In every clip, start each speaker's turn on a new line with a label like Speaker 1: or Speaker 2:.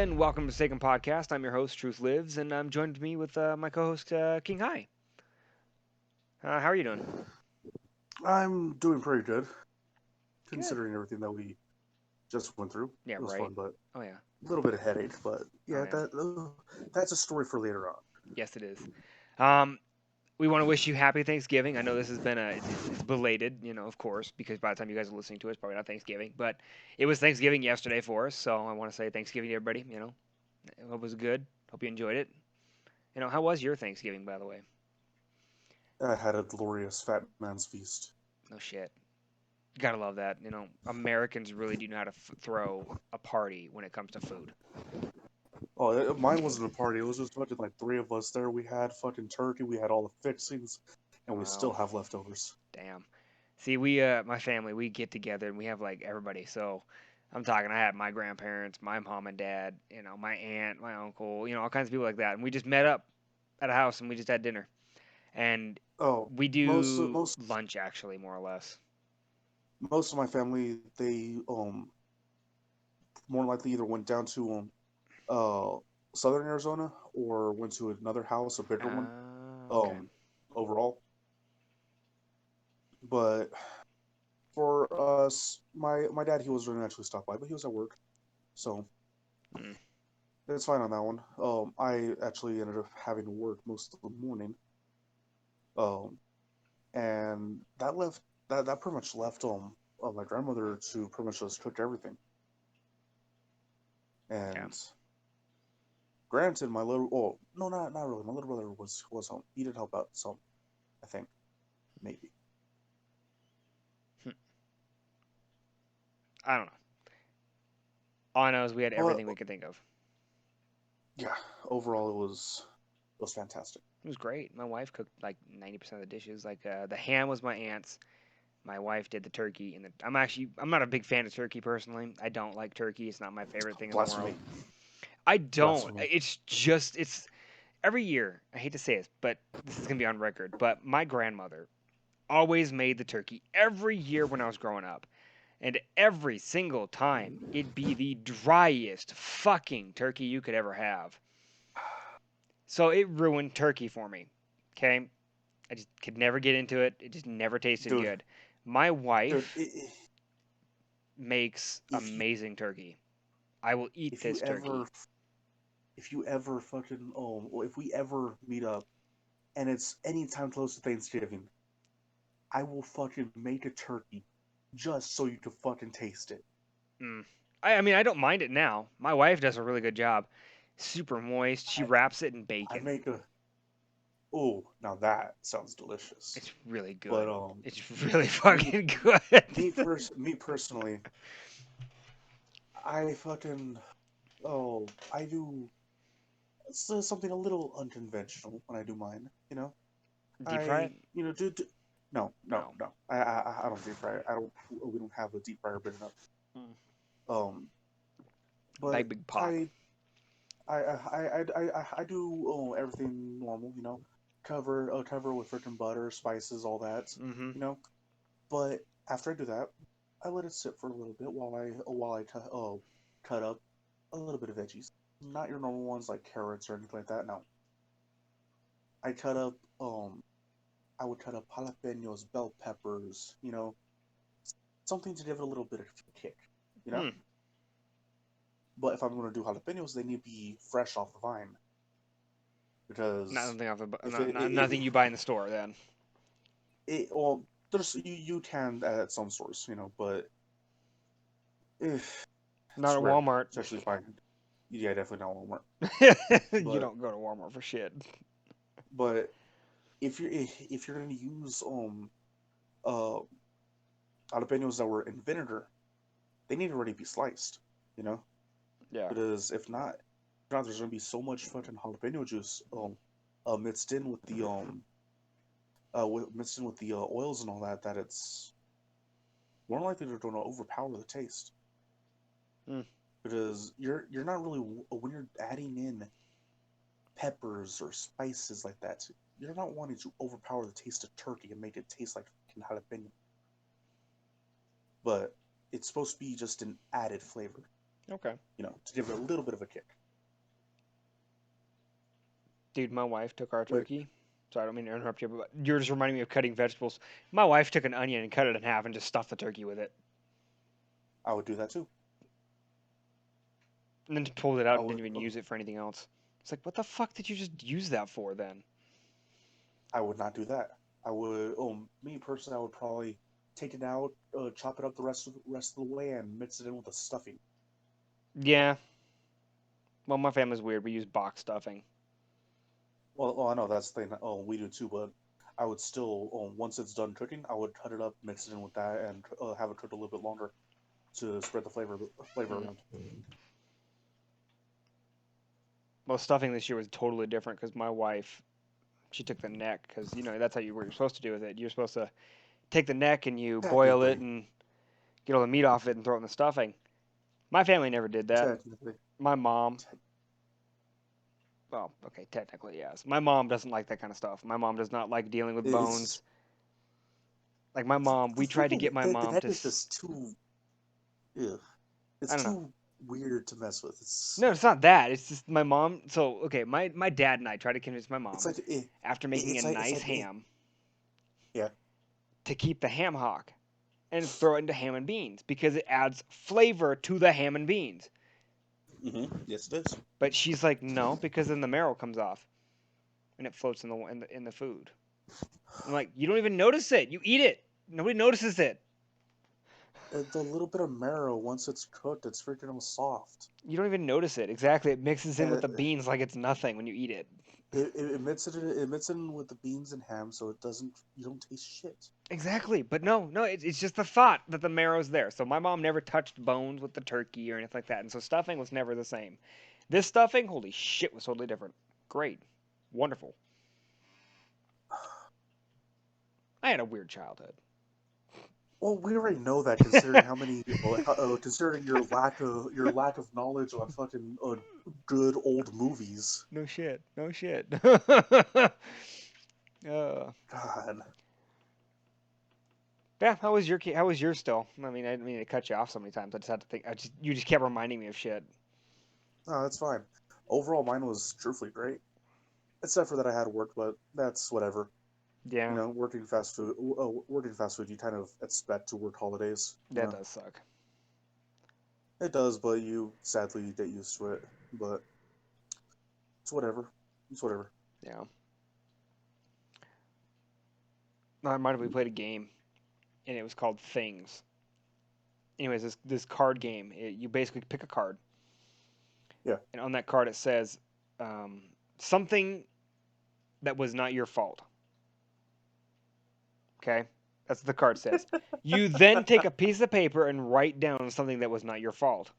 Speaker 1: and welcome to Mistaken Podcast. I'm your host, Truth Lives, and I'm joined with me with my co-host, King High. How are you doing?
Speaker 2: I'm doing pretty good,
Speaker 1: Good.
Speaker 2: considering everything that we just went through.
Speaker 1: Yeah,
Speaker 2: It was
Speaker 1: right.
Speaker 2: fun, but
Speaker 1: Oh yeah.
Speaker 2: a little bit of headache. But
Speaker 1: Oh
Speaker 2: yeah,
Speaker 1: yeah.
Speaker 2: that's a story for later on.
Speaker 1: Yes, it is. Um, we want to wish you happy Thanksgiving. I know this has been it's belated, of course, because by the time you guys are listening to it, it's probably not Thanksgiving, but it was Thanksgiving yesterday for us, so I want to say Thanksgiving to everybody. I hope it was good. Hope you enjoyed it. How was your Thanksgiving, by the way?
Speaker 2: I had a glorious fat man's feast.
Speaker 1: No shit. Gotta love that. Americans really do know how to throw a party when it comes to food.
Speaker 2: Oh, mine wasn't a party. It was just fucking like three of us there. We had fucking turkey. We had all the fixings, and we still
Speaker 1: Wow,
Speaker 2: have leftovers.
Speaker 1: damn. See, my family, we get together and we have like everybody. So I'm talking, I had my grandparents, my mom and dad, my aunt, my uncle, all kinds of people like that. And we just met up at a house and we just had dinner. And
Speaker 2: Oh,
Speaker 1: we
Speaker 2: most
Speaker 1: do
Speaker 2: most
Speaker 1: lunch actually, more or less.
Speaker 2: most of my family they more likely either went down to uh southern Arizona or went to another house, a bigger one.
Speaker 1: Okay.
Speaker 2: Um, overall, but for us, my dad, he was going to actually stop by, but he was at work, so
Speaker 1: Mm,
Speaker 2: it's fine on that one. I actually ended up having to work most of the morning, um, and that pretty much left my grandmother to pretty much just cook everything.
Speaker 1: yeah.
Speaker 2: And granted, my little oh no, not really. My little brother was home. He did help out some, I think, maybe.
Speaker 1: Hmm. I don't know. All I know is we had
Speaker 2: But
Speaker 1: everything we could think of.
Speaker 2: yeah, overall it was fantastic.
Speaker 1: It was great. My wife cooked like 90% of the dishes. Like the ham was my aunt's. My wife did the turkey, and I'm not a big fan of turkey personally. I don't like turkey. It's not my favorite thing in the world.
Speaker 2: Blasphemy,
Speaker 1: I don't.
Speaker 2: blasphemy.
Speaker 1: It's every year. I hate to say this, but this is gonna be on record. But my grandmother always made the turkey every year when I was growing up, and every single time it'd be the driest fucking turkey you could ever have. So it ruined turkey for me. Okay, I just could never get into it. It just never tasted
Speaker 2: Dude,
Speaker 1: good. My
Speaker 2: dude,
Speaker 1: wife makes
Speaker 2: if you
Speaker 1: amazing turkey. I will eat
Speaker 2: if you
Speaker 1: this
Speaker 2: ever
Speaker 1: turkey.
Speaker 2: if you ever fucking well, if we ever meet up and it's any time close to Thanksgiving, I will fucking make a turkey just so you can fucking taste it.
Speaker 1: Mm. I mean, I don't mind it now. My wife does a really good job. Super moist. She
Speaker 2: I
Speaker 1: wraps it in
Speaker 2: I
Speaker 1: bacon.
Speaker 2: make a oh now that sounds delicious.
Speaker 1: It's really
Speaker 2: But
Speaker 1: good. It's really
Speaker 2: me
Speaker 1: fucking good.
Speaker 2: me personally, I fucking I do something a little unconventional when I do mine.
Speaker 1: Deep fry it?
Speaker 2: Do no, no,
Speaker 1: No.
Speaker 2: no. I don't deep fry it. I don't. We don't have a deep fryer big enough.
Speaker 1: Mm.
Speaker 2: Um,
Speaker 1: Big
Speaker 2: but
Speaker 1: big pot.
Speaker 2: I do everything normal. Cover with freaking butter, spices, all that.
Speaker 1: Mm-hmm.
Speaker 2: You know. But after I do that, I let it sit for a little bit while I cut up a little bit of veggies. Not your normal ones like carrots or anything like that. No, I cut up I would cut up jalapenos, bell peppers, something to give it a little bit of kick, you know.
Speaker 1: Mm.
Speaker 2: But if I'm going to do jalapenos, they need to be fresh off the vine
Speaker 1: Not
Speaker 2: because
Speaker 1: something off the
Speaker 2: if
Speaker 1: nothing you buy in the store then.
Speaker 2: well, there's you can at some stores, but if
Speaker 1: Not
Speaker 2: it's
Speaker 1: at
Speaker 2: rare,
Speaker 1: Walmart.
Speaker 2: it's actually fine. Yeah, definitely not Walmart.
Speaker 1: You
Speaker 2: But
Speaker 1: don't go to Walmart for shit.
Speaker 2: but if you're going to use uh jalapenos that were in vinegar, they need to already be sliced, you know,
Speaker 1: Yeah.
Speaker 2: because if not, there's gonna be so much fucking jalapeno juice mixed in with the mixed in with the oils and all that that it's more likely they're going to overpower the taste
Speaker 1: Mm.
Speaker 2: because you're not really when you're adding in peppers or spices like that, you're not wanting to overpower the taste of turkey and make it taste like fucking jalapeno, but it's supposed to be just an added flavor.
Speaker 1: Okay.
Speaker 2: to give it a little bit of a kick.
Speaker 1: Dude, my wife took our
Speaker 2: Wait,
Speaker 1: turkey. So I don't mean to interrupt you, but you're just reminding me of cutting vegetables. My wife took an onion and cut it in half and just stuffed the turkey with it.
Speaker 2: I would do that too.
Speaker 1: And then pulled it out
Speaker 2: I
Speaker 1: and
Speaker 2: would.
Speaker 1: didn't even use it for anything else. It's like, what the fuck did you just use that for then?
Speaker 2: I would not do that. I would. Me personally, I would probably take it out, chop it up the rest of the way, and mix it in with the stuffing.
Speaker 1: Yeah. Well, my family's weird. We use box stuffing.
Speaker 2: Well, I know that's the thing. Oh, we do too, but I would still, once it's done cooking, I would cut it up, mix it in with that, and have it cooked a little bit longer to spread the flavor
Speaker 1: Mm.
Speaker 2: around.
Speaker 1: Well, stuffing this year was totally different because my wife, she took the neck because, that's how what you're supposed to do with it. You're supposed to take the neck and you boil it
Speaker 2: Technically,
Speaker 1: and get all the meat off it and throw it in the stuffing. My family never did that.
Speaker 2: technically,
Speaker 1: My mom,
Speaker 2: te-
Speaker 1: well, okay, technically, yes. My mom doesn't like that kind of stuff. My mom does not like dealing with
Speaker 2: it's
Speaker 1: bones. Like my mom,
Speaker 2: the
Speaker 1: we tried to
Speaker 2: freaking
Speaker 1: get my
Speaker 2: the
Speaker 1: mom
Speaker 2: neck
Speaker 1: to,
Speaker 2: is just too. Ugh.
Speaker 1: I
Speaker 2: It's
Speaker 1: don't know.
Speaker 2: too weird to mess with. It's
Speaker 1: No, it's not that. It's just my mom. So, okay, my dad and I tried to convince my
Speaker 2: it's
Speaker 1: mom
Speaker 2: like it,
Speaker 1: after making a
Speaker 2: it's
Speaker 1: nice
Speaker 2: like
Speaker 1: ham
Speaker 2: yeah.
Speaker 1: to keep the ham hock and throw it into ham and beans because it adds flavor to the ham and beans.
Speaker 2: Yes, it is.
Speaker 1: But she's like, no, because then the marrow comes off and it floats in the food. I'm like, you don't even notice it. You eat it. Nobody notices it.
Speaker 2: The little bit of marrow, once it's cooked, it's freaking all soft.
Speaker 1: You don't even notice it. Exactly. It mixes in with
Speaker 2: And
Speaker 1: the beans like it's nothing when you eat it.
Speaker 2: it mixes it in with the beans and ham, so you don't taste shit.
Speaker 1: Exactly. But no, no, it's just the thought that the marrow's there. So my mom never touched bones with the turkey or anything like that. And so stuffing was never the same. This stuffing, holy shit, was totally different. Great. Wonderful. I had a weird childhood.
Speaker 2: Well, we already know that, considering how many, considering your lack of knowledge on fucking good old movies.
Speaker 1: No shit. No shit. uh,
Speaker 2: God,
Speaker 1: yeah, how was yours still? I mean, I didn't mean to cut you off so many times. I just had to think. You just kept reminding me of shit.
Speaker 2: no, that's fine. Overall, mine was truthfully great, except for that I had work, but that's whatever.
Speaker 1: Yeah,
Speaker 2: Working fast food, you kind of expect to work holidays.
Speaker 1: that does suck.
Speaker 2: It does, but you sadly get used to it. But it's whatever. It's whatever.
Speaker 1: Yeah. I reminded we played a game, and it was called Things. Anyways, this card game, you basically pick a card,
Speaker 2: Yeah.
Speaker 1: and on that card it says um, something that was not your fault. Okay, that's what the card says. You then take a piece of paper and write down something that was not your fault.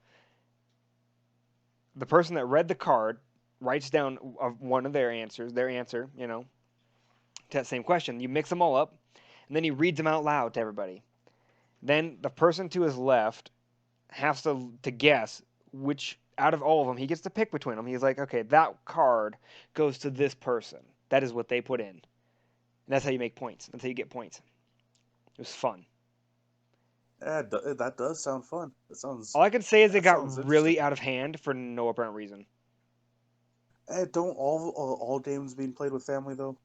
Speaker 1: The person that read the card writes down one of their answer, to that same question. You mix them all up, and then he reads them out loud to everybody. Then the person to his left has to guess which out of all of them he gets to pick between them. He's like, okay, that card goes to this person. That is what they put in, and that's how you make points. That's how you get points. It was fun.
Speaker 2: Yeah, that does sound fun.
Speaker 1: All I can say is it
Speaker 2: That sounds
Speaker 1: got really
Speaker 2: interesting.
Speaker 1: out of hand for no apparent reason.
Speaker 2: Don't all games being played with family though?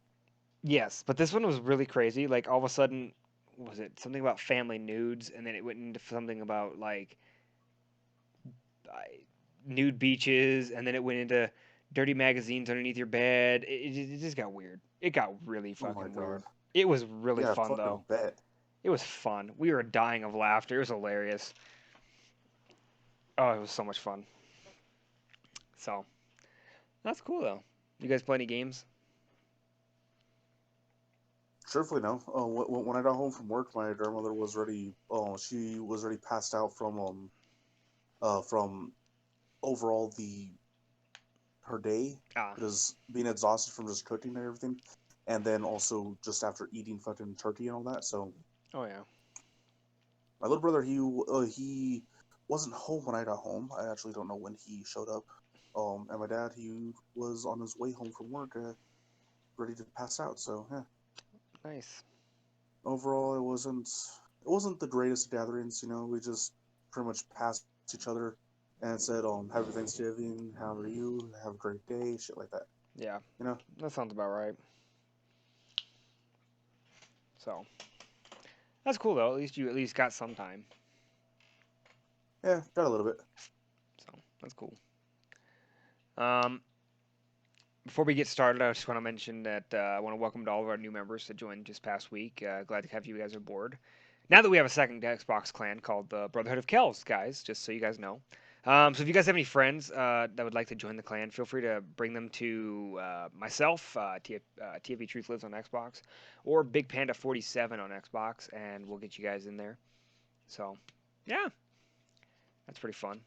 Speaker 1: Yes, but this one was really crazy. Like all of a sudden, was it something about family nudes, and then it went into something about like nude beaches, and then it went into dirty magazines underneath your bed. It just got weird. It got really
Speaker 2: Oh my
Speaker 1: fucking
Speaker 2: god.
Speaker 1: weird. It was really
Speaker 2: Yeah,
Speaker 1: fun
Speaker 2: fucking
Speaker 1: though.
Speaker 2: bet.
Speaker 1: It was fun. We were dying of laughter. It was hilarious. Oh, it was so much fun. So that's cool though. You guys play any games?
Speaker 2: Truthfully, no. When I got home from work, my grandmother was already. Oh, she was already passed out from overall the her day,
Speaker 1: Ah,
Speaker 2: because being exhausted from just cooking and everything, and then also just after eating fucking turkey and all that. So
Speaker 1: oh yeah.
Speaker 2: my little brother, he wasn't home when I got home. I actually don't know when he showed up. And my dad, he was on his way home from work, ready to pass out. So yeah,
Speaker 1: Nice.
Speaker 2: overall, it wasn't the greatest of gatherings. We just pretty much passed each other and said, "Happy Thanksgiving. How are you? Have a great day." Shit like that.
Speaker 1: Yeah,
Speaker 2: You know?
Speaker 1: that sounds about right. So that's cool though. At least you at least got some time.
Speaker 2: Yeah, got a little bit.
Speaker 1: So that's cool. Um, Before we get started, I just want to mention that I want to welcome to all of our new members that joined just past week. Glad to have you guys aboard. Now that we have a second Xbox clan called the Brotherhood of Kells, guys, just so you guys know. So if you guys have any friends that would like to join the clan, feel free to bring them to myself, TFB Truth Lives on Xbox, or Big Panda 47 on Xbox, and we'll get you guys in there. So, yeah, that's pretty fun.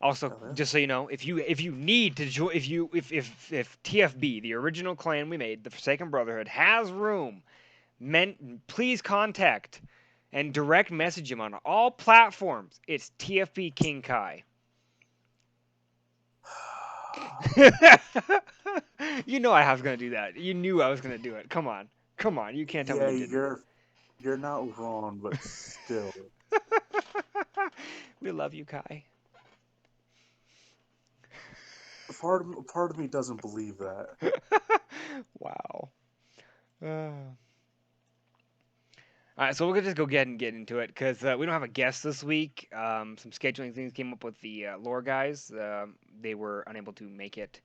Speaker 1: Also,
Speaker 2: Hell yeah.
Speaker 1: just so you know, if you need to join, if TFB, the original clan we made, the Forsaken Brotherhood, has room, please contact and direct message him on all platforms. It's TFB King Kai. You know I was gonna do that. You knew I was gonna do it. Come on, come on. You can't tell me
Speaker 2: Yeah,
Speaker 1: you didn't.
Speaker 2: you're not wrong, but still,
Speaker 1: We love you, Kai.
Speaker 2: part of me doesn't believe that.
Speaker 1: Wow. All right, so we're gonna just go ahead and get into it because we don't have a guest this week. Some scheduling things came up with the lore guys. They were unable to make it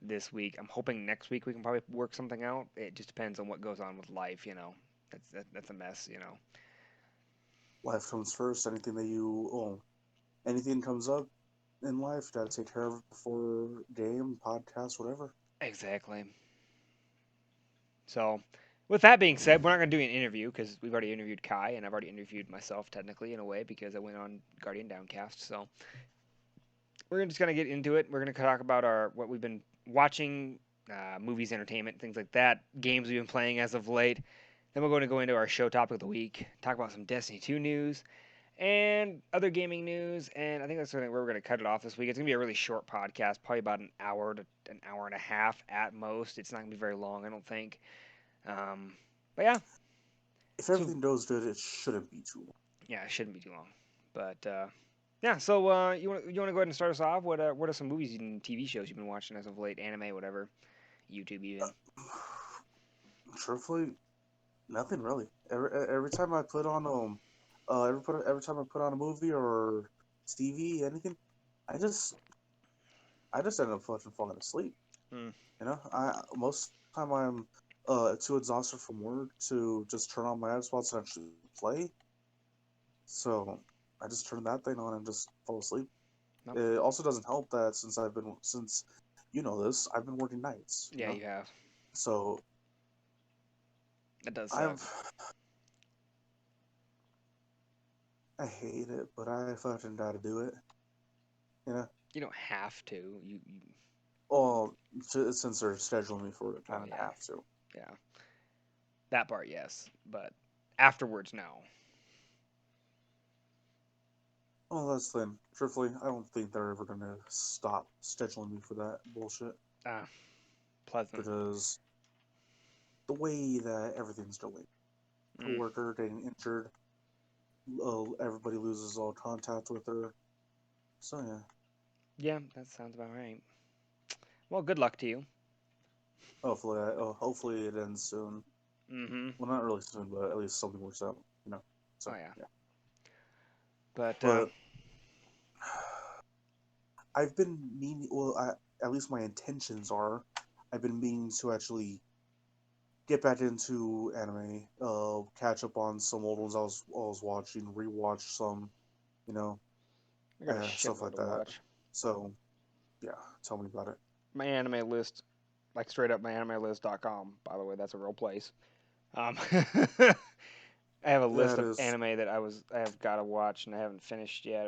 Speaker 1: this week. I'm hoping next week we can probably work something out. It just depends on what goes on with life. That's a mess.
Speaker 2: Life comes first. Anything comes up in life, gotta take care of it before game, podcast, whatever.
Speaker 1: Exactly. So, with that being said, we're not gonna do an interview because we've already interviewed Kai and I've already interviewed myself technically in a way because I went on Guardian Downcast. So we're just gonna get into it. We're gonna talk about our what we've been watching, movies, entertainment, things like that, games we've been playing as of late. Then we're going to go into our show topic of the week, talk about some Destiny 2 news and other gaming news. And I think that's where we're going to cut it off this week. It's going to be a really short podcast, probably about an hour to an hour and a half at most. It's not going to be very long, I don't think. Um, but yeah,
Speaker 2: If
Speaker 1: so
Speaker 2: everything goes good, it shouldn't be too long.
Speaker 1: yeah, it shouldn't be too long. But yeah, so you want to go ahead and start us off? What are some movies and TV shows you've been watching as of late? Anime, whatever, YouTube even.
Speaker 2: Truthfully, nothing really. Every time I put on every time I put on a movie or TV, anything, I just I just end up fucking falling asleep.
Speaker 1: Mm,
Speaker 2: You know, I most of the time I'm too exhausted from work to just turn on my Xbox and actually play. So I just turn that thing on and just fall asleep.
Speaker 1: no,
Speaker 2: It also doesn't help that since you know this, I've been working nights. You
Speaker 1: yeah,
Speaker 2: know,
Speaker 1: you have.
Speaker 2: so
Speaker 1: That does suck.
Speaker 2: I've I hate it, but I fucking gotta do it. You know,
Speaker 1: You don't have to. You
Speaker 2: well, since they're scheduling me for it, I
Speaker 1: oh
Speaker 2: kind of
Speaker 1: yeah,
Speaker 2: have to.
Speaker 1: yeah. That part, yes, but afterwards, no.
Speaker 2: Well, that's the thing. Truthfully, I don't think they're ever gonna stop scheduling me for that bullshit
Speaker 1: Ah, pleasant.
Speaker 2: because the way that everything's going,
Speaker 1: Mm,
Speaker 2: coworker getting injured, everybody loses all contact with her. So yeah,
Speaker 1: yeah, that sounds about right. Well, good luck to you.
Speaker 2: hopefully it ends soon.
Speaker 1: Mm-hmm.
Speaker 2: Well, not really soon, but at least something works out. You know.
Speaker 1: Oh
Speaker 2: So
Speaker 1: yeah,
Speaker 2: yeah,
Speaker 1: but
Speaker 2: but I've been meaning. Well, at least my intentions are. I've been meaning to actually get back into anime, catch up on some old ones I was watching, rewatch some, you know,
Speaker 1: I got a
Speaker 2: stuff
Speaker 1: shitload
Speaker 2: like
Speaker 1: to
Speaker 2: that.
Speaker 1: watch.
Speaker 2: So yeah, tell me about it.
Speaker 1: My anime list, like straight up myanimelist.com. By the way, that's a real place. Um, I have a list
Speaker 2: That
Speaker 1: of
Speaker 2: is,
Speaker 1: anime that I have got to watch and I haven't finished yet,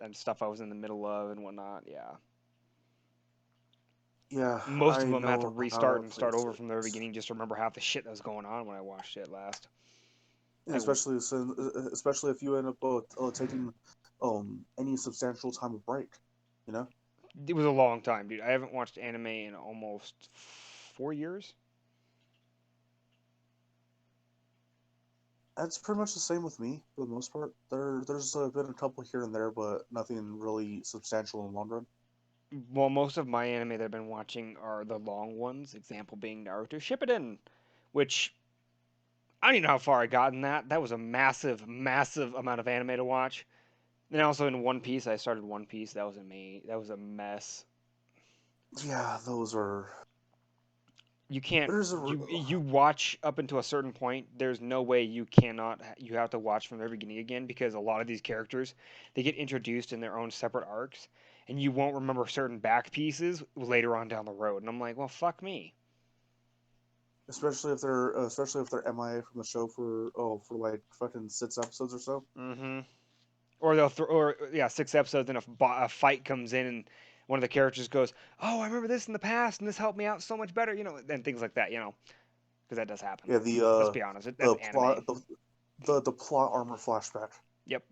Speaker 1: and stuff I was in the middle of and whatnot. Yeah,
Speaker 2: yeah,
Speaker 1: most of
Speaker 2: I
Speaker 1: them I have to
Speaker 2: know how
Speaker 1: restart
Speaker 2: that
Speaker 1: and start
Speaker 2: place
Speaker 1: over from the very
Speaker 2: is.
Speaker 1: beginning just to remember half the shit that was going on when I watched it last.
Speaker 2: And
Speaker 1: Like
Speaker 2: especially if you end up taking any substantial time of break, you know.
Speaker 1: it was a long time, dude. I haven't watched anime in almost 4 years.
Speaker 2: That's pretty much the same with me for the most part. There's been a couple here and there, but nothing really substantial in the long run.
Speaker 1: Well, most of my anime that I've been watching are the long ones. Example being Naruto Shippuden, which I don't even know how far I got in that. That was a massive, massive amount of anime to watch. And also in One Piece, I started One Piece. That was That was a mess.
Speaker 2: Yeah, those are.
Speaker 1: You can't.
Speaker 2: There's a.
Speaker 1: You watch up until a certain point. There's no way you cannot. You have to watch from the very beginning again because a lot of these characters they get introduced in their own separate arcs, and you won't remember certain back pieces later on down the road. And I'm like, well, fuck me.
Speaker 2: Especially if they're MIA from the show for like fucking 6 episodes or so.
Speaker 1: Mm-hmm. Or they'll or yeah, 6 episodes, and a fight comes in, and one of the characters goes, "Oh, I remember this in the past, and this helped me out so much better," and things like that, because that does happen.
Speaker 2: Yeah,
Speaker 1: Let's be honest, that's
Speaker 2: the
Speaker 1: anime.
Speaker 2: plot the plot armor flashback.
Speaker 1: Yep,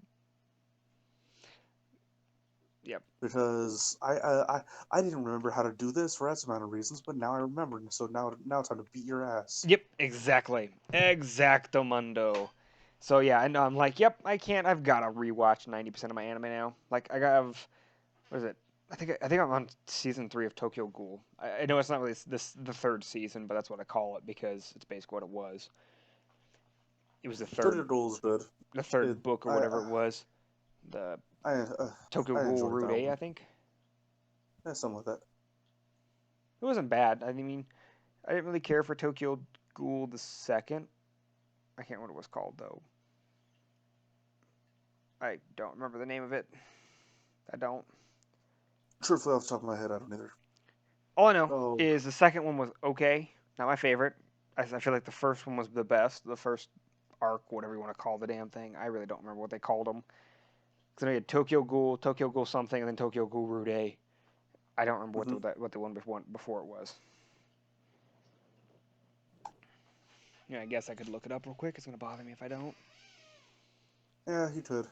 Speaker 1: yep,
Speaker 2: Because I didn't remember how to do this for X amount of reasons, but now I remember. So now it's time to beat your ass.
Speaker 1: yep, exactly, exactamundo. So yeah, I know. I'm like, yep, I can't. I've got to rewatch 90% of my anime now. Like I have, what is it? I think I'm on season 3 of Tokyo Ghoul. I know it's not really the third season, but that's what I call it because it's basically what it was. It was
Speaker 2: Thirty Goal is good.
Speaker 1: the third
Speaker 2: It
Speaker 1: book or whatever it was. The
Speaker 2: I
Speaker 1: Tokyo
Speaker 2: I
Speaker 1: Ghoul
Speaker 2: enjoyed
Speaker 1: Route
Speaker 2: that
Speaker 1: A, I
Speaker 2: one.
Speaker 1: think.
Speaker 2: Yeah, something like that.
Speaker 1: It wasn't bad. I mean, I didn't really care for Tokyo Ghoul the second. I can't remember what it was called though. I don't remember the name of it. I don't.
Speaker 2: Truthfully, off the top of my head, I don't either.
Speaker 1: All I know
Speaker 2: Oh,
Speaker 1: is the second one was okay. Not my favorite. I feel like the first one was the best. The first arc, whatever you want to call the damn thing. I really don't remember what they called them. Because I had Tokyo Ghoul something, and then Tokyo Ghoul Route A. I don't remember
Speaker 2: hmm
Speaker 1: what the one before it was. Yeah, I guess I could look it up real quick. It's gonna bother me if I don't.
Speaker 2: yeah, he could.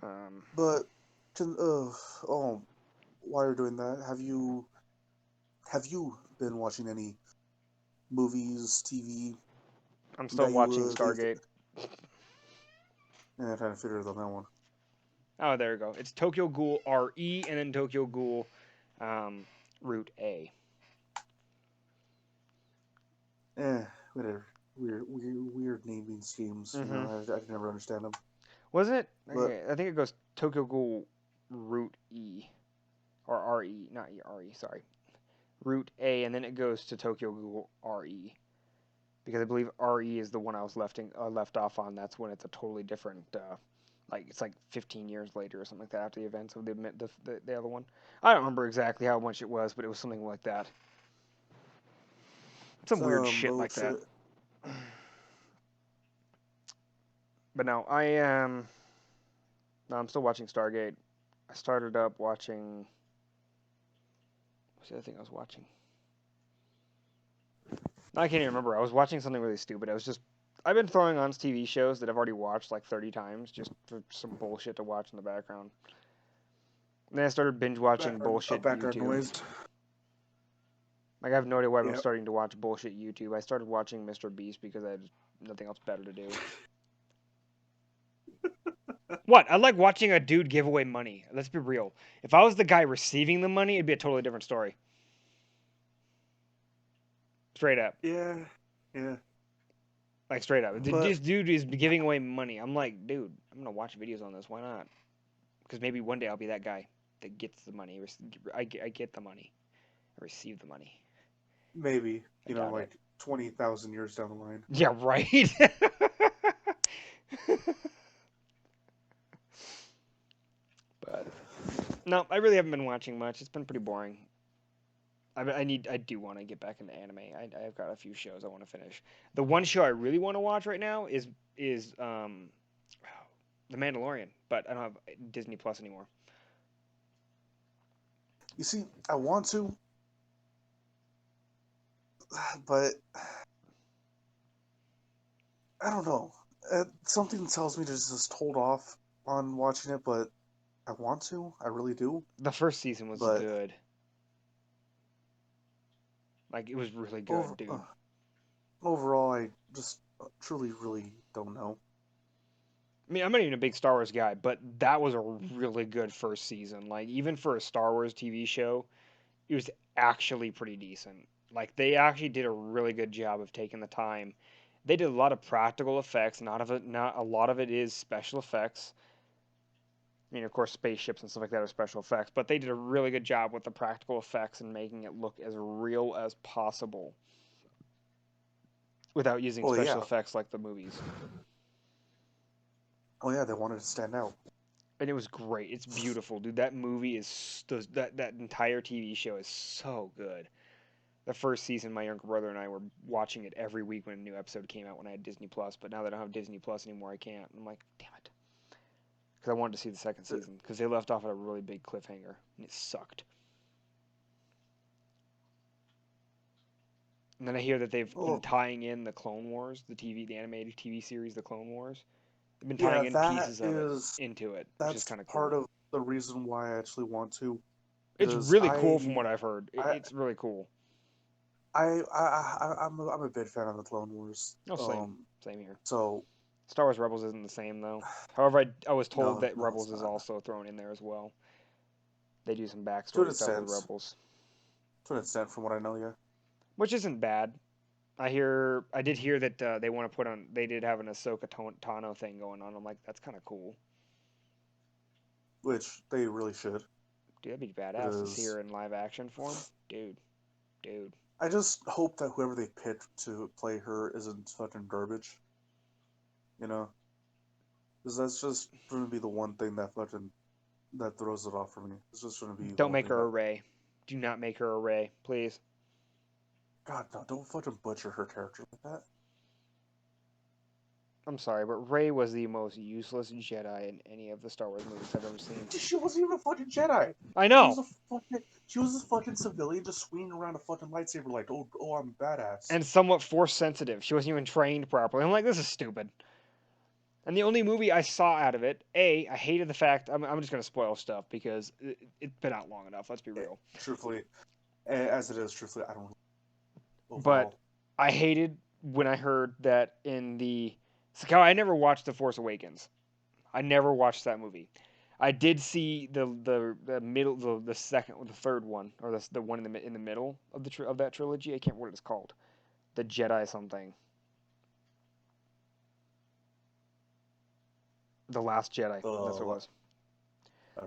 Speaker 1: Um,
Speaker 2: But can oh, while you're doing that, have you been watching any movies, TV
Speaker 1: I'm still
Speaker 2: that you
Speaker 1: watching
Speaker 2: think?
Speaker 1: Stargate.
Speaker 2: Yeah, trying to figure it on that one.
Speaker 1: Oh, there we go. It's Tokyo Ghoul RE and then Tokyo Ghoul um, Route A.
Speaker 2: Whatever. Weird naming schemes. You
Speaker 1: Mm-hmm.
Speaker 2: know, I can never understand them.
Speaker 1: Wasn't it?
Speaker 2: But
Speaker 1: Okay, I think it goes Tokyo Ghoul Route E or RE, not RE. Sorry, Route A, and then it goes to Tokyo Ghoul RE because I believe RE is the one I was left off on. That's when it's a totally different. Like it's like 15 years later or something like that after the events of the other one. I don't remember exactly how much it was, but it was something like that. Some weird
Speaker 2: some
Speaker 1: shit like that.
Speaker 2: bullshit.
Speaker 1: But no, I am. No, I'm still watching Stargate. I started up watching. What's the other thing I was watching? I can't even remember. I was watching something really stupid. I was just. I've been throwing on TV shows that I've already watched like 30 times just for some bullshit to watch in the background. And then I started binge watching bullshit
Speaker 2: Background
Speaker 1: YouTube.
Speaker 2: noise.
Speaker 1: Like I have no idea why I'm
Speaker 2: Yeah.
Speaker 1: starting to watch bullshit YouTube. I started watching Mr. Beast because I had nothing else better to do. What? I like watching a dude give away money. Let's be real. If I was the guy receiving the money, it'd be a totally different story. Straight up.
Speaker 2: Yeah. Yeah.
Speaker 1: Like straight up.
Speaker 2: But
Speaker 1: This dude is giving away money. I'm like, dude, I'm gonna watch videos on this. Why not? Because maybe one day I'll be that guy that gets the money. I get the money. I receive the money.
Speaker 2: maybe,
Speaker 1: I doubt it.
Speaker 2: like 20,000 years down the line.
Speaker 1: Yeah, right. But no, I really haven't been watching much. It's been pretty boring. I do want to get back into anime. I've got a few shows I want to finish. The one show I really want to watch right now is The Mandalorian, but I don't have Disney Plus anymore.
Speaker 2: You see, I want to, but I don't know. Something tells me to just hold off on watching it, but I want to. I really do.
Speaker 1: The first season was
Speaker 2: But
Speaker 1: good. Like it was really good,
Speaker 2: over,
Speaker 1: dude.
Speaker 2: overall, I just truly, really don't know.
Speaker 1: I mean, I'm not even a big Star Wars guy, but that was a really good first season. Like, even for a Star Wars TV show, it was actually pretty decent. Like, they actually did a really good job of taking the time. They did a lot of practical effects. Not a lot of it is special effects. I mean, of course, spaceships and stuff like that are special effects, but they did a really good job with the practical effects and making it look as real as possible without using
Speaker 2: Oh
Speaker 1: special
Speaker 2: yeah,
Speaker 1: effects like the movies.
Speaker 2: oh yeah, they wanted to stand out.
Speaker 1: And it was great. It's beautiful, dude. That movie is that entire TV show is so good. The first season, my younger brother and I were watching it every week when a new episode came out when I had Disney Plus. But now that I don't have Disney Plus anymore, I can't. I'm like, damn it, because I wanted to see the second
Speaker 2: Uh,
Speaker 1: season because they left off at a really big cliffhanger and it sucked. And then I hear that they've been
Speaker 2: Oh
Speaker 1: tying in the Clone Wars, the animated TV series, the Clone Wars. They've been tying
Speaker 2: yeah,
Speaker 1: in
Speaker 2: that
Speaker 1: pieces of it
Speaker 2: is
Speaker 1: into it, which is
Speaker 2: that's
Speaker 1: kind of
Speaker 2: part
Speaker 1: cool.
Speaker 2: of the reason why I actually want to,
Speaker 1: It's
Speaker 2: because
Speaker 1: really cool from what I've heard.
Speaker 2: I,
Speaker 1: It's really cool.
Speaker 2: I'm a big fan of the Clone Wars.
Speaker 1: Oh, same here.
Speaker 2: So
Speaker 1: Star Wars Rebels isn't the same though. However, I was told
Speaker 2: no,
Speaker 1: that
Speaker 2: no, it's
Speaker 1: Rebels is
Speaker 2: not.
Speaker 1: also thrown in there as well. They do some
Speaker 2: To an
Speaker 1: backstory stuff with
Speaker 2: extent,
Speaker 1: Rebels,
Speaker 2: from what I know, yeah.
Speaker 1: which isn't bad. I did hear that they want to put on. They did have an Ahsoka Tano thing going on. I'm like, that's kind of cool.
Speaker 2: Which they really should,
Speaker 1: Dude, that'd be badass to see
Speaker 2: because
Speaker 1: her in live action form. Dude.
Speaker 2: I just hope that whoever they pick to play her isn't fucking garbage. You know, because that's just going to be the one thing that throws it off for me. It's just going to be the
Speaker 1: Don't
Speaker 2: one
Speaker 1: make
Speaker 2: thing
Speaker 1: her
Speaker 2: that
Speaker 1: a Rey. Do not make her a Rey, please.
Speaker 2: God no, don't fucking butcher her character like that.
Speaker 1: I'm sorry, but Rey was the most useless Jedi in any of the Star Wars movies I've ever seen.
Speaker 2: She wasn't even a fucking Jedi.
Speaker 1: I
Speaker 2: She was
Speaker 1: know.
Speaker 2: a she was a fucking civilian just swinging around a fucking lightsaber like, oh, I'm badass.
Speaker 1: And somewhat force sensitive. She wasn't even trained properly. I'm like, this is stupid. And the only movie I saw out of it, I hated the fact. I'm just gonna spoil stuff because it's been out long enough. Let's be real.
Speaker 2: Truthfully, as it is, truthfully, I don't
Speaker 1: But
Speaker 2: overall.
Speaker 1: I hated when I heard that in the. So I never watched The Force Awakens. I never watched that movie. I did see the middle the second or the third one or the one in the middle of of that trilogy. I can't remember what it's called. The Jedi something. The Last Jedi. That's what it
Speaker 2: Uh,
Speaker 1: was.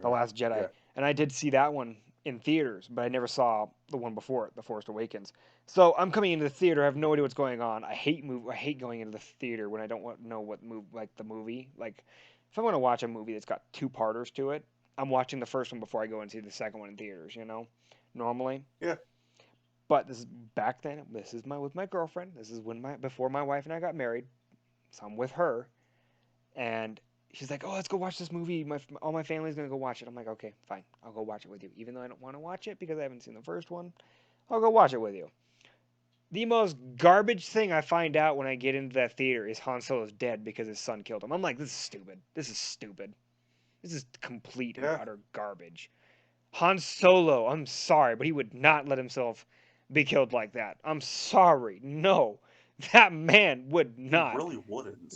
Speaker 1: The
Speaker 2: okay,
Speaker 1: Last Jedi.
Speaker 2: yeah,
Speaker 1: And I did see that one in theaters, but I never saw the one before it, The Force Awakens. So I'm coming into the theater, I have no idea what's going on. I hate going into the theater when I don't know what the movie. Like if I want to watch a movie that's got two parters to it, I'm watching the first one before I go and see the second one in theaters, normally.
Speaker 2: yeah.
Speaker 1: But this is back then. This is my with my girlfriend. This is when my before my wife and I got married. So I'm with her, and she's like, "Oh, let's go watch this movie. All my family's gonna go watch it." I'm like, "Okay, fine. I'll go watch it with you, even though I don't want to watch it because I haven't seen the first one. I'll go watch it with you." The most garbage thing I find out when I get into that theater is Han Solo's dead because his son killed him. I'm like, "This is stupid. This is stupid. This is complete and
Speaker 2: Yeah,
Speaker 1: utter garbage." Han Solo, I'm sorry, but he would not let himself be killed like that. I'm sorry. No. That man would
Speaker 2: he
Speaker 1: not.
Speaker 2: really wouldn't.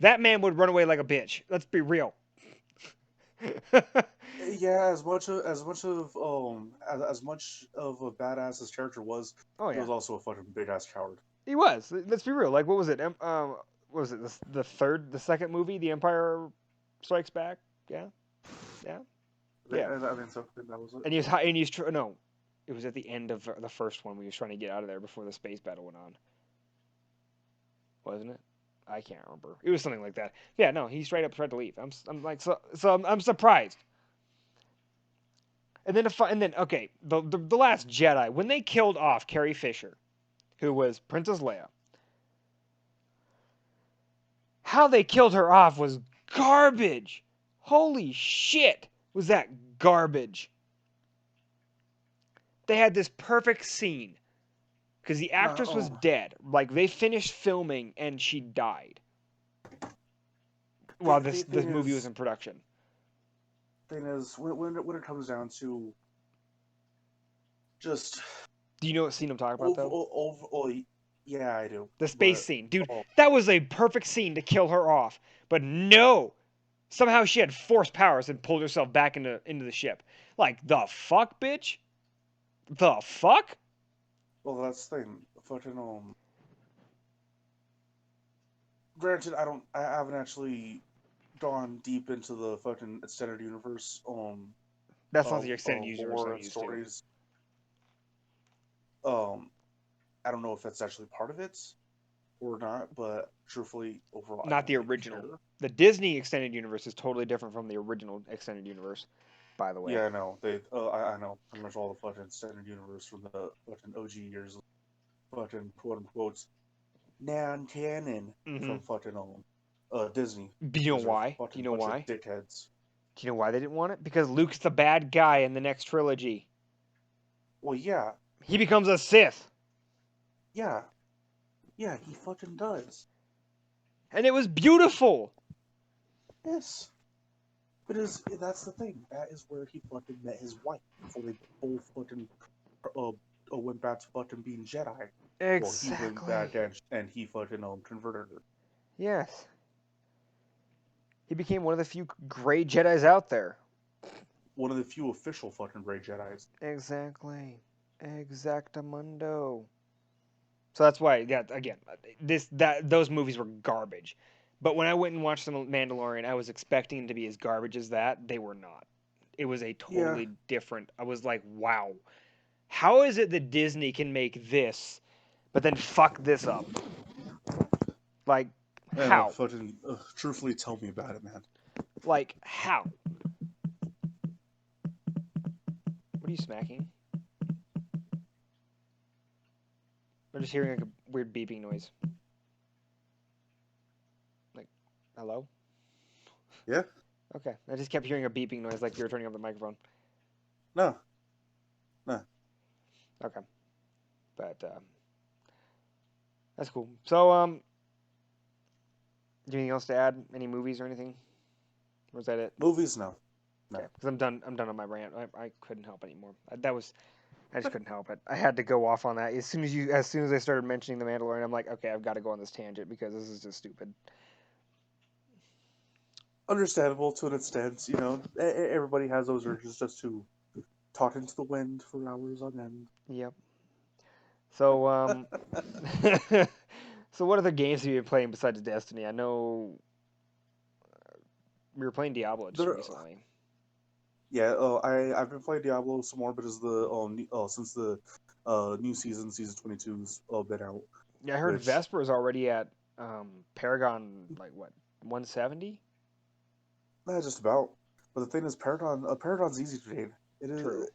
Speaker 1: That man would run away like a bitch. Let's be real.
Speaker 2: Yeah, as much of a badass his character was,
Speaker 1: Oh
Speaker 2: he
Speaker 1: yeah,
Speaker 2: was also a fucking big ass coward.
Speaker 1: he was. Let's be real. Like, what was it? What was it the second movie, The Empire Strikes Back? Yeah, yeah, yeah.
Speaker 2: I think so. That was it.
Speaker 1: And no, it was at the end of the first one. We was trying to get out of there before the space battle went on, wasn't it? I can't remember. It was something like that. Yeah, no, he straight up tried to leave. I'm like, I'm surprised. And then okay, the last Jedi when they killed off Carrie Fisher, who was Princess Leia. How they killed her off was garbage. Holy shit, was that garbage? They had this perfect scene because the
Speaker 2: No,
Speaker 1: actress was dead. Like they finished filming and she died while
Speaker 2: the
Speaker 1: this movie was in production.
Speaker 2: thing is when it comes down to just
Speaker 1: Do you know what scene I'm talking about
Speaker 2: over
Speaker 1: though?
Speaker 2: over, over Yeah, I do.
Speaker 1: The space
Speaker 2: But
Speaker 1: scene, dude,
Speaker 2: oh,
Speaker 1: that was a perfect scene to kill her off. But no, somehow she had force powers and pulled herself back into the ship. Like the fuck, bitch? The fuck?
Speaker 2: well, that's the thing. Fucking granted, I haven't actually gone deep into the fucking extended universe
Speaker 1: That's not the extended universe
Speaker 2: lore
Speaker 1: I'm
Speaker 2: and
Speaker 1: used to.
Speaker 2: stories. Um, I don't know if that's actually part of it or not, but truthfully, overall, I
Speaker 1: Not
Speaker 2: don't
Speaker 1: the
Speaker 2: really
Speaker 1: original.
Speaker 2: care.
Speaker 1: The Disney extended universe is totally different from the original extended universe, by the way.
Speaker 2: Yeah, I know. I know pretty much all the fucking extended universe from the fucking OG years, fucking quote unquote non-canon
Speaker 1: Mm-hmm.
Speaker 2: from fucking Disney
Speaker 1: Do you know
Speaker 2: because they're
Speaker 1: why? Do
Speaker 2: fucking
Speaker 1: you know
Speaker 2: bunch of
Speaker 1: why?
Speaker 2: dickheads.
Speaker 1: Do you know why they didn't want it? Because Luke's the bad guy in the next trilogy.
Speaker 2: Well, yeah,
Speaker 1: He becomes a Sith.
Speaker 2: yeah, yeah, he fucking does.
Speaker 1: And it was beautiful.
Speaker 2: Yes, that's the thing. That is where he fucking met his wife before they both fucking uh, went back to fucking being Jedi. Well, he went back
Speaker 1: Exactly.
Speaker 2: and he fucking converted her.
Speaker 1: Yes. He became one of the few gray Jedis out there.
Speaker 2: One of the few official fucking Grey Jedi's.
Speaker 1: Exactly. Exactamundo. So that's why, yeah, again, those movies were garbage. But when I went and watched The Mandalorian, I was expecting to be as garbage as that. They were not. It was a
Speaker 2: Yeah,
Speaker 1: totally different. I was like, wow, how is it that Disney can make this, but then fuck this up? Like,
Speaker 2: and
Speaker 1: how?
Speaker 2: fucking truthfully, tell me about it, man.
Speaker 1: Like, how? What are you smacking? I'm just hearing like a weird beeping noise. Like, hello?
Speaker 2: Yeah,
Speaker 1: Okay. I just kept hearing a beeping noise like you were turning up the microphone.
Speaker 2: no, no.
Speaker 1: Okay. But that's cool. So, anything else to add? Any movies or anything? Or was that it?
Speaker 2: Movies, no,
Speaker 1: Okay,
Speaker 2: no.
Speaker 1: because I'm done. I'm done on my rant. I couldn't help anymore. That was. I just couldn't help it. I had to go off on that as soon as I started mentioning the Mandalorian. I'm like, okay, I've got to go on this tangent because this is just stupid.
Speaker 2: Understandable to an extent. You know, everybody has those urges just to talk into the wind for hours on end.
Speaker 1: Yep. So so what other games have you been playing besides Destiny? I know we were playing Diablo just
Speaker 2: There,
Speaker 1: recently.
Speaker 2: yeah. I've been playing Diablo some more, but as the since the new season 22's been out,
Speaker 1: Yeah, I heard
Speaker 2: which
Speaker 1: Vesper is already at Paragon like what 170.
Speaker 2: just about. But the thing is, Paragon's easy to gain. It is
Speaker 1: True.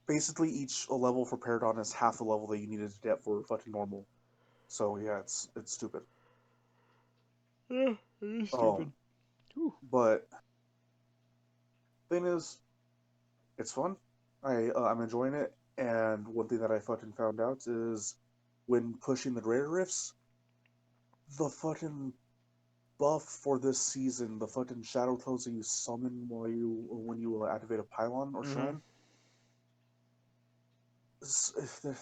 Speaker 2: basically each level for Paragon is half the level that you needed to get for fucking normal. So yeah, it's stupid.
Speaker 1: Yeah, it is stupid.
Speaker 2: Um,
Speaker 1: Whew.
Speaker 2: but thing is, it's fun. I'm enjoying it. And one thing that I fucking found out is when pushing the greater rifts, the fucking buff for this season, the fucking shadow clones that you summon when you activate a pylon or
Speaker 1: Mm-hmm.
Speaker 2: shrine,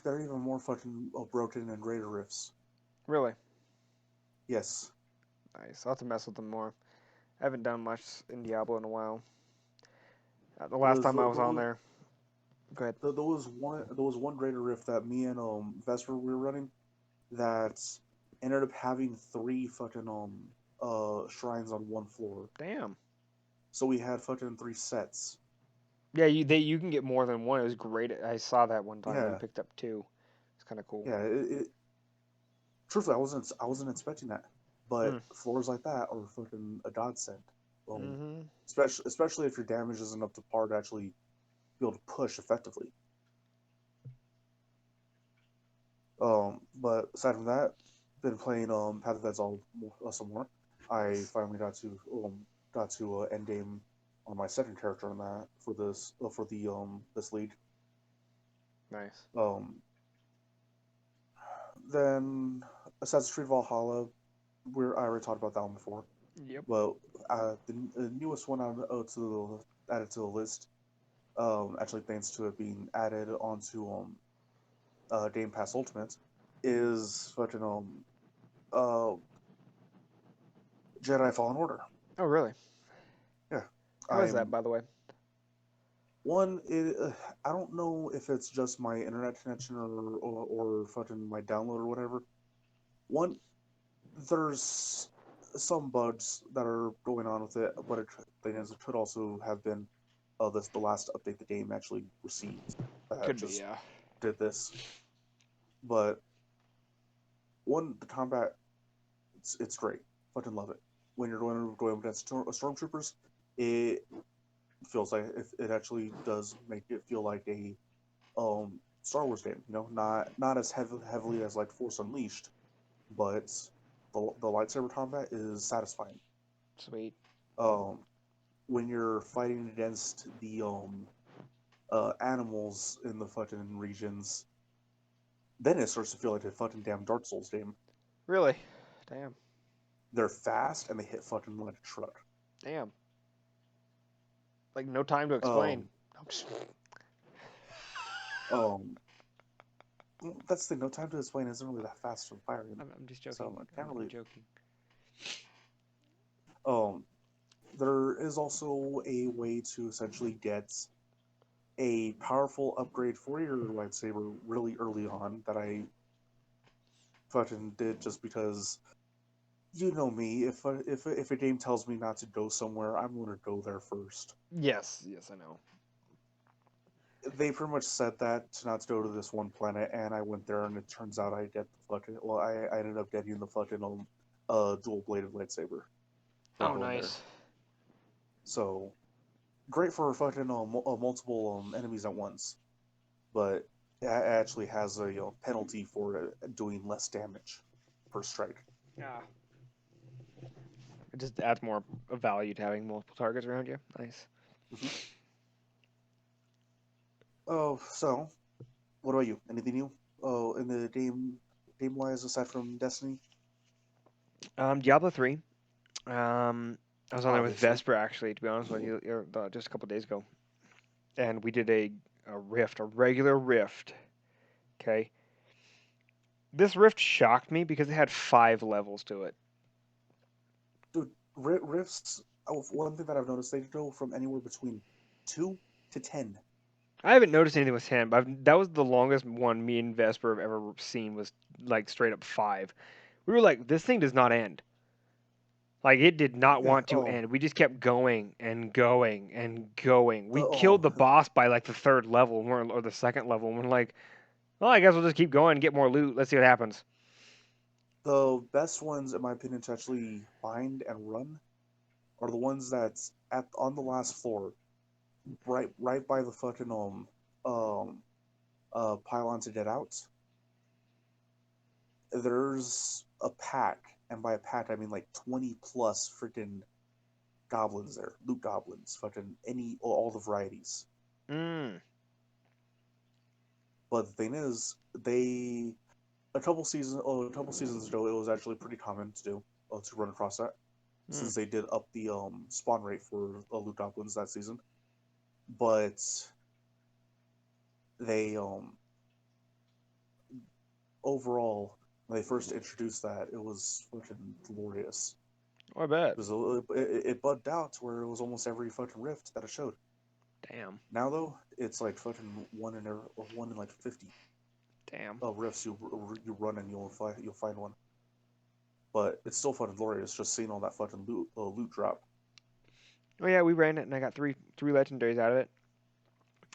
Speaker 2: they're even more fucking broken than greater rifts.
Speaker 1: Really
Speaker 2: Yes,
Speaker 1: nice. I'll have to mess with them more. I haven't done much in Diablo in a while. The last
Speaker 2: because
Speaker 1: time I was on there, go ahead.
Speaker 2: there was one greater rift that me and Vesper we were running that ended up having three fucking shrines on one floor.
Speaker 1: Damn.
Speaker 2: So we had fucking three sets.
Speaker 1: Yeah, you can get more than one. It was great. I saw that one time. We
Speaker 2: Yeah,
Speaker 1: picked up two. It's kind of cool.
Speaker 2: yeah. Truthfully, I wasn't expecting that, but
Speaker 1: Mm.
Speaker 2: floors like that are fucking a godsend. Um,
Speaker 1: Mm-hmm.
Speaker 2: especially if your damage isn't up to par to actually be able to push effectively. But aside from that, been playing Path of Exile some more. I
Speaker 1: Nice.
Speaker 2: finally got to end game on my second character on that for the this league.
Speaker 1: Nice.
Speaker 2: Um, then Assassin's Creed Valhalla, I already talked about that one before.
Speaker 1: Yep.
Speaker 2: Well, the newest one added to the list. Actually, thanks to it being added onto Game Pass Ultimate, is fucking uh Jedi Fallen Order.
Speaker 1: Oh, really?
Speaker 2: Yeah,
Speaker 1: How is that,
Speaker 2: I'm
Speaker 1: by the way?
Speaker 2: one. I don't know if it's just my internet connection or fucking my download or whatever. One, there's some bugs that are going on with it, but thing is, it could also have been the last update the game actually received that
Speaker 1: Could be,
Speaker 2: just
Speaker 1: yeah.
Speaker 2: did this. But one, the combat, it's great. Fucking love it. When you're going against stormtroopers, it feels like it actually does make it feel like a Star Wars game. You know, not as heavily as like Force Unleashed, but the lightsaber combat is satisfying.
Speaker 1: Sweet.
Speaker 2: Um, when you're fighting against the animals in the fucking regions, then it starts to feel like a fucking damn Dark Souls game.
Speaker 1: Really? Damn.
Speaker 2: They're fast and they hit fucking like a truck.
Speaker 1: Damn. Like, no time to explain.
Speaker 2: Um, um, that's the thing. No time to explain isn't really that fast for firing,
Speaker 1: I'm just joking.
Speaker 2: so I can't
Speaker 1: I'm
Speaker 2: really.
Speaker 1: joking.
Speaker 2: Um, there is also a way to essentially get a powerful upgrade for your lightsaber really early on that I fucking did just because you know me. If a game tells me not to go somewhere, I'm going to go there first.
Speaker 1: Yes, yes, I know.
Speaker 2: They pretty much said that to not to go to this one planet, and I went there, and it turns out I get the fucking. Well, I ended up getting the fucking dual bladed lightsaber for
Speaker 1: Oh,
Speaker 2: going there.
Speaker 1: nice.
Speaker 2: So great for fucking multiple enemies at once, but it actually has a penalty for doing less damage per strike.
Speaker 1: Yeah. It just adds more value to having multiple targets around you. Nice.
Speaker 2: Hmm. Oh, so what about you? Anything new? Oh, in the game wise aside from Destiny,
Speaker 1: Diablo 3. I was on there with
Speaker 2: obviously.
Speaker 1: Vesper, actually, to be honest with you, just a couple days ago. And we did a rift, a regular rift. Okay. This rift shocked me because it had 5 levels to it.
Speaker 2: Dude, rifts. One thing that I've noticed, they go from anywhere between 2 to 10.
Speaker 1: I haven't noticed anything with 10, but that was the longest one me and Vesper have ever seen was like straight up 5. We were like, this thing does not end. Like it did not
Speaker 2: Yeah.
Speaker 1: want to end. We just kept going and going and going.
Speaker 2: The
Speaker 1: We killed the boss by like the third level, or the second level, and we're like, well, I guess we'll just keep going and get more loot. Let's see what happens.
Speaker 2: the best ones, in my opinion, to actually find and run are the ones that's at on the last floor, right by the fucking um pylon to get out. There's a pack, and by a pack I mean like 20 plus freaking goblins there, loot goblins, fucking all the varieties.
Speaker 1: Mm.
Speaker 2: But the thing is, a couple seasons ago, it was actually pretty common to do to run across that,
Speaker 1: Mm.
Speaker 2: since they did up the spawn rate for loot goblins that season. But they overall, when they first introduced that, it was fucking glorious.
Speaker 1: Oh, I bet.
Speaker 2: Because it bugged out to where it was almost every fucking rift that it showed.
Speaker 1: Damn.
Speaker 2: Now though, it's like fucking one in like 50
Speaker 1: Damn.
Speaker 2: rifts you run and you'll find one. But it's still fucking glorious just seeing all that fucking loot drop.
Speaker 1: Oh yeah, we ran it, and I got three legendaries out of it.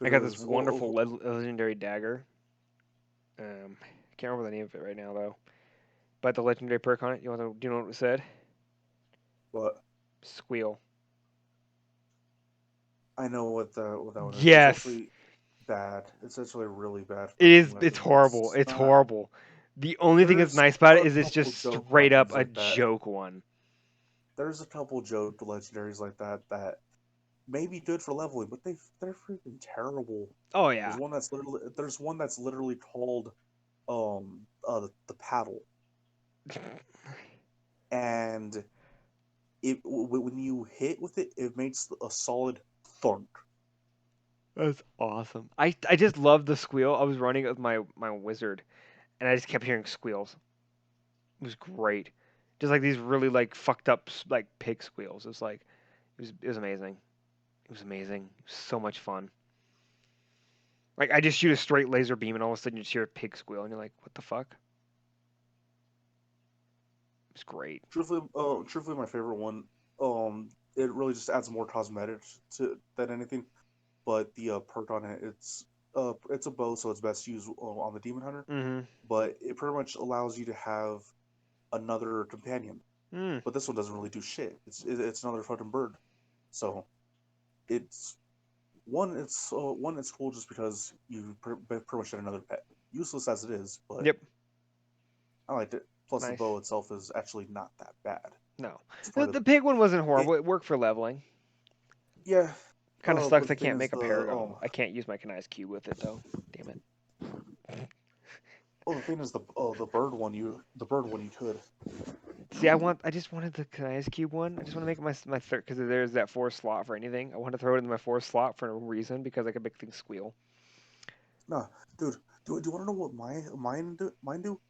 Speaker 1: I got this
Speaker 2: Because
Speaker 1: wonderful legendary dagger. Can't remember the name of it right now though. But the legendary perk on it, do you know what it said?
Speaker 2: but
Speaker 1: Squeal.
Speaker 2: I know what that one is. It's
Speaker 1: Yes,
Speaker 2: actually bad. It's actually a really bad
Speaker 1: it
Speaker 2: fucking
Speaker 1: is. It's
Speaker 2: weapon.
Speaker 1: horrible.
Speaker 2: It's
Speaker 1: It's
Speaker 2: not.
Speaker 1: horrible. The only thing that's
Speaker 2: There's
Speaker 1: nice about
Speaker 2: a
Speaker 1: it is it's
Speaker 2: couple
Speaker 1: just
Speaker 2: joke
Speaker 1: straight up
Speaker 2: weapons
Speaker 1: a
Speaker 2: like that.
Speaker 1: joke one.
Speaker 2: There's a couple joke legendaries like that may be good for leveling, but they're freaking terrible.
Speaker 1: Oh yeah.
Speaker 2: There's one that's literally called the paddle, and when you hit with it, it makes a solid thunk.
Speaker 1: That's awesome. I just love the squeal. I was running it with my wizard, and I just kept hearing squeals. It was great, just like these really like fucked up like pig squeals. It's like it was amazing. It was amazing. It was so much fun. Like I just shoot a straight laser beam, and all of a sudden you just hear a pig squeal, and you're like, "What the fuck?" It's great.
Speaker 2: Truthfully, my favorite one. It really just adds more cosmetics to than anything. But the perk on it, it's a bow, so it's best used on the demon hunter.
Speaker 1: Mm-hmm.
Speaker 2: But it pretty much allows you to have another companion.
Speaker 1: Mm.
Speaker 2: But this one doesn't really do shit. It's another fucking bird. So it's it's cool just because you pretty much get another pet. Useless as it is, but
Speaker 1: Yep.
Speaker 2: I liked it. Plus, the
Speaker 1: Nice.
Speaker 2: bow itself is actually not that bad.
Speaker 1: No,
Speaker 2: It's
Speaker 1: the,
Speaker 2: probably
Speaker 1: the pig one wasn't
Speaker 2: it.
Speaker 1: horrible. It worked for leveling.
Speaker 2: Yeah.
Speaker 1: Kind of sucks.
Speaker 2: But
Speaker 1: I
Speaker 2: the thing
Speaker 1: can't
Speaker 2: is
Speaker 1: make a
Speaker 2: the
Speaker 1: paragon. I can't use my Kanai's cube with it though. Damn it.
Speaker 2: the thing is the bird one you could.
Speaker 1: See, I just wanted the Kanai's cube one. I just want to make it my third because there's that fourth slot for anything. I want to throw it in my fourth slot for no reason because I can make things squeal.
Speaker 2: Nah, dude. Do you want to know what mine do?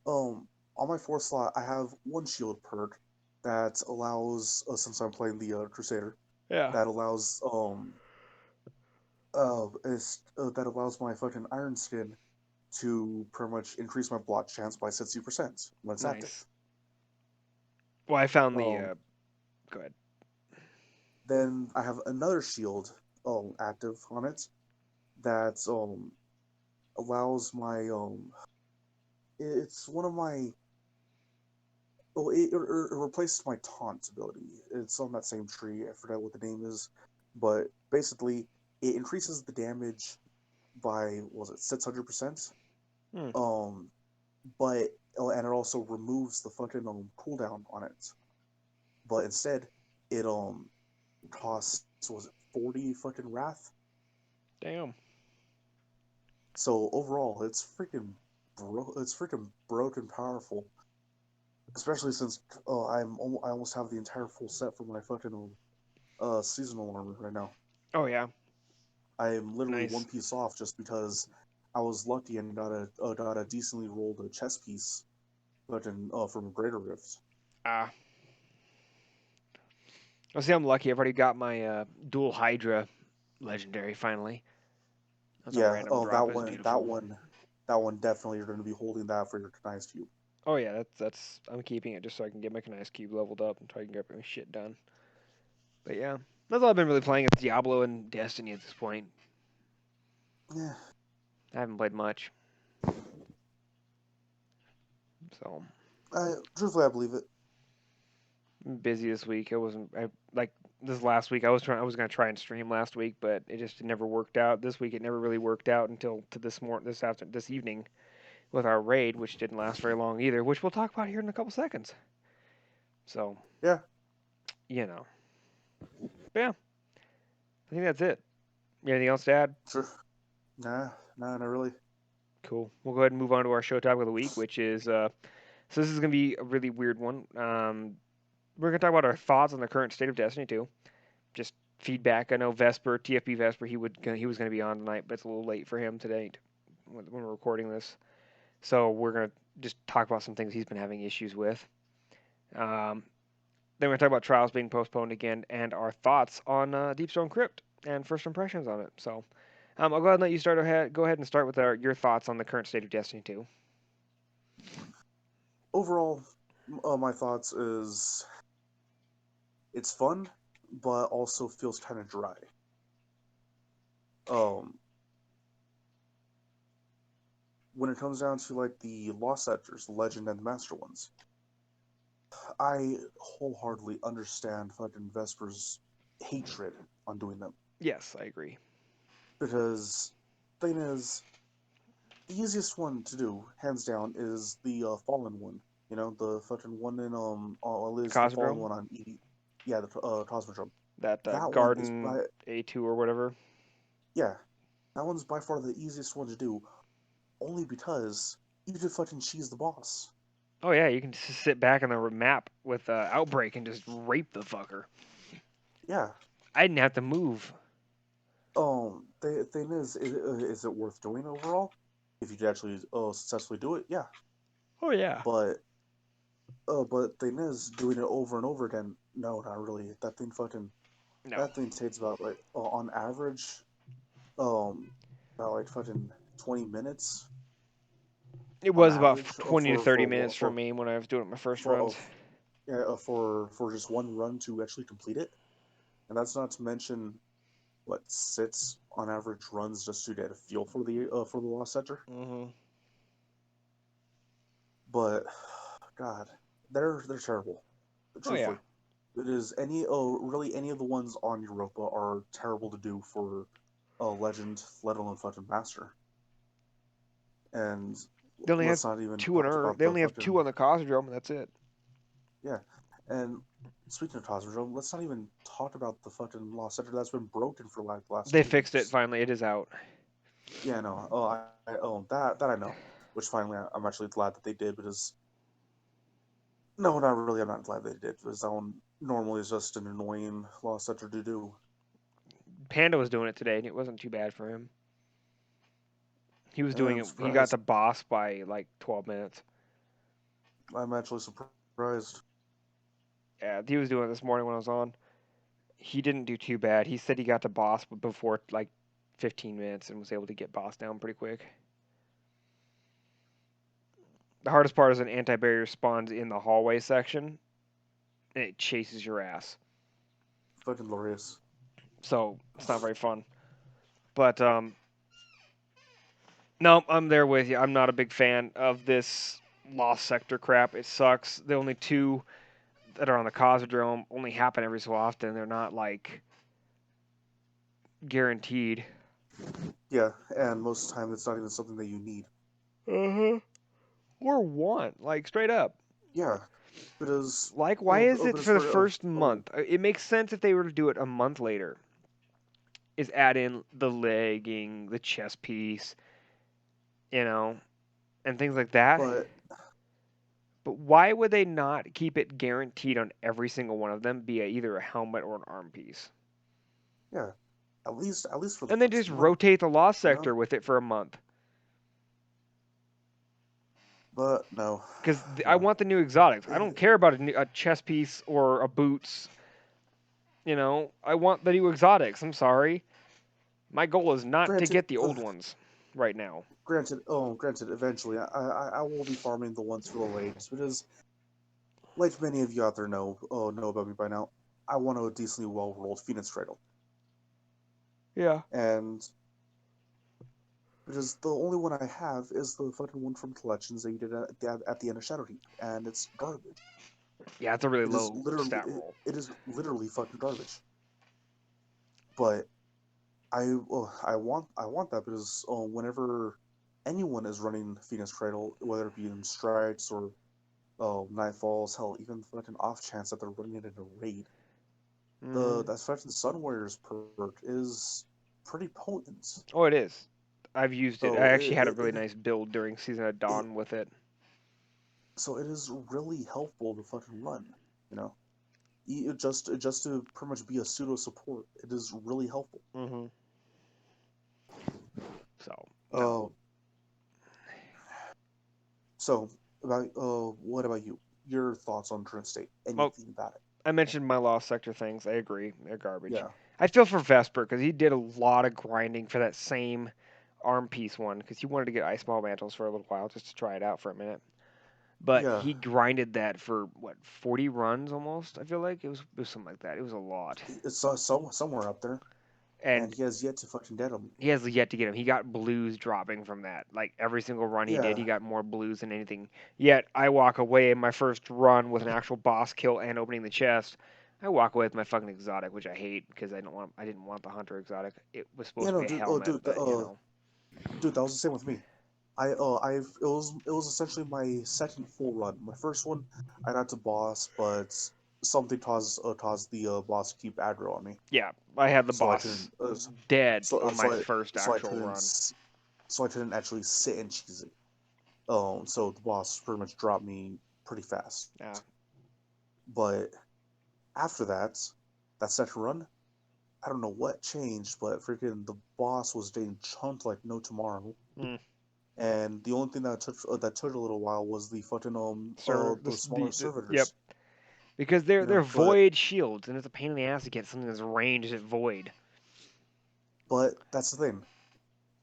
Speaker 2: On my fourth slot, I have one shield perk that allows, since I'm playing the Crusader,
Speaker 1: Yeah.
Speaker 2: that allows that allows my fucking Iron Skin to pretty much increase my block chance by 60% when it's active.
Speaker 1: Nice. Well, I found the.
Speaker 2: Um,
Speaker 1: Go ahead.
Speaker 2: then I have another shield active on it that allows my it's one of my it replaces my taunt ability. It's on that same tree. I forgot what the name is, but basically it increases the damage by was it 600%.
Speaker 1: Hmm.
Speaker 2: Um, but and it also removes the fucking cooldown on it. But instead, it costs was it 40 fucking wrath.
Speaker 1: Damn.
Speaker 2: So overall, it's freaking broken powerful. Especially since I almost have the entire full set for my fucking seasonal armor right now.
Speaker 1: Oh yeah.
Speaker 2: I am literally one
Speaker 1: Nice.
Speaker 2: piece off just because I was lucky and got a decently rolled chess piece, fucking from a Greater Rift.
Speaker 1: Ah. Well, see, I'm lucky. I've already got my dual Hydra legendary finally. That's a
Speaker 2: Yeah,
Speaker 1: random drop.
Speaker 2: that
Speaker 1: It's
Speaker 2: one,
Speaker 1: beautiful.
Speaker 2: that one definitely you're going to be holding that for your Kanai's cube.
Speaker 1: Oh yeah, that's. I'm keeping it just so I can get my Kanai's cube leveled up and try to get my shit done. But yeah, that's all I've been really playing is Diablo and Destiny at this point.
Speaker 2: Yeah,
Speaker 1: I haven't played much, so
Speaker 2: truthfully, I believe it.
Speaker 1: I'm busy this week. I wasn't. I like this last week. I was gonna try and stream last week, but it just never worked out. This week it never really worked out until to this evening with our raid, which didn't last very long either, which we'll talk about here in a couple seconds. So
Speaker 2: Yeah,
Speaker 1: you know, but yeah, I think that's it. Anything else to add?
Speaker 2: sure. Nah, not really.
Speaker 1: Cool. We'll go ahead and move on to our show topic of the week, which is so this is gonna be a really weird one. We're gonna talk about our thoughts on the current state of Destiny 2. Just feedback. I know Vesper, TFP Vesper, he was gonna be on tonight, but it's a little late for him today when we're recording this. So we're gonna just talk about some things he's been having issues with. Um, then we're gonna talk about trials being postponed again and our thoughts on Deepstone Crypt and first impressions on it. So I'll go ahead and let you start ahead. Go ahead and start with your thoughts on the current state of Destiny 2.
Speaker 2: Overall, my thoughts is it's fun, but also feels kind of dry. Um, when it comes down to like the Lost Sectors, the Legend and the Master ones, I wholeheartedly understand fucking Vesper's hatred on doing them
Speaker 1: Yes, I agree.
Speaker 2: because thing is the easiest one to do, hands down, is the Fallen one. You know, the fucking one in at least the Fallen
Speaker 1: Cosmodrome,
Speaker 2: one on yeah, the Cosmodrome.
Speaker 1: that
Speaker 2: That one is
Speaker 1: Garden
Speaker 2: by
Speaker 1: A2 or whatever.
Speaker 2: yeah, that one's by far the easiest one to do, only because you just fucking cheese the boss.
Speaker 1: Oh yeah, you can just sit back on the map with Outbreak and just rape the fucker.
Speaker 2: Yeah.
Speaker 1: I didn't have to move.
Speaker 2: The thing is it worth doing overall? if you could actually successfully do it, yeah.
Speaker 1: Oh yeah.
Speaker 2: But thing is, doing it over and over again, no, not really.
Speaker 1: No.
Speaker 2: That thing takes about like on average, um, about like fucking 20 minutes
Speaker 1: It
Speaker 2: on
Speaker 1: was about
Speaker 2: average
Speaker 1: 20 to 30 minutes for me when I was doing my first runs.
Speaker 2: for just one run to actually complete it, and that's not to mention what 6 on average runs just to get a feel for the Lost Sector.
Speaker 1: Hmm.
Speaker 2: But God, they're terrible.
Speaker 1: Oh yeah.
Speaker 2: Truthfully, it is really any of the ones on Europa are terrible to do for a legend, let alone fucking master. And
Speaker 1: They only have
Speaker 2: let's not even
Speaker 1: two on
Speaker 2: talk
Speaker 1: Earth.
Speaker 2: about
Speaker 1: They
Speaker 2: the
Speaker 1: only have two
Speaker 2: fucking
Speaker 1: on the Cosmodrome, and that's it.
Speaker 2: yeah. And speaking of Cosmodrome, let's not even talk about the fucking Lost Sector that's been broken for like the last
Speaker 1: They
Speaker 2: 2
Speaker 1: fixed it
Speaker 2: years.
Speaker 1: finally. It is out.
Speaker 2: Yeah, no. Oh, I oh that I know. Which finally I'm actually glad that they did because no, not really. I'm not glad they did because that one normally is just an annoying Lost Sector to do.
Speaker 1: Panda was doing it today, and it wasn't too bad for him. He was
Speaker 2: And
Speaker 1: doing
Speaker 2: I'm
Speaker 1: it. He got
Speaker 2: surprised.
Speaker 1: the boss by like 12 minutes.
Speaker 2: I'm actually surprised.
Speaker 1: Yeah, he was doing it this morning when I was on. He didn't do too bad. He said he got the boss before like 15 minutes and was able to get boss down pretty quick. The hardest part is an anti-barrier spawns in the hallway section and it chases your ass.
Speaker 2: Fucking glorious.
Speaker 1: So it's not very fun. But no, I'm there with you. I'm not a big fan of this lost sector crap. It sucks. The only two that are on the Cosmodrome only happen every so often. They're not like guaranteed.
Speaker 2: Yeah, and most of the time it's not even something that you need.
Speaker 1: Uh-huh. Or want, like straight up.
Speaker 2: Yeah, because
Speaker 1: Like, why is it
Speaker 2: but as
Speaker 1: for the
Speaker 2: far
Speaker 1: first month? It makes sense if they were to do it a month later. Is add in the legging, the chest piece, you know, and things like that.
Speaker 2: but
Speaker 1: But why would they not keep it guaranteed on every single one of them, be either a helmet or an arm piece?
Speaker 2: yeah, at least for the
Speaker 1: And then
Speaker 2: first
Speaker 1: just
Speaker 2: month,
Speaker 1: rotate the lost
Speaker 2: you know.
Speaker 1: sector with it for a month.
Speaker 2: But no,
Speaker 1: Because I
Speaker 2: no,
Speaker 1: want the new exotics. I don't
Speaker 2: it,
Speaker 1: care about a chest piece or a boots. You know, I want the new exotics. I'm sorry. My goal is not to
Speaker 2: granted,
Speaker 1: get the old ones right now.
Speaker 2: granted, eventually I will be farming the ones for the legs because, like many of you out there know about me by now, I want a decently well rolled Phoenix Cradle,
Speaker 1: Yeah.
Speaker 2: and because the only one I have is the fucking one from Collections that you did at the end of Shadowheap, and it's garbage.
Speaker 1: Yeah, it's a really
Speaker 2: It is
Speaker 1: low
Speaker 2: literally
Speaker 1: stat roll.
Speaker 2: it is literally fucking garbage. But I want that because whenever anyone is running Phoenix Cradle, whether it be in strikes or Nightfalls, hell, even the fucking off chance that they're running it in a raid, the
Speaker 1: Hmm.
Speaker 2: that fucking Sun Warriors perk is pretty potent.
Speaker 1: Oh, it is. I've used it. I
Speaker 2: So
Speaker 1: actually had a really nice build during Season of
Speaker 2: it
Speaker 1: Dawn with it.
Speaker 2: so it is really helpful to fucking run. You know, just to pretty much be a pseudo support, it is really helpful.
Speaker 1: Hmm. So, no.
Speaker 2: Uh, so about what about you? Your thoughts on current state?
Speaker 1: Well,
Speaker 2: Anything about it?
Speaker 1: I mentioned my lost sector things. I agree. They're garbage.
Speaker 2: Yeah,
Speaker 1: I feel for Vesper because he did a lot of grinding for that same arm piece one because he wanted to get ice ball mantles for a little while just to try it out for a minute. But
Speaker 2: yeah.
Speaker 1: he grinded that for what 40 runs almost. I feel like it was something like that. It was a lot,
Speaker 2: It's somewhere up there, and
Speaker 1: and
Speaker 2: he has yet to fucking get them.
Speaker 1: he has yet to get him. He got blues dropping from that. Like every single run he did,
Speaker 2: Yeah,
Speaker 1: he got more blues than anything. Yet I walk away in my first run with an actual boss kill and opening the chest. I walk away with my fucking exotic, which I hate because I didn't want the hunter exotic. It was
Speaker 2: yeah,
Speaker 1: supposed to
Speaker 2: no,
Speaker 1: be a
Speaker 2: dude.
Speaker 1: helmet, but you know.
Speaker 2: Dude, that was the same with me. It was essentially my second full run. My first one, I got to boss, but something caused the boss to keep aggro on me,
Speaker 1: Yeah, I had the
Speaker 2: so I
Speaker 1: boss
Speaker 2: couldn't
Speaker 1: dead on my first
Speaker 2: so I
Speaker 1: actual
Speaker 2: couldn't
Speaker 1: run.
Speaker 2: so I couldn't actually sit and cheese it. So the boss pretty much dropped me pretty fast.
Speaker 1: Yeah.
Speaker 2: But after that, that second run, I don't know what changed, but freaking the boss was getting chunked like no tomorrow.
Speaker 1: Mm.
Speaker 2: and the only thing that took a little while was the fucking
Speaker 1: Server,
Speaker 2: the smaller
Speaker 1: yep,
Speaker 2: servitors.
Speaker 1: because
Speaker 2: You
Speaker 1: they're
Speaker 2: know, but
Speaker 1: void shields, and it's a pain in the ass to get something that's ranged at void.
Speaker 2: that's the thing.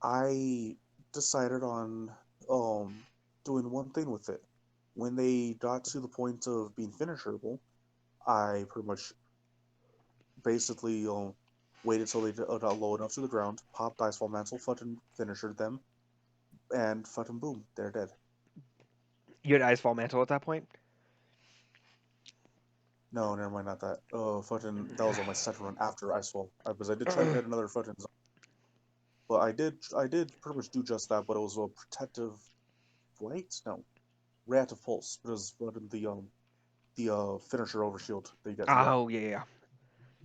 Speaker 2: I decided on um doing one thing with it. When they got to the point of being finisherable, I pretty much basically waited till they got low enough to the ground, popped Icefall Mantle, fucking finisher them, and fucking boom, they're dead.
Speaker 1: You had Icefall Mantle at that point.
Speaker 2: No, never mind, not that. Fucking that was on my second run after Icefall, because I did try to get another fucking, but I did pretty much do just that, but it was a protective flight, no, reactive pulse, because fucking the finisher overshield that you get through that.
Speaker 1: Oh yeah, yeah.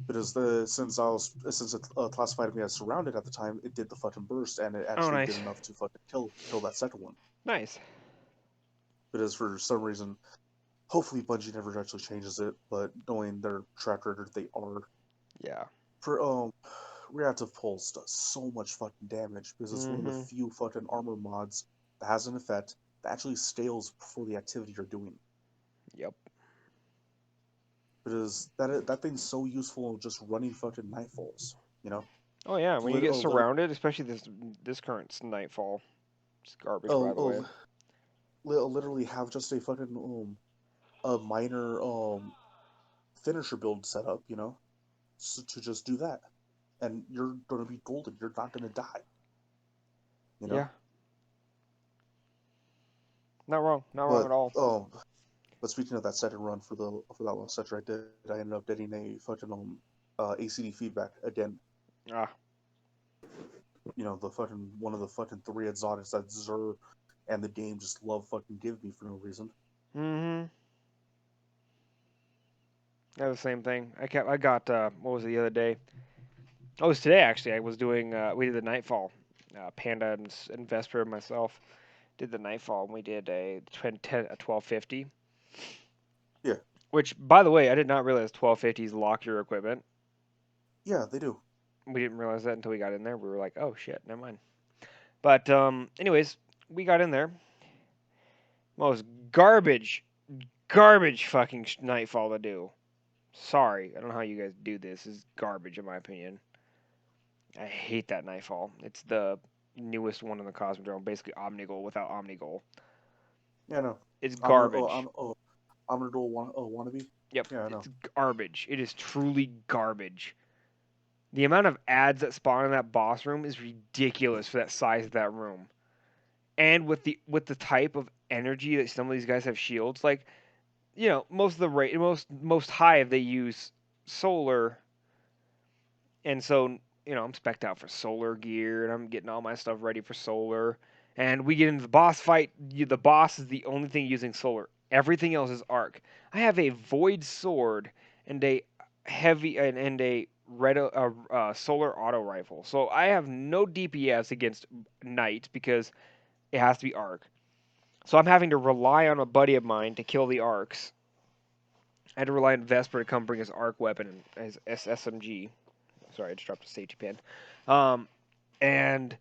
Speaker 2: Because since it classified me as surrounded at the time, it did the fucking burst and it
Speaker 1: Oh
Speaker 2: actually did
Speaker 1: nice,
Speaker 2: enough to fucking kill that second one.
Speaker 1: nice.
Speaker 2: Because for some reason, hopefully Bungie never actually changes it, but knowing their track record, they are.
Speaker 1: Yeah.
Speaker 2: For reactive pulse does so much fucking damage because it's one of the
Speaker 1: Mm-hmm.
Speaker 2: few fucking armor mods that has an effect that actually scales for the activity you're doing.
Speaker 1: Yep.
Speaker 2: Because that thing's so useful just running fucking nightfalls, you know.
Speaker 1: Oh yeah, when you
Speaker 2: Lit-
Speaker 1: get
Speaker 2: oh, lit-
Speaker 1: surrounded, especially this current Nightfall, it's garbage by
Speaker 2: oh,
Speaker 1: the way.
Speaker 2: oh, literally have just a fucking a minor finisher build set up, so to just do that, and you're gonna be golden. You're not gonna die, you know.
Speaker 1: Yeah, not wrong at
Speaker 2: But
Speaker 1: all.
Speaker 2: but speaking of that second run for that last sector I did, I ended up getting a fucking ACD feedback again.
Speaker 1: Ah,
Speaker 2: The fucking one of the fucking three exotics that Zer and the game just love fucking give me for no reason.
Speaker 1: mm-hmm. Yeah, the same thing. I got what was it the other day? Oh, it was today actually. I was doing we did the Nightfall. Panda and Vesper and myself did the Nightfall, and we did a 1250.
Speaker 2: Yeah,
Speaker 1: Which, by the way, I did not realize 1250s lock your equipment.
Speaker 2: yeah, they do.
Speaker 1: We didn't realize that until we got in there. We were like, oh shit, never mind. But anyways, we got in there. Most garbage fucking Nightfall to do. Sorry, I don't know how you guys do this. This is garbage in my opinion. I hate that Nightfall. It's the newest one in the Cosmodrome, basically Omnigul without Omnigul.
Speaker 2: Yeah, no.
Speaker 1: It's
Speaker 2: I'm
Speaker 1: garbage.
Speaker 2: Omnidol wannabe.
Speaker 1: Yep,
Speaker 2: Yeah, I know.
Speaker 1: it's garbage. It is truly garbage. The amount of ads that spawn in that boss room is ridiculous for that size of that room. And with the type of energy that some of these guys have shields, like most of the rate most hive they use solar, and so I'm spec'd out for solar gear, and I'm getting all my stuff ready for solar. And we get into the boss fight. The boss is the only thing using solar. Everything else is arc. I have a void sword and a heavy and a red solar auto rifle. So I have no DPS against knight because it has to be arc. So I'm having to rely on a buddy of mine to kill the arcs. I had to rely on Vesper to come bring his arc weapon and his SMG. Sorry, I just dropped a safety pin. And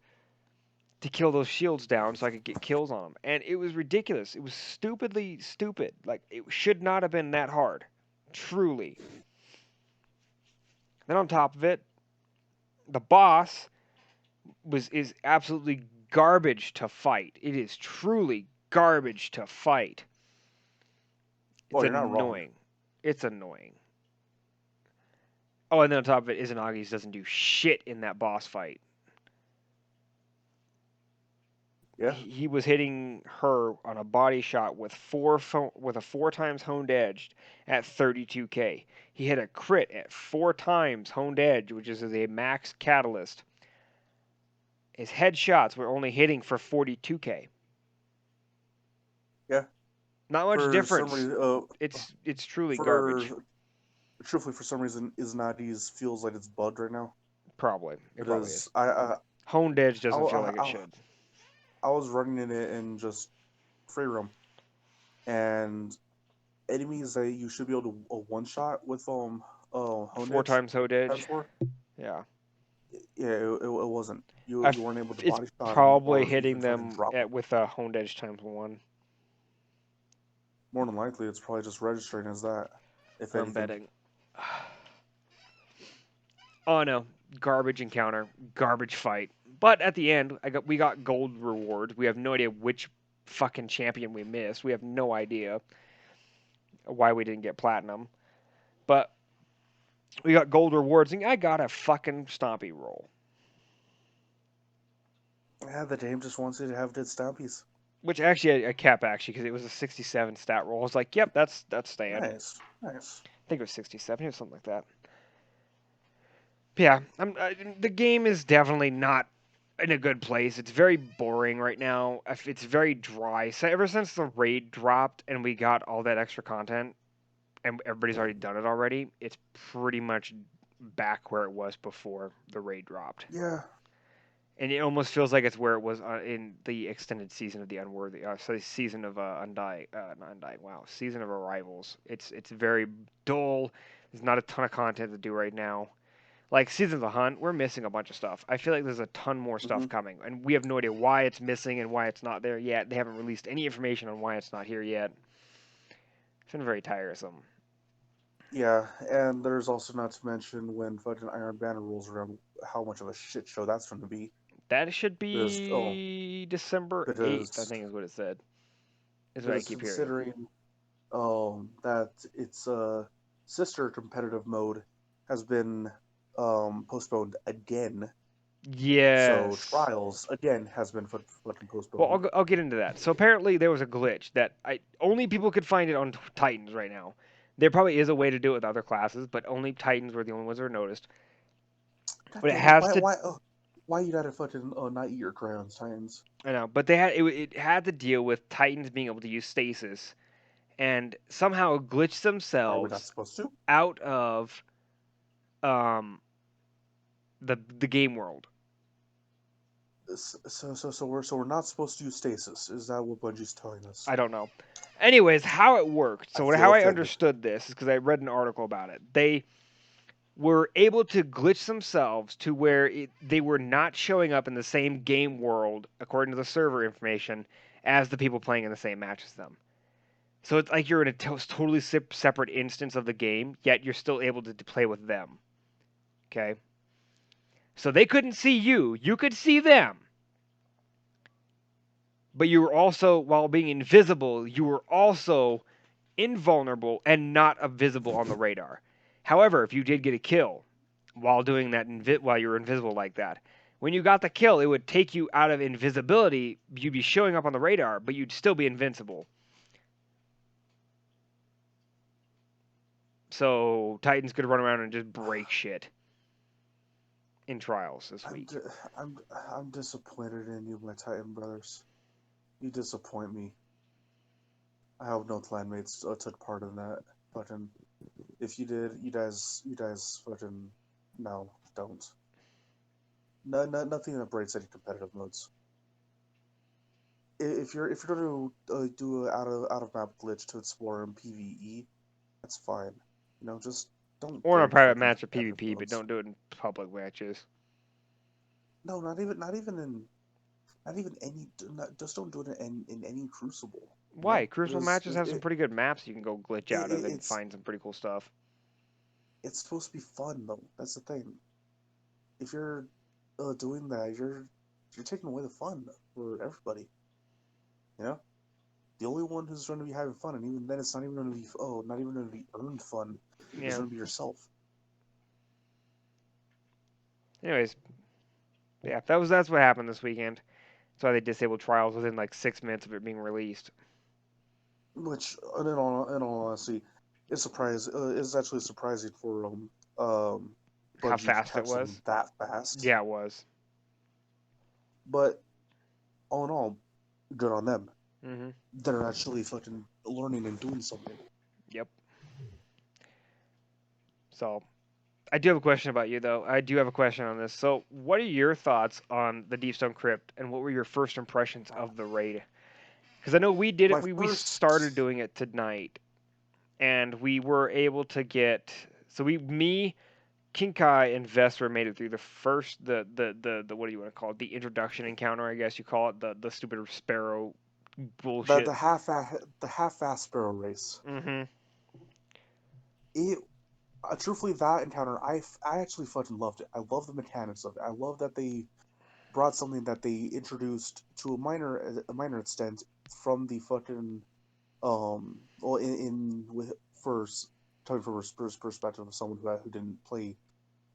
Speaker 1: to kill those shields down so I could get kills on them. And it was ridiculous. It was stupidly stupid. Like, it should not have been that hard. Truly. Then on top of it, the boss is absolutely garbage to fight. It is truly garbage to fight. It's
Speaker 2: Oh, you're not wrong.
Speaker 1: annoying. It's annoying. Oh, and then on top of it, Izanagi's doesn't do shit in that boss fight.
Speaker 2: Yeah.
Speaker 1: He was hitting her on a body shot with with a 4 times honed edge at 32k. He hit a crit at 4 times honed edge, which is a max catalyst. His headshots were only hitting for 42k.
Speaker 2: Yeah.
Speaker 1: Not much
Speaker 2: For some
Speaker 1: difference.
Speaker 2: reason,
Speaker 1: It's truly
Speaker 2: for
Speaker 1: garbage.
Speaker 2: truthfully, for some reason, Iznadi's feels like it's bugged right now.
Speaker 1: Probably it probably
Speaker 2: Because
Speaker 1: is. Honed edge doesn't feel like it should.
Speaker 2: I was running in it in just free roam, and enemies that you should be able to one shot with honed
Speaker 1: Four
Speaker 2: edge
Speaker 1: times honed
Speaker 2: times
Speaker 1: edge.
Speaker 2: four.
Speaker 1: Yeah.
Speaker 2: Yeah, it wasn't. You weren't able to
Speaker 1: It's
Speaker 2: body shot them
Speaker 1: probably
Speaker 2: or even
Speaker 1: hitting
Speaker 2: fucking
Speaker 1: them
Speaker 2: drop them.
Speaker 1: with a honed edge times one.
Speaker 2: More than likely, it's probably just registering as that, if
Speaker 1: I'm
Speaker 2: anything.
Speaker 1: betting. Oh no, garbage encounter, garbage fight. But at the end, we got gold rewards. We have no idea which fucking champion we missed. We have no idea why we didn't get platinum. But we got gold rewards, and I got a fucking stompy roll.
Speaker 2: Yeah, the game just wants you to have good stampies.
Speaker 1: Which actually I kept actually because it was a 67 stat roll. I was like, yep, that's staying.
Speaker 2: Nice, nice.
Speaker 1: I think it was 67 or something like that. Yeah, the game is definitely not in a good place. It's very boring right now. It's very dry. So ever since the raid dropped and we got all that extra content and everybody's already done it already, it's pretty much back where it was before the raid dropped.
Speaker 2: Yeah,
Speaker 1: And it almost feels like it's where it was in the extended season of the Unworthy, so season of Undying, not Undying. Wow, season of Arrivals. It's very dull. There's not a ton of content to do right now. Like Season of the Hunt, we're missing a bunch of stuff. I feel like there's a ton more
Speaker 2: hmm
Speaker 1: stuff coming, and we have no idea why it's missing and why it's not there yet. They haven't released any information on why it's not here yet. It's been very tiresome.
Speaker 2: yeah. And there's also not to mention when fucking Iron Banner rolls around, how much of a shit show that's going to be.
Speaker 1: That should
Speaker 2: Because
Speaker 1: be December 8th, I
Speaker 2: because
Speaker 1: think is what it said. Is what I
Speaker 2: because
Speaker 1: keep hearing.
Speaker 2: considering that its sister competitive mode has been postponed again. So
Speaker 1: Yes.
Speaker 2: Trials again has been fucking
Speaker 1: Well,
Speaker 2: postponed.
Speaker 1: I'll get into that. So apparently there was a glitch that only people could find it on Titans right now. There probably is a way to do it with other classes, but only Titans were the only ones that were noticed.
Speaker 2: God
Speaker 1: But it
Speaker 2: damn it!
Speaker 1: has to,
Speaker 2: Why you gotta fucking not eat your crayons, Titans?
Speaker 1: I know, but it had to deal with Titans being able to use stasis and somehow glitch
Speaker 2: Are we not
Speaker 1: themselves
Speaker 2: supposed to?
Speaker 1: out of um the game world.
Speaker 2: So we're not supposed to use stasis. Is that what Bungie's telling us?
Speaker 1: I don't know. Anyways, how it worked.
Speaker 2: I
Speaker 1: So
Speaker 2: feel
Speaker 1: how I
Speaker 2: offended.
Speaker 1: understood this is because I read an article about it. They were able to glitch themselves to where they were not showing up in the same game world, according to the server information, as the people playing in the same match as them. So it's like you're in a totally separate instance of the game, yet you're still able to play with them. Okay? So they couldn't see you, you could see them. But you were also, while being invisible, you were also invulnerable and not visible on the radar. However, if you did get a kill while doing that, while you were invisible like that, when you got the kill, it would take you out of invisibility. You'd be showing up on the radar, but you'd still be invincible. So Titans could run around and just break shit in trials this
Speaker 2: I'm
Speaker 1: week.
Speaker 2: di- I'm I'm disappointed in you, my Titan brothers. You disappoint me. I hope no clanmates took part in that. Fucking, if you did, you guys fucking, no, don't. No, no, nothing that breaks any competitive modes. If you're going to do a out of map glitch to explore in PVE, that's fine. Just don't
Speaker 1: Or in a
Speaker 2: break
Speaker 1: private
Speaker 2: fucking
Speaker 1: match of
Speaker 2: competitive
Speaker 1: PvP, but
Speaker 2: modes.
Speaker 1: don't do it in public matches.
Speaker 2: No, not even any. Just don't do it in any crucible.
Speaker 1: Why? Crucible
Speaker 2: Because
Speaker 1: matches have some pretty good maps you can go glitch out of and
Speaker 2: it's
Speaker 1: find some pretty cool stuff.
Speaker 2: it's supposed to be fun though. That's the thing. If you're doing that, you're taking away the fun for everybody. You know, the only one who's going to be having fun, and even then, it's not even going to be not even going to be earned fun. It's
Speaker 1: Yeah.
Speaker 2: going to be yourself.
Speaker 1: Anyways, yeah, that's what happened this weekend. That's why they disabled trials within like 6 minutes of it being released.
Speaker 2: Which, in all honesty, is actually surprising for um
Speaker 1: How
Speaker 2: Bungie to
Speaker 1: fast it
Speaker 2: catch
Speaker 1: was.
Speaker 2: them that fast.
Speaker 1: Yeah, it was.
Speaker 2: But all in all, good on them.
Speaker 1: Hmm.
Speaker 2: They're actually fucking learning and doing something.
Speaker 1: Yep. So I do have a question about you though. I do have a question on this. So what are your thoughts on the Deepstone Crypt, and what were your first impressions of the raid? Because I know we did it.
Speaker 2: My
Speaker 1: We started
Speaker 2: first,
Speaker 1: doing it tonight, and we were able to get. So me, Kinkai and Vesper made it through the first the what do you want to call it? The introduction encounter, I guess you call it, the stupid sparrow
Speaker 2: The
Speaker 1: bullshit.
Speaker 2: half-ass sparrow race.
Speaker 1: Mhm.
Speaker 2: It truthfully, that encounter, I actually fucking loved it. I love the mechanics of it. I love that they brought something that they introduced to a minor extent from the fucking well in with first talking from a perspective of someone who didn't play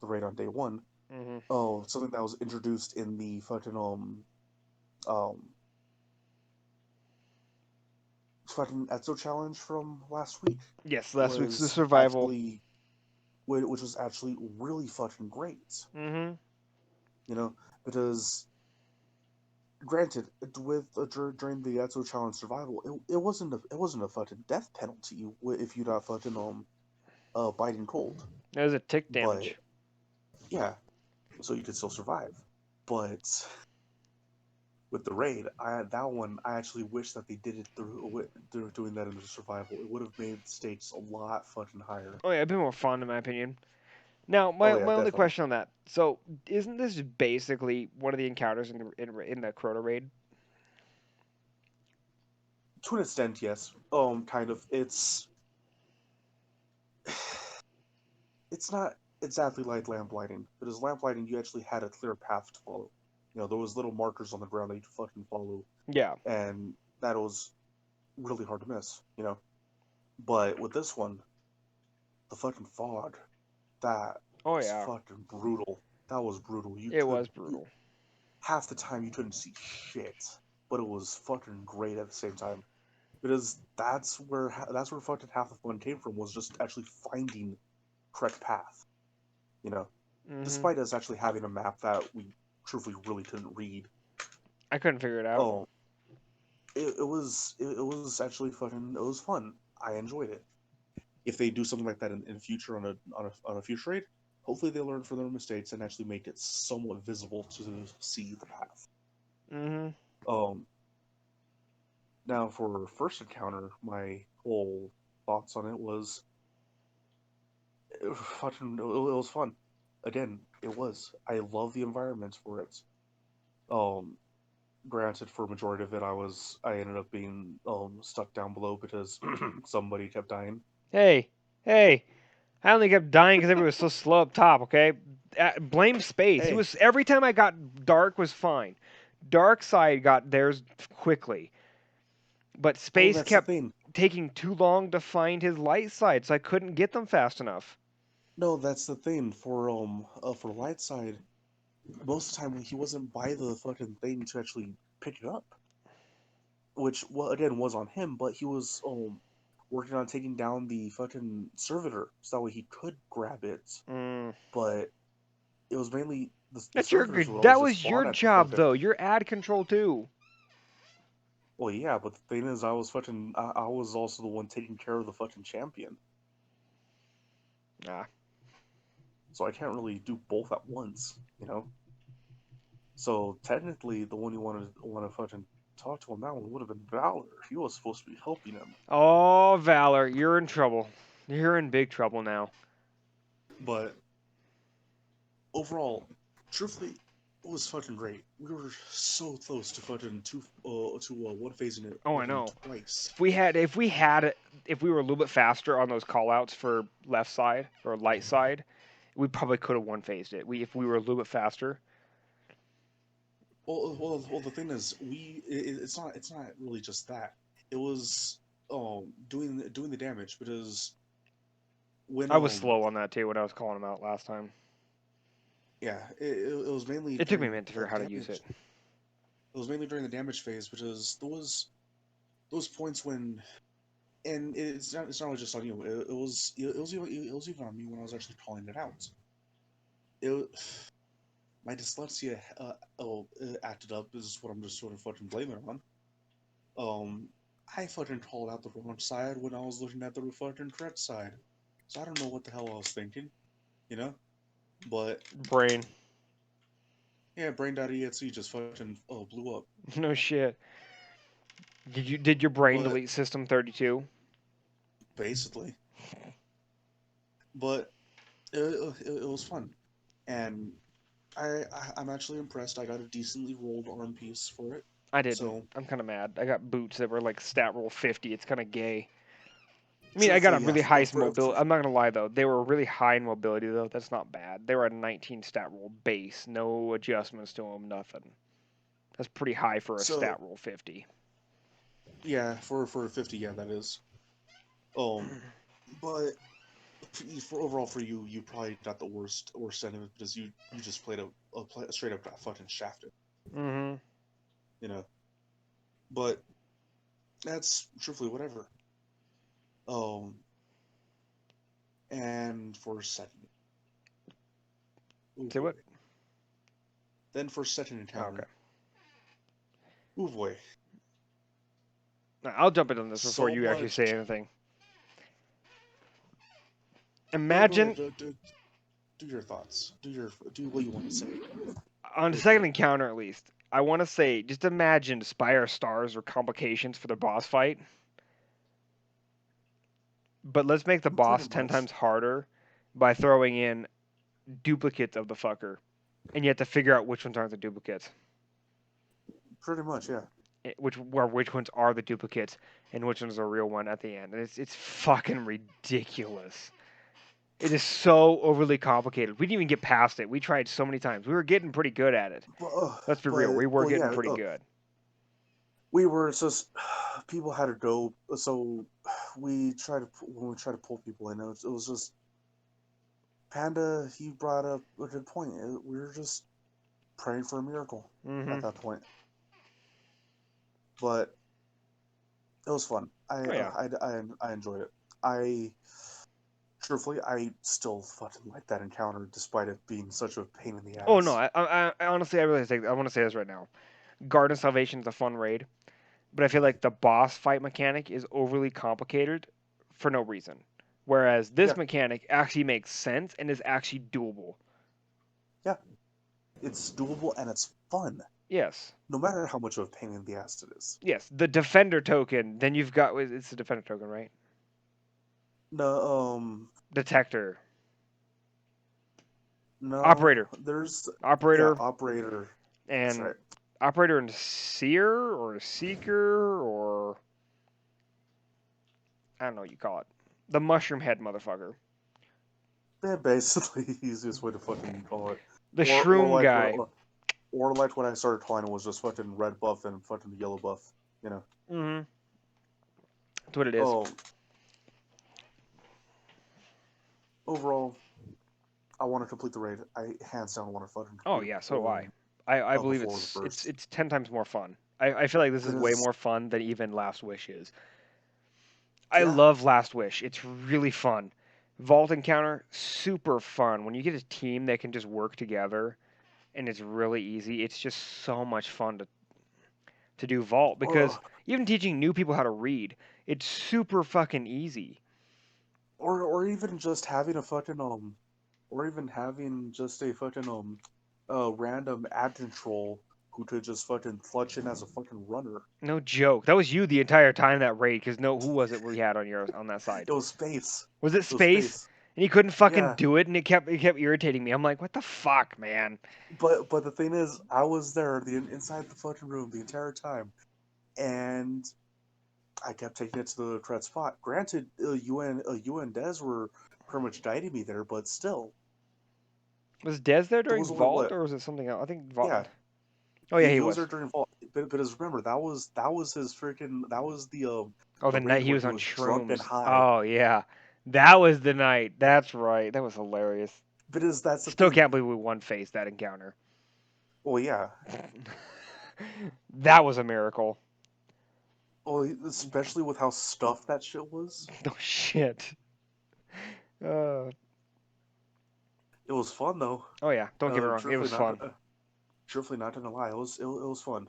Speaker 2: the raid on day one.
Speaker 1: Mhm.
Speaker 2: Oh, something that was introduced in the um fucking Etzo challenge from last week
Speaker 1: Yes, last week's the
Speaker 2: was
Speaker 1: survival.
Speaker 2: actually which was actually really fucking great.
Speaker 1: Mhm.
Speaker 2: You know, because granted, during the Etzo challenge survival, it wasn't a fucking death penalty if you got fucking biting cold,
Speaker 1: That was a tick
Speaker 2: but
Speaker 1: damage.
Speaker 2: yeah, so you could still survive. But with the raid, that one I actually wish that they did it through doing that in the survival. It would have made stakes a lot fucking higher.
Speaker 1: Oh yeah, a bit more fun in my opinion. Now,
Speaker 2: Oh
Speaker 1: my
Speaker 2: yeah,
Speaker 1: my only
Speaker 2: definitely.
Speaker 1: question on that. So, isn't this basically one of the encounters in the Crota raid?
Speaker 2: To an extent, yes. Kind of. It's not exactly like lamplighting, because lamplighting you actually had a clear path to follow. There was little markers on the ground that you fucking follow,
Speaker 1: Yeah.
Speaker 2: and that was really hard to miss. But with this one, the fucking fog, that
Speaker 1: Oh
Speaker 2: was
Speaker 1: yeah.
Speaker 2: fucking brutal. That was brutal.
Speaker 1: It was brutal.
Speaker 2: Half the time you couldn't see shit, but it was fucking great at the same time. Because that's where fucking half the fun came from, was just actually finding correct path. You know,
Speaker 1: Mhm.
Speaker 2: despite us actually having a map that we truthfully really couldn't read.
Speaker 1: I couldn't figure it out.
Speaker 2: Oh, it was actually fucking, it was fun. I enjoyed it. If they do something like that in future on a future raid, hopefully they learn from their mistakes and actually make it somewhat visible to see the path.
Speaker 1: Mhm.
Speaker 2: Um, Now for first encounter, my whole thoughts on it was it was fun. Again, it was. I love the environment for it. Um, Granted, for a majority of it, I ended up being stuck down below because somebody kept dying.
Speaker 1: Hey, hey. I only kept dying because everybody was so slow up top. Okay. Blame space. It
Speaker 2: Hey,
Speaker 1: was every time I got dark was fine. Dark side got theirs quickly, but
Speaker 2: well,
Speaker 1: space
Speaker 2: that's the
Speaker 1: kept
Speaker 2: thing.
Speaker 1: taking too long to find his light side, so I couldn't get them fast enough.
Speaker 2: No, that's the thing. For light side, most of the time he wasn't by the fucking thing to actually pick it up, which, well, again, was on him. But he was working on taking down the fucking servitor so that way he could grab it.
Speaker 1: Mm.
Speaker 2: But it was mainly the
Speaker 1: That's your
Speaker 2: servitors would always
Speaker 1: that
Speaker 2: just
Speaker 1: was your
Speaker 2: spawn at the
Speaker 1: job
Speaker 2: fucking.
Speaker 1: though. You're ad control too.
Speaker 2: Well, yeah, but the thing is, I was also the one taking care of the fucking champion,
Speaker 1: Ah.
Speaker 2: so I can't really do both at once. So technically, the one you want to fucking talk to on that one would have been Valor. He was supposed to be helping him,
Speaker 1: Oh, Valor, you're in trouble. You're in big trouble now.
Speaker 2: but overall, truthfully, it was fucking great. We were so close to fucking one phasing it
Speaker 1: Oh, I
Speaker 2: fucking
Speaker 1: know.
Speaker 2: twice.
Speaker 1: If we were a little bit faster on those callouts for left side or light side, we probably could have one phased it. If we were a little bit faster.
Speaker 2: Well, the thing is, it's not really just that. It was doing the damage, because when
Speaker 1: I was slow on that too when I was calling him out last time.
Speaker 2: yeah, it was mainly
Speaker 1: It took me a
Speaker 2: during
Speaker 1: minute to figure
Speaker 2: the
Speaker 1: out how to use it.
Speaker 2: damage. It was mainly during the damage phase, because those points when, and it's not just on you. It was even on me when I was actually calling it out. It My dyslexia acted up, is what I'm just sort of fucking blaming it on. I fucking called out the wrong side when I was looking at the fucking correct side. So I don't know what the hell I was thinking, you know? But
Speaker 1: Brain.
Speaker 2: yeah, brain.exe just fucking blew up.
Speaker 1: No shit. Did your brain
Speaker 2: But
Speaker 1: delete System 32?
Speaker 2: basically, but it was fun, and I'm actually impressed. I got a decently rolled arm piece for it.
Speaker 1: I didn't.
Speaker 2: So
Speaker 1: I'm kind of mad. I got boots that were like stat roll 50. It's kind of gay. I mean, I got a
Speaker 2: truthfully, yeah,
Speaker 1: really high mobility. I'm not gonna lie though, they were really high in mobility though. That's not bad. They were at 19 stat roll base, no adjustments to them, nothing. That's pretty high for a
Speaker 2: so
Speaker 1: stat roll 50.
Speaker 2: yeah, for 50, yeah, that is. Um, but for overall for you, you probably got the worst end of it because you just played a straight up got fucking shafted,
Speaker 1: Mm-hmm.
Speaker 2: you know. But that's truthfully whatever. Um, and for second, oh
Speaker 1: Say
Speaker 2: boy.
Speaker 1: what?
Speaker 2: Then for second
Speaker 1: Oh, okay.
Speaker 2: encounter, oh boy,
Speaker 1: I'll jump in on this before
Speaker 2: so
Speaker 1: you actually say
Speaker 2: much.
Speaker 1: anything.
Speaker 2: Go ahead,
Speaker 1: Imagine
Speaker 2: do your thoughts. Do what you want to say.
Speaker 1: on the
Speaker 2: Go for
Speaker 1: second
Speaker 2: it.
Speaker 1: encounter at least. I want to say, just imagine Spire stars or complications for the boss fight, but let's make the
Speaker 2: Pretty
Speaker 1: boss 10
Speaker 2: much.
Speaker 1: times harder by throwing in duplicates of the fucker, and you have to figure out which ones aren't the duplicates.
Speaker 2: Pretty much, yeah.
Speaker 1: Which ones are the duplicates and which one's the real one at the end. And it's fucking ridiculous. It is so overly complicated. We didn't even get past it. We tried so many times. We were getting pretty good at it. Let's be real. We were
Speaker 2: Well,
Speaker 1: getting
Speaker 2: yeah.
Speaker 1: pretty good.
Speaker 2: We were just people had to go. So we tried to when we tried to pull people in, it was just Panda. He brought up a good point. We were just praying for a miracle at
Speaker 1: Hmm.
Speaker 2: that point. But it was fun.
Speaker 1: Oh yeah.
Speaker 2: I enjoyed it. I truthfully, I still fucking like that encounter, despite it being such a pain in the
Speaker 1: Oh no.
Speaker 2: ass.
Speaker 1: I honestly, I really think I want to say this right now. Garden Salvation is a fun raid, but I feel like the boss fight mechanic is overly complicated for no reason. Whereas this
Speaker 2: Yeah,
Speaker 1: mechanic actually makes sense and is actually doable.
Speaker 2: yeah, it's doable and it's fun,
Speaker 1: Yes.
Speaker 2: no matter how much of a pain in the ass it is.
Speaker 1: Yes. The defender token. Then you've got it's the defender token, right?
Speaker 2: No,
Speaker 1: Detector.
Speaker 2: no,
Speaker 1: Operator.
Speaker 2: there's yeah,
Speaker 1: Operator
Speaker 2: operator. That's
Speaker 1: and
Speaker 2: right.
Speaker 1: operator and seer or seeker or I don't know what you call it. The mushroom head motherfucker.
Speaker 2: Yeah, basically, easiest way to fucking call it.
Speaker 1: The
Speaker 2: Or
Speaker 1: shroom
Speaker 2: like
Speaker 1: guy.
Speaker 2: what, or like when I started calling it was just fucking red buff and fucking yellow buff. You know.
Speaker 1: Mm-hmm. That's what it is.
Speaker 2: Oh, overall, I want to complete the raid. I hands down want to fucking
Speaker 1: Oh
Speaker 2: complete it
Speaker 1: yeah, so do
Speaker 2: before
Speaker 1: I. I believe
Speaker 2: before the
Speaker 1: it's
Speaker 2: first.
Speaker 1: 10 times more fun. I feel like this is way
Speaker 2: Because
Speaker 1: more fun than even Last Wish is. I
Speaker 2: yeah,
Speaker 1: love Last Wish. It's really fun. Vault Encounter, super fun. When you get a team that can just work together and it's really easy, it's just so much fun to do Vault because
Speaker 2: uh,
Speaker 1: even teaching new people how to read, it's super fucking easy.
Speaker 2: or even just having a fucking or even having just a fucking random admin troll who could just fucking clutch in as a fucking runner.
Speaker 1: No joke. That was you the entire time that raid because no, who was it we had on that side?
Speaker 2: It was space.
Speaker 1: Was it
Speaker 2: It was
Speaker 1: Space?
Speaker 2: space.
Speaker 1: And he couldn't fucking
Speaker 2: Yeah,
Speaker 1: do it, and it kept irritating me. I'm like, what the fuck, man?
Speaker 2: but the thing is, I was there inside the fucking room the entire time, and I kept taking it to the correct spot. Granted, you and Des were pretty much guiding me there, but still,
Speaker 1: Was Dez there
Speaker 2: there
Speaker 1: during
Speaker 2: was only
Speaker 1: Vault,
Speaker 2: what?
Speaker 1: or was it something else? I think
Speaker 2: Yeah,
Speaker 1: Vault. Oh yeah, he
Speaker 2: he was there
Speaker 1: was.
Speaker 2: during fall. But as remember, that was his freaking that was
Speaker 1: Oh,
Speaker 2: the
Speaker 1: the night
Speaker 2: raid
Speaker 1: he
Speaker 2: where
Speaker 1: was
Speaker 2: he
Speaker 1: on
Speaker 2: was drunk and
Speaker 1: shrooms.
Speaker 2: high.
Speaker 1: Oh yeah, that was the night. That's right. That was hilarious.
Speaker 2: Because that's the
Speaker 1: Still
Speaker 2: thing.
Speaker 1: can't believe we one faced that encounter.
Speaker 2: Well, yeah.
Speaker 1: That was a miracle.
Speaker 2: Well, especially with how stuffed that shit was.
Speaker 1: Oh shit. Uh,
Speaker 2: It was fun though.
Speaker 1: oh yeah. Don't get me wrong. It
Speaker 2: Truthfully
Speaker 1: was
Speaker 2: not.
Speaker 1: fun.
Speaker 2: Truthfully not gonna lie, it was fun.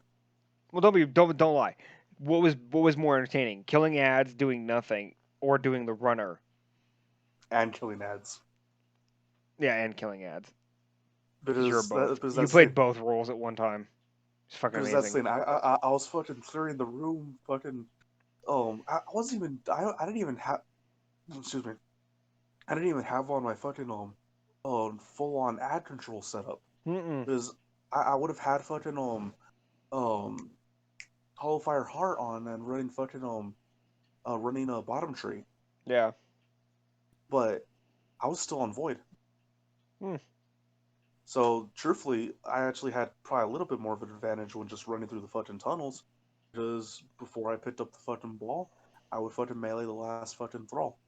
Speaker 1: Well, don't lie. What was more entertaining? Killing ads, doing nothing, or doing the runner?
Speaker 2: And killing ads.
Speaker 1: Yeah, and killing ads. Because you're
Speaker 2: Because
Speaker 1: both. You
Speaker 2: that's the
Speaker 1: played
Speaker 2: thing.
Speaker 1: both roles at one time. It's fucking
Speaker 2: Because that's
Speaker 1: amazing.
Speaker 2: the thing. I was fucking clearing the room. Fucking I wasn't even. I didn't even have. Excuse me. I didn't even have on my fucking full on ad control setup.
Speaker 1: Mm-mm.
Speaker 2: Because I would have had fucking um Hollow Fire Heart on and running fucking running a bottom tree,
Speaker 1: Yeah.
Speaker 2: but I was still on void.
Speaker 1: Hmm.
Speaker 2: So truthfully, I actually had probably a little bit more of an advantage when just running through the fucking tunnels, because before I picked up the fucking ball, I would fucking melee the last fucking thrall,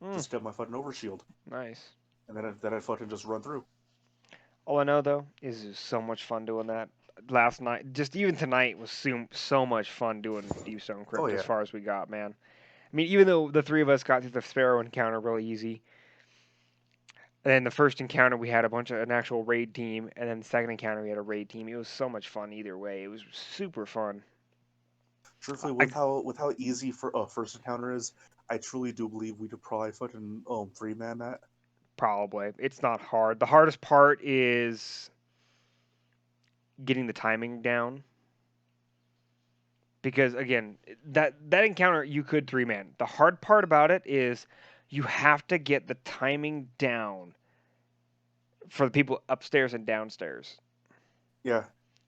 Speaker 1: Hmm.
Speaker 2: just get my fucking overshield,
Speaker 1: Nice.
Speaker 2: and then I fucking just run through.
Speaker 1: All I know though is it was so much fun doing that. Last night, just even tonight was so much fun doing Deep Stone
Speaker 2: Oh
Speaker 1: Crypt as
Speaker 2: yeah,
Speaker 1: far as we got, man. I mean, even though the three of us got through the Sparrow encounter really easy, and then the first encounter we had an actual raid team, and then the second encounter we had a raid team. It was so much fun either way. It was super fun.
Speaker 2: truthfully,
Speaker 1: I
Speaker 2: with how easy for first encounter is, I truly do believe we could probably fucking 3-man that.
Speaker 1: Probably it's not hard. The hardest part is getting the timing down because again, that encounter you could three man. The hard part about it is you have to get the timing down for the people upstairs and downstairs.
Speaker 2: Yeah.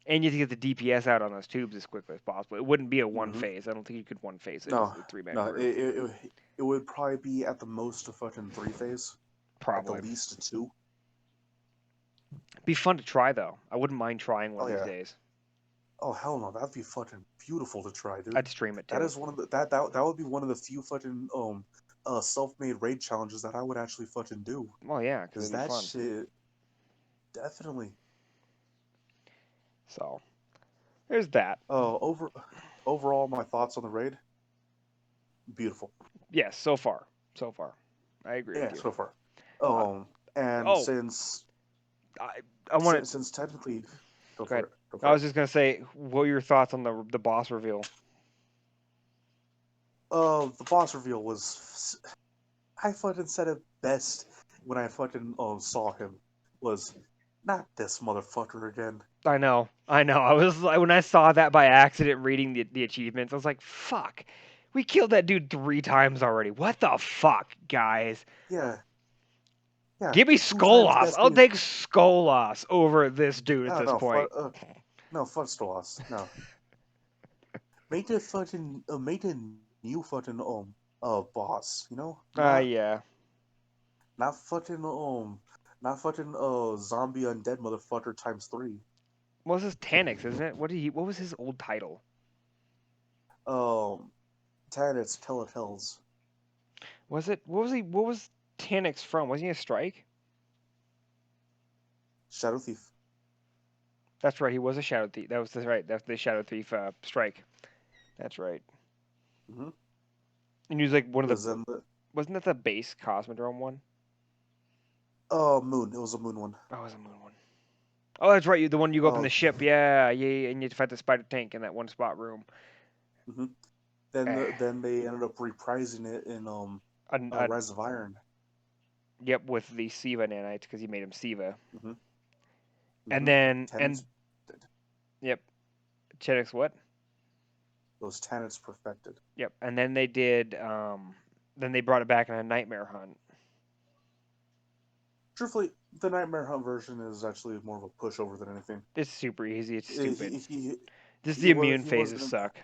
Speaker 1: And you have to get the DPS out on those tubes as quickly as possible. It wouldn't be a one
Speaker 2: hmm
Speaker 1: phase. I don't think you could one phase it as
Speaker 2: No,
Speaker 1: a three man
Speaker 2: no,
Speaker 1: crew.
Speaker 2: it would probably be at the most a fucking 3 phase, at the
Speaker 1: Probably.
Speaker 2: least a 2.
Speaker 1: Be fun to try though. I wouldn't mind trying one
Speaker 2: Oh
Speaker 1: of these
Speaker 2: yeah.
Speaker 1: days.
Speaker 2: Oh hell no, that'd be fucking beautiful to try, dude.
Speaker 1: I'd stream it
Speaker 2: That
Speaker 1: too.
Speaker 2: is one of the that would be one of the few fucking self-made raid challenges that I would actually fucking do.
Speaker 1: Well, yeah, because
Speaker 2: Cause
Speaker 1: it'd be
Speaker 2: that
Speaker 1: fun.
Speaker 2: shit definitely.
Speaker 1: So there's that.
Speaker 2: Uh, over overall, my thoughts on the raid, beautiful.
Speaker 1: Yes, so far, so far, I agree with
Speaker 2: Yeah,
Speaker 1: you.
Speaker 2: so far.
Speaker 1: Uh,
Speaker 2: And
Speaker 1: oh, I I want to
Speaker 2: since technically, go
Speaker 1: go
Speaker 2: for
Speaker 1: ahead.
Speaker 2: it, go
Speaker 1: I
Speaker 2: for
Speaker 1: was
Speaker 2: it.
Speaker 1: just gonna say, what are your thoughts on the boss reveal?
Speaker 2: The boss reveal was, I fucking said it best when I fucking saw him, was not this motherfucker again.
Speaker 1: I know, I know. I was like, when I saw that by accident reading the achievements, I was like, fuck, we killed that dude 3 times already. What the fuck, guys?
Speaker 2: Yeah, yeah,
Speaker 1: Give me
Speaker 2: 2 times
Speaker 1: Skolas. I'll
Speaker 2: gasping.
Speaker 1: take Skolas over this dude at
Speaker 2: Oh
Speaker 1: this
Speaker 2: no,
Speaker 1: point.
Speaker 2: no, fuck Stolas. No, make a new fucking boss. You know,
Speaker 1: Yeah.
Speaker 2: not fucking not fucking zombie undead motherfucker times 3.
Speaker 1: Well, this is Tanix, isn't it? What was his old title?
Speaker 2: Um, Tanits Teletels
Speaker 1: Was it? What was he? What was Tanix from? Wasn't he a strike?
Speaker 2: Shadow Thief.
Speaker 1: That's right. He was a Shadow Thief. Right. That's the Shadow Thief strike. That's right.
Speaker 2: Mm-hmm.
Speaker 1: And he was like one of the.
Speaker 2: Because then the
Speaker 1: Wasn't that the base Cosmodrome one?
Speaker 2: Moon. It was a Moon one.
Speaker 1: Oh, it was a Moon one. Oh, that's right. You the one you go up in
Speaker 2: Uh,
Speaker 1: the ship. Yeah, yeah, yeah, and you have to fight the Spider Tank in that one spot room.
Speaker 2: hmm
Speaker 1: Eh,
Speaker 2: then they ended up reprising it in
Speaker 1: an, a,
Speaker 2: Rise of Iron.
Speaker 1: yep, with the Siva nanites because he made him Siva.
Speaker 2: Mm-hmm.
Speaker 1: And
Speaker 2: Mm-hmm.
Speaker 1: then and
Speaker 2: Tenants,
Speaker 1: yep, Chedix what?
Speaker 2: those tenants perfected.
Speaker 1: Yep. And then they did. Then they brought it back in a Nightmare Hunt.
Speaker 2: Truthfully, the Nightmare Hunt version is actually more of a pushover than anything.
Speaker 1: It's super easy. It's
Speaker 2: Eh,
Speaker 1: stupid. Just
Speaker 2: he
Speaker 1: the
Speaker 2: was
Speaker 1: immune
Speaker 2: he
Speaker 1: phases
Speaker 2: wasn't.
Speaker 1: suck.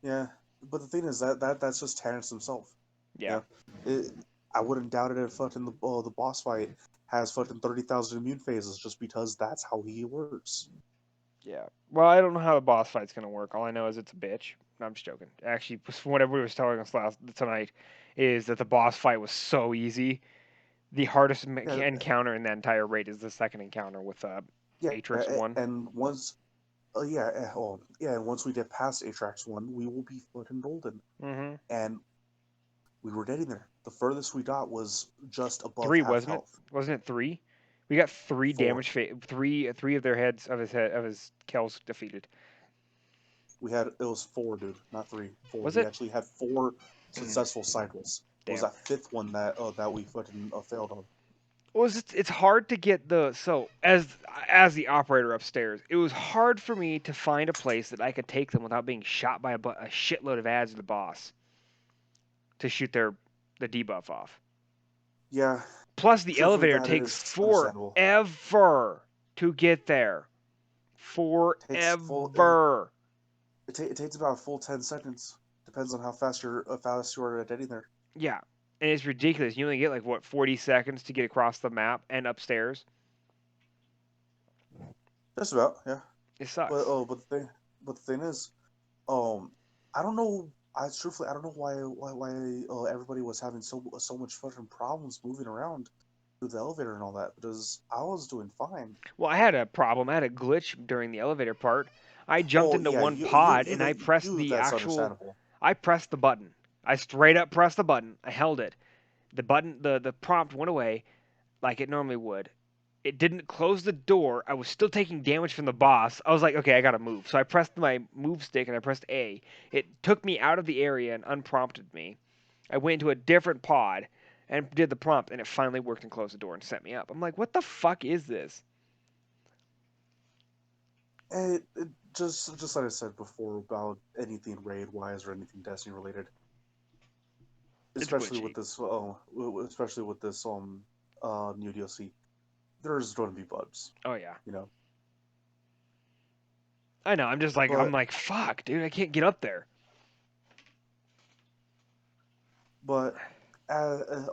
Speaker 2: Yeah, but the thing is that's just Tannis himself.
Speaker 1: Yeah.
Speaker 2: Yeah, I wouldn't doubt it if fucking the boss fight has fucking 30,000 immune phases just because that's how he works.
Speaker 1: Yeah. Well, I don't know how the boss fight's gonna work. All I know is it's a bitch. No, I'm just joking. Actually, what everybody was telling us last tonight is that the boss fight was so easy. The hardest
Speaker 2: Yeah,
Speaker 1: encounter in that entire raid is the second encounter with
Speaker 2: yeah,
Speaker 1: Atrix one.
Speaker 2: and once and once we get past Atrax 1, we will be fucking golden.
Speaker 1: Mm-hmm.
Speaker 2: And we were getting there. The furthest we got was just above
Speaker 1: Three
Speaker 2: half
Speaker 1: wasn't it?
Speaker 2: health.
Speaker 1: Wasn't it three? We got three
Speaker 2: 4.
Speaker 1: damage. Three of their heads of his kills defeated.
Speaker 2: We had it was 4, dude, not 3. 4.
Speaker 1: Was
Speaker 2: We
Speaker 1: it?
Speaker 2: actually had 4
Speaker 1: Mm,
Speaker 2: successful cycles. It was
Speaker 1: damn.
Speaker 2: that fifth one that we fucking failed on.
Speaker 1: Well, it's hard to get the so as the operator upstairs. It was hard for me to find a place that I could take them without being shot by a shitload of ads of the boss to shoot the debuff off.
Speaker 2: Yeah,
Speaker 1: Plus, the
Speaker 2: Truthfully,
Speaker 1: elevator
Speaker 2: that
Speaker 1: takes
Speaker 2: is understandable.
Speaker 1: forever to get there.
Speaker 2: Takes full.
Speaker 1: Forever.
Speaker 2: It takes about a full 10 seconds. Depends on how fast you are at getting there.
Speaker 1: Yeah. And it's ridiculous. You only get like, what, 40 seconds to get across the map and upstairs?
Speaker 2: Just about, yeah.
Speaker 1: It
Speaker 2: But
Speaker 1: sucks.
Speaker 2: oh, but the thing is, um, I don't know. I don't know why everybody was having so much fucking problems moving around through the elevator and all that because I was doing fine.
Speaker 1: Well, I had a problem. I had a glitch during the elevator part. I jumped
Speaker 2: Oh
Speaker 1: into
Speaker 2: yeah,
Speaker 1: one pod and
Speaker 2: that's understandable.
Speaker 1: I pressed the button. I straight up pressed the button. I held it. The prompt went away like it normally would. It didn't close the door. I was still taking damage from the boss. I was like, okay, I gotta move. So I pressed my move stick and I pressed A. It took me out of the area and unprompted me. I went into a different pod and did the prompt, and it finally worked and closed the door and set me up. I'm like, what the fuck is this?
Speaker 2: It just like I said before about anything raid wise or anything Destiny related,
Speaker 1: It's
Speaker 2: especially with
Speaker 1: glitchy.
Speaker 2: this especially with this new DLC, there's going to be bugs,
Speaker 1: Oh yeah,
Speaker 2: you know.
Speaker 1: I know. I'm
Speaker 2: But
Speaker 1: like, fuck, dude, I can't get up there.
Speaker 2: but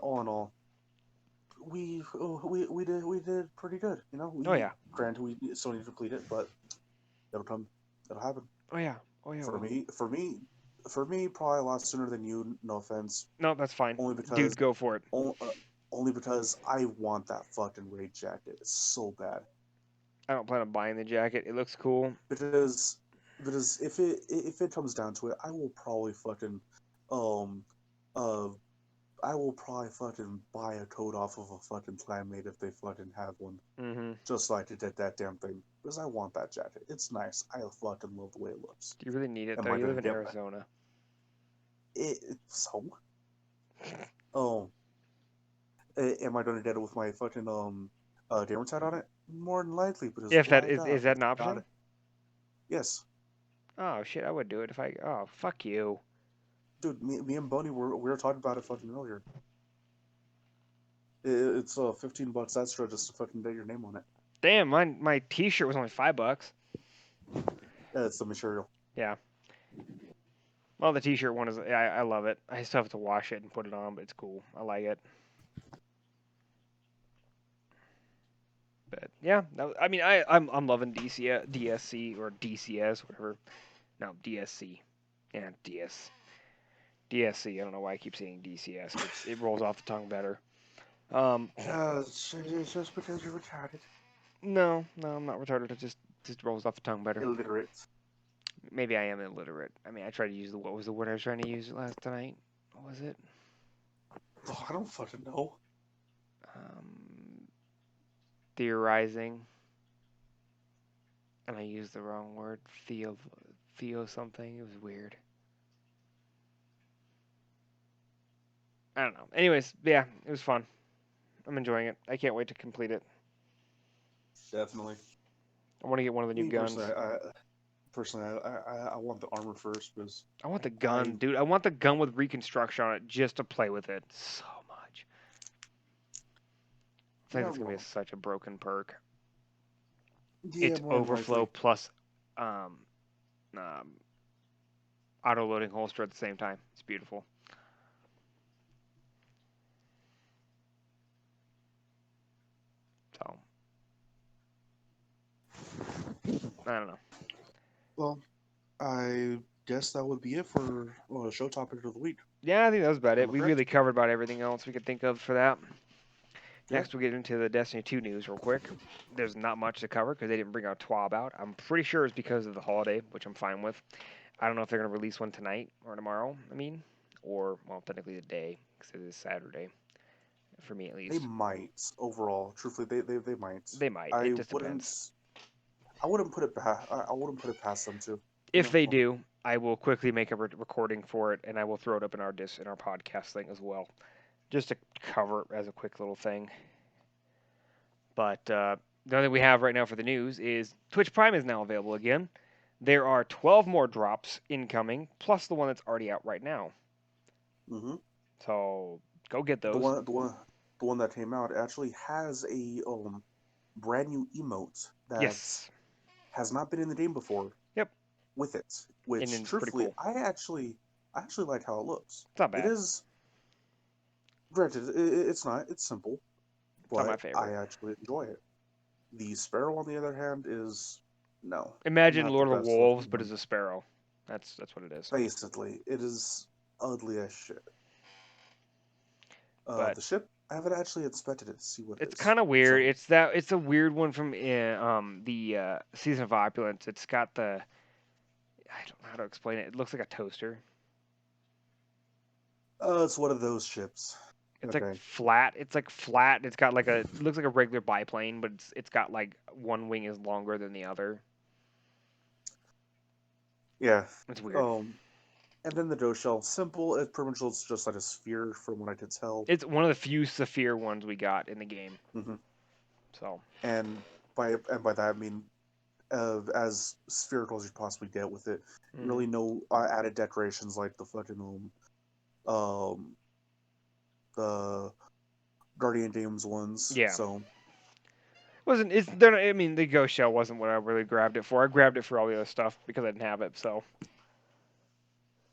Speaker 2: all in all, we did pretty good, you know.
Speaker 1: Oh
Speaker 2: We
Speaker 1: yeah,
Speaker 2: granted we still need to complete it, but it'll come, it'll happen.
Speaker 1: oh yeah, oh yeah.
Speaker 2: For
Speaker 1: Well,
Speaker 2: me, for me, for me, probably a lot sooner than you. No offense,
Speaker 1: no, that's fine,
Speaker 2: only because
Speaker 1: dude. Go for it.
Speaker 2: only, only because I want that fucking raid jacket. It's so bad.
Speaker 1: I don't plan on buying the jacket. It looks cool.
Speaker 2: Because if it comes down to it, I will probably fucking um uh I will probably fucking buy a coat off of a fucking clanmate if they fucking have one.
Speaker 1: Mm-hmm.
Speaker 2: Just like to get that damn thing. Because I want that jacket. It's nice. I fucking love the way it looks.
Speaker 1: Do you really need it
Speaker 2: Am
Speaker 1: though?
Speaker 2: I
Speaker 1: You
Speaker 2: gonna
Speaker 1: live in
Speaker 2: get
Speaker 1: Arizona.
Speaker 2: so? Oh, am I gonna get it with my fucking gamer tag on it? More than likely, because
Speaker 1: If that
Speaker 2: why
Speaker 1: is
Speaker 2: not?
Speaker 1: that
Speaker 2: It's
Speaker 1: an
Speaker 2: got it.
Speaker 1: option?
Speaker 2: Yes,
Speaker 1: Oh shit, I would do it if I. Oh fuck you.
Speaker 2: dude. Me and Bunny we were talking about it fucking earlier. It's $15 extra just to fucking get your name on it.
Speaker 1: Damn, my T-shirt was only $5.
Speaker 2: Yeah, it's the material.
Speaker 1: Yeah. Well, the T-shirt one is. I love it. I still have to wash it and put it on, but it's cool. I like it. But yeah, I mean, I'm loving DSC or DCS, whatever. No, DSC. Yeah, DSC. I don't know why I keep saying DCS. It rolls off the tongue better. Um,
Speaker 2: It's just because you're retarded.
Speaker 1: no, I'm not retarded. It just rolls off the tongue better.
Speaker 2: Illiterate.
Speaker 1: Maybe I am illiterate. I mean, I tried to use what was the word I was trying to use last night? What was it?
Speaker 2: Oh, I don't fucking know.
Speaker 1: Um, Theorizing, and I used the wrong word. Theo something. It was weird. I don't know. Anyways, yeah, it was fun. I'm enjoying it. I can't wait to complete it.
Speaker 2: Definitely.
Speaker 1: I want to get one of the new
Speaker 2: Me personally,
Speaker 1: guns.
Speaker 2: I want the armor first because
Speaker 1: I want the
Speaker 2: I
Speaker 1: gun, dude. I want the gun with reconstruction on it just to play with it so much. I
Speaker 2: you're
Speaker 1: think
Speaker 2: not
Speaker 1: it's gonna be
Speaker 2: wrong.
Speaker 1: such a broken perk.
Speaker 2: Yeah,
Speaker 1: It's
Speaker 2: more than
Speaker 1: overflow
Speaker 2: likely.
Speaker 1: plus um, um, auto loading holster at the same time. It's beautiful. So I don't know.
Speaker 2: Well, I guess that would be it for show topic of the week.
Speaker 1: Yeah, I think that was about it.
Speaker 2: Am I
Speaker 1: We
Speaker 2: correct?
Speaker 1: really covered about everything else we could think of for that.
Speaker 2: Yeah.
Speaker 1: Next, we'll get into the Destiny 2 news real quick. There's not much to cover because they didn't bring out TWAB out. I'm pretty sure it's because of the holiday, which I'm fine with. I don't know if they're going to release one tonight or tomorrow, or, well, technically today because it is Saturday, for me at
Speaker 2: They
Speaker 1: least.
Speaker 2: might overall. Truthfully, they might.
Speaker 1: They might. It
Speaker 2: I
Speaker 1: just
Speaker 2: wouldn't.
Speaker 1: depends.
Speaker 2: I wouldn't put it past. I wouldn't put it past them too. You
Speaker 1: If
Speaker 2: know.
Speaker 1: they
Speaker 2: Well,
Speaker 1: do, I will quickly make a recording for it, and I will throw it up in our podcast thing as well, just to cover it as a quick little thing. But the only thing we have right now for the news is Twitch Prime is now available again. There are 12 more drops incoming, plus the one that's already out right now.
Speaker 2: mm-hmm.
Speaker 1: So go get
Speaker 2: The
Speaker 1: those.
Speaker 2: one, the one. the one that came out, actually has a brand new emote that
Speaker 1: Yes.
Speaker 2: has not been in the game before
Speaker 1: Yep.
Speaker 2: with it.
Speaker 1: And
Speaker 2: Which,
Speaker 1: it's pretty
Speaker 2: truthfully,
Speaker 1: cool.
Speaker 2: I actually like how it looks.
Speaker 1: It's not
Speaker 2: It
Speaker 1: bad.
Speaker 2: is, granted, it's not. It's simple,
Speaker 1: It's not my
Speaker 2: but I
Speaker 1: favorite.
Speaker 2: actually enjoy it. The Sparrow, on the other hand, is no,
Speaker 1: Imagine
Speaker 2: not the
Speaker 1: Lord of the
Speaker 2: best
Speaker 1: Wolves,
Speaker 2: looking
Speaker 1: but
Speaker 2: one.
Speaker 1: as a sparrow. That's what it is.
Speaker 2: Basically, it is ugly as shit.
Speaker 1: But
Speaker 2: The ship, I haven't actually inspected it to see what it
Speaker 1: it's
Speaker 2: is.
Speaker 1: kind of weird.
Speaker 2: So,
Speaker 1: It's a weird one from the Season of Opulence. It's got the I don't know how to explain it. It looks like a toaster.
Speaker 2: it's one of those ships.
Speaker 1: It's like
Speaker 2: Okay.
Speaker 1: flat. It's like flat. It's got like a it looks like a regular biplane, but it's got like one wing is longer than the other.
Speaker 2: Yeah.
Speaker 1: It's weird.
Speaker 2: Um, and then the dough shell, simple. It pretty much looks just like a sphere, from what I could tell.
Speaker 1: It's one of the few Saphir ones we got in the game.
Speaker 2: hmm
Speaker 1: So
Speaker 2: And by that I mean, as spherical as you possibly get with it.
Speaker 1: hmm
Speaker 2: Really, no added decorations like the fucking um the Guardian Games ones.
Speaker 1: yeah,
Speaker 2: So
Speaker 1: wasn't it's they're not, I mean the Ghost Shell wasn't what I really grabbed it for. I grabbed it for all the other stuff because I didn't have it. So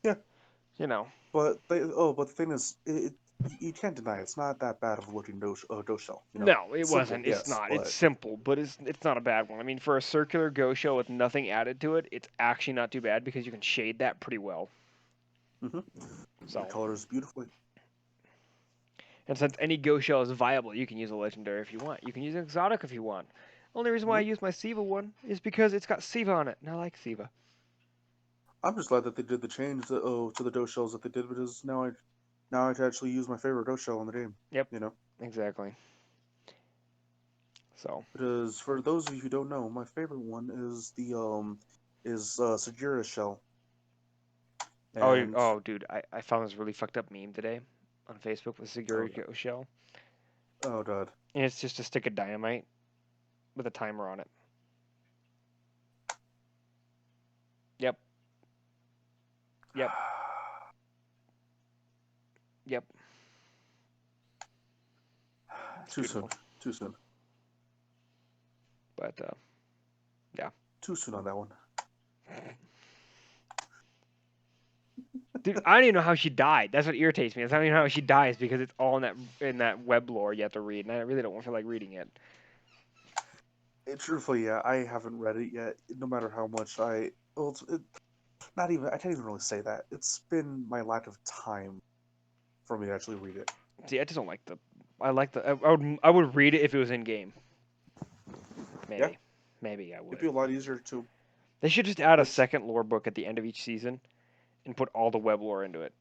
Speaker 2: yeah,
Speaker 1: you know.
Speaker 2: but the thing is, you can't deny it's not that bad of a looking ghost shell.
Speaker 1: No, it
Speaker 2: Simple,
Speaker 1: wasn't. It's
Speaker 2: yes,
Speaker 1: not. It's
Speaker 2: but
Speaker 1: simple, but it's not a bad one. I mean, for a circular Go Show with nothing added to it, it's actually not too bad because you can shade that pretty well.
Speaker 2: hmm it
Speaker 1: So,
Speaker 2: colors beautifully.
Speaker 1: and since any Go Shell is viable, you can use a legendary if you want. You can use an exotic if you want. Only reason why I
Speaker 2: hmm
Speaker 1: use my Siva one is because it's got Siva on it, and I like Siva.
Speaker 2: I'm just glad that they did the change to the ghost shells that they did, because now I can actually use my favorite ghost shell in the game.
Speaker 1: Yep,
Speaker 2: You know,
Speaker 1: exactly. So,
Speaker 2: because for those of you who don't know, my favorite one is Sagira's shell. And
Speaker 1: dude, I found this really fucked up meme today on Facebook with
Speaker 2: oh
Speaker 1: Sigurd
Speaker 2: god,
Speaker 1: Go Shell,
Speaker 2: oh god.
Speaker 1: and it's just a stick of dynamite with a timer on it. Yep, yep, yep. It's
Speaker 2: Too soon,
Speaker 1: beautiful.
Speaker 2: too soon,
Speaker 1: But yeah,
Speaker 2: too soon on that one.
Speaker 1: dude, I don't even know how she died. That's what irritates me. I don't even know how she dies because it's all in that web lore you have to read, and I really don't feel like reading it.
Speaker 2: Truthfully, yeah, I haven't read it yet. No matter how much well, not even. I can't even really say that. It's been my lack of time for me to actually read it.
Speaker 1: See, I just don't like the. I like the. I would read it if it was in game.
Speaker 2: Yeah,
Speaker 1: Maybe I
Speaker 2: it'd
Speaker 1: would.
Speaker 2: be a lot easier to.
Speaker 1: They should just add a
Speaker 2: Which,
Speaker 1: second lore book at the end of each season and put all the web lore into it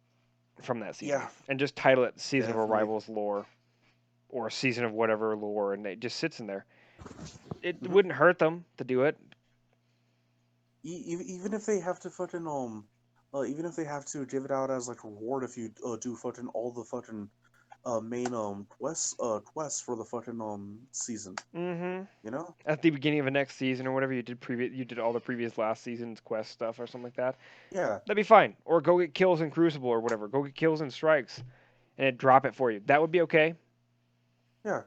Speaker 1: from that
Speaker 2: yeah,
Speaker 1: season, and just title it Season of
Speaker 2: definitely.
Speaker 1: Arrivals lore or Season of whatever lore, and it just sits in there. It
Speaker 2: hmm
Speaker 1: wouldn't hurt them to do it.
Speaker 2: Even if they have to fucking even if they have to give it out as like a reward if you do fucking all the fucking main quests for the fucking season.
Speaker 1: Mm-hmm.
Speaker 2: You know?
Speaker 1: At the beginning of the next season or whatever you did all the previous last season's quest stuff or something like that.
Speaker 2: Yeah,
Speaker 1: That'd be fine. Or go get kills in Crucible or whatever. Go get kills in Strikes and it drop it for you. That would be okay.
Speaker 2: yeah,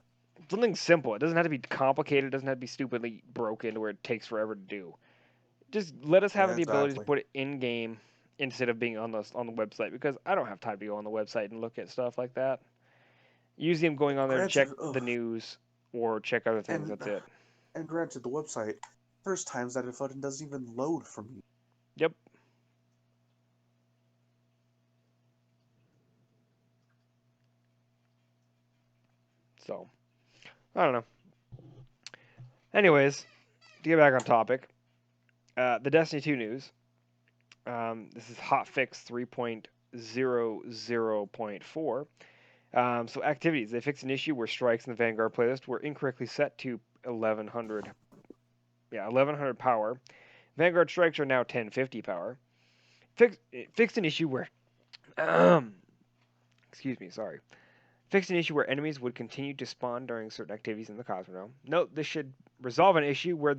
Speaker 1: Something simple. It doesn't have to be complicated. It doesn't have to be stupidly broken to where it takes forever to do. Just let us have
Speaker 2: yeah,
Speaker 1: the ability to
Speaker 2: exactly.
Speaker 1: put it in game instead of being on the website because I don't have time to go on the website and look at stuff like that. Usually I'm going on there to check
Speaker 2: Granted,
Speaker 1: the news or check other things.
Speaker 2: and
Speaker 1: That's it.
Speaker 2: and granted, the website, there's times that it fucking doesn't even load for me.
Speaker 1: Yep. So I don't know. Anyways, to get back on topic, the Destiny 2 news. This is hotfix 3.00.4. So activities. They fixed an issue where strikes in the Vanguard playlist were incorrectly set to 1100. Yeah, 1100 power. Vanguard strikes are now 1050 power. Fixed an issue where. Excuse me, sorry. Fixed an issue where enemies would continue to spawn during certain activities in the Cosmodrome. Note this should resolve an issue where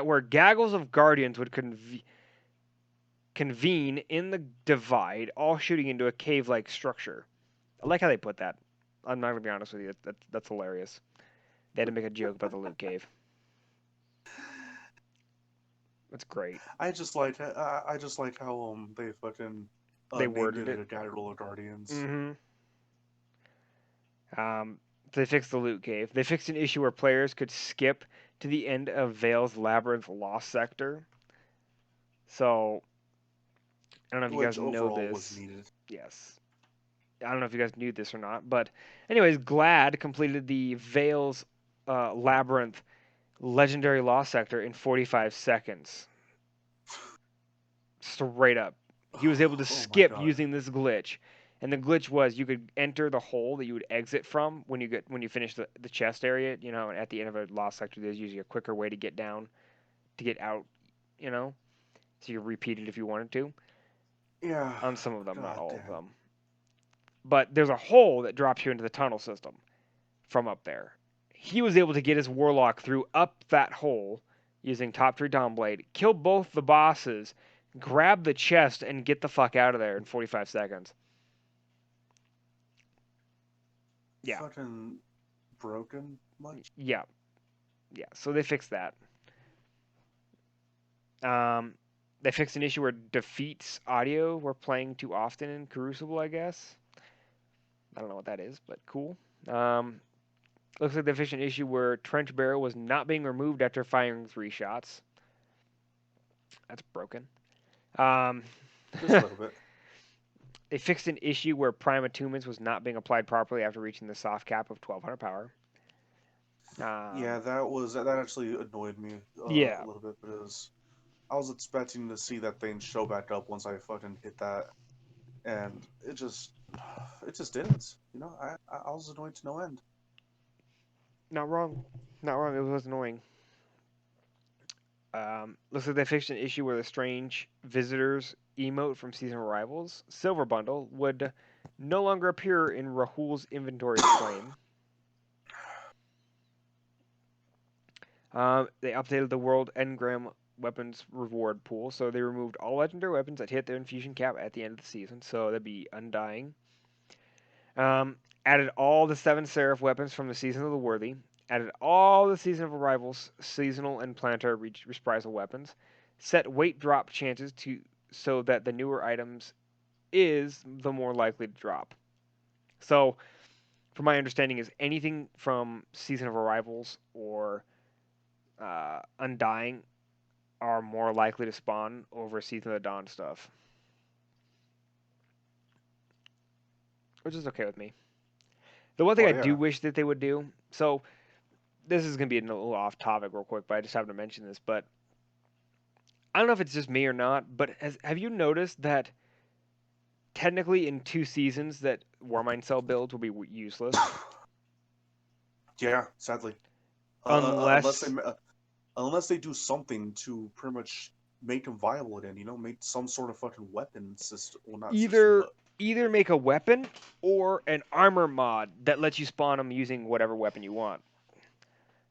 Speaker 1: where gaggles of guardians would convene in the divide, all shooting into a cave-like structure. I like how they put that. I'm not gonna be honest with you. That's hilarious. They had to make a joke about the loot cave. That's great.
Speaker 2: I just like how they fucking
Speaker 1: They
Speaker 2: named
Speaker 1: worded
Speaker 2: it
Speaker 1: it.
Speaker 2: a guide roller guardians.
Speaker 1: Mm-hmm. Um, they fixed the loot cave. They fixed an issue where players could skip to the end of Vale's Labyrinth Lost Sector. So I don't know if you guys
Speaker 2: Which
Speaker 1: know
Speaker 2: overall was
Speaker 1: this.
Speaker 2: needed.
Speaker 1: Yes. I don't know if you guys knew this or not, but anyways, Glad completed the Vale's Labyrinth Legendary Lost Sector in 45 seconds. Straight up. He was able to
Speaker 2: Oh my
Speaker 1: skip
Speaker 2: god.
Speaker 1: using this glitch. And the glitch was you could enter the hole that you would exit from when you finish the chest area. You know, at the end of a lost sector, there's usually a quicker way to get down, to get out. You know, so you repeat it if you wanted to.
Speaker 2: Yeah.
Speaker 1: On some of them, not
Speaker 2: God
Speaker 1: all of
Speaker 2: damn.
Speaker 1: them. But there's a hole that drops you into the tunnel system from up there. He was able to get his warlock through up that hole using top tree Dawnblade, kill both the bosses, grab the chest, and get the fuck out of there in 45 seconds. Yeah,
Speaker 2: Fucking broken much?
Speaker 1: yeah, yeah. So they fixed that. Um, they fixed an issue where defeats audio were playing too often in Crucible, I guess. I don't know what that is, but cool. Um, looks like they fixed an issue where Trench Barrel was not being removed after firing 3 shots. That's broken. Um,
Speaker 2: Just a little bit.
Speaker 1: they fixed an issue where Prime Attunements was not being applied properly after reaching the soft cap of 1200 power.
Speaker 2: Yeah,
Speaker 1: Um,
Speaker 2: that actually annoyed me a
Speaker 1: yeah,
Speaker 2: little bit because I was expecting to see that thing show back up once I fucking hit that, and it just didn't. You know, I was annoyed to no end.
Speaker 1: not wrong. Not wrong. It was annoying. Looks like they fixed an issue where the strange visitors emote from season arrivals, Silver Bundle, would no longer appear in Rahul's inventory frame. They updated the world engram weapons reward pool, so they removed all legendary weapons that hit their infusion cap at the end of the season, so that'd be Undying. Added all the 7 Seraph weapons from the Season of the Worthy. Added all the Season of Arrivals, seasonal and planetary reprisal weapons. Set weight drop chances to so that the newer items is the more likely to drop. So, from my understanding, is anything from Season of Arrivals or Undying are more likely to spawn over Season of the Dawn stuff, which is okay with me. The one thing
Speaker 2: Oh
Speaker 1: I do
Speaker 2: yeah.
Speaker 1: wish that they would do, so this is going to be a little off topic real quick, but I just have to mention this. But I don't know if it's just me or not, but have you noticed that technically in 2 seasons that Warmind Cell builds will be useless
Speaker 2: Yeah, sadly.
Speaker 1: unless
Speaker 2: Unless they do something to pretty much make them viable again, you know, make some sort of fucking weapon system. Well, not system,
Speaker 1: either
Speaker 2: but
Speaker 1: either make a weapon or an armor mod that lets you spawn them using whatever weapon you want.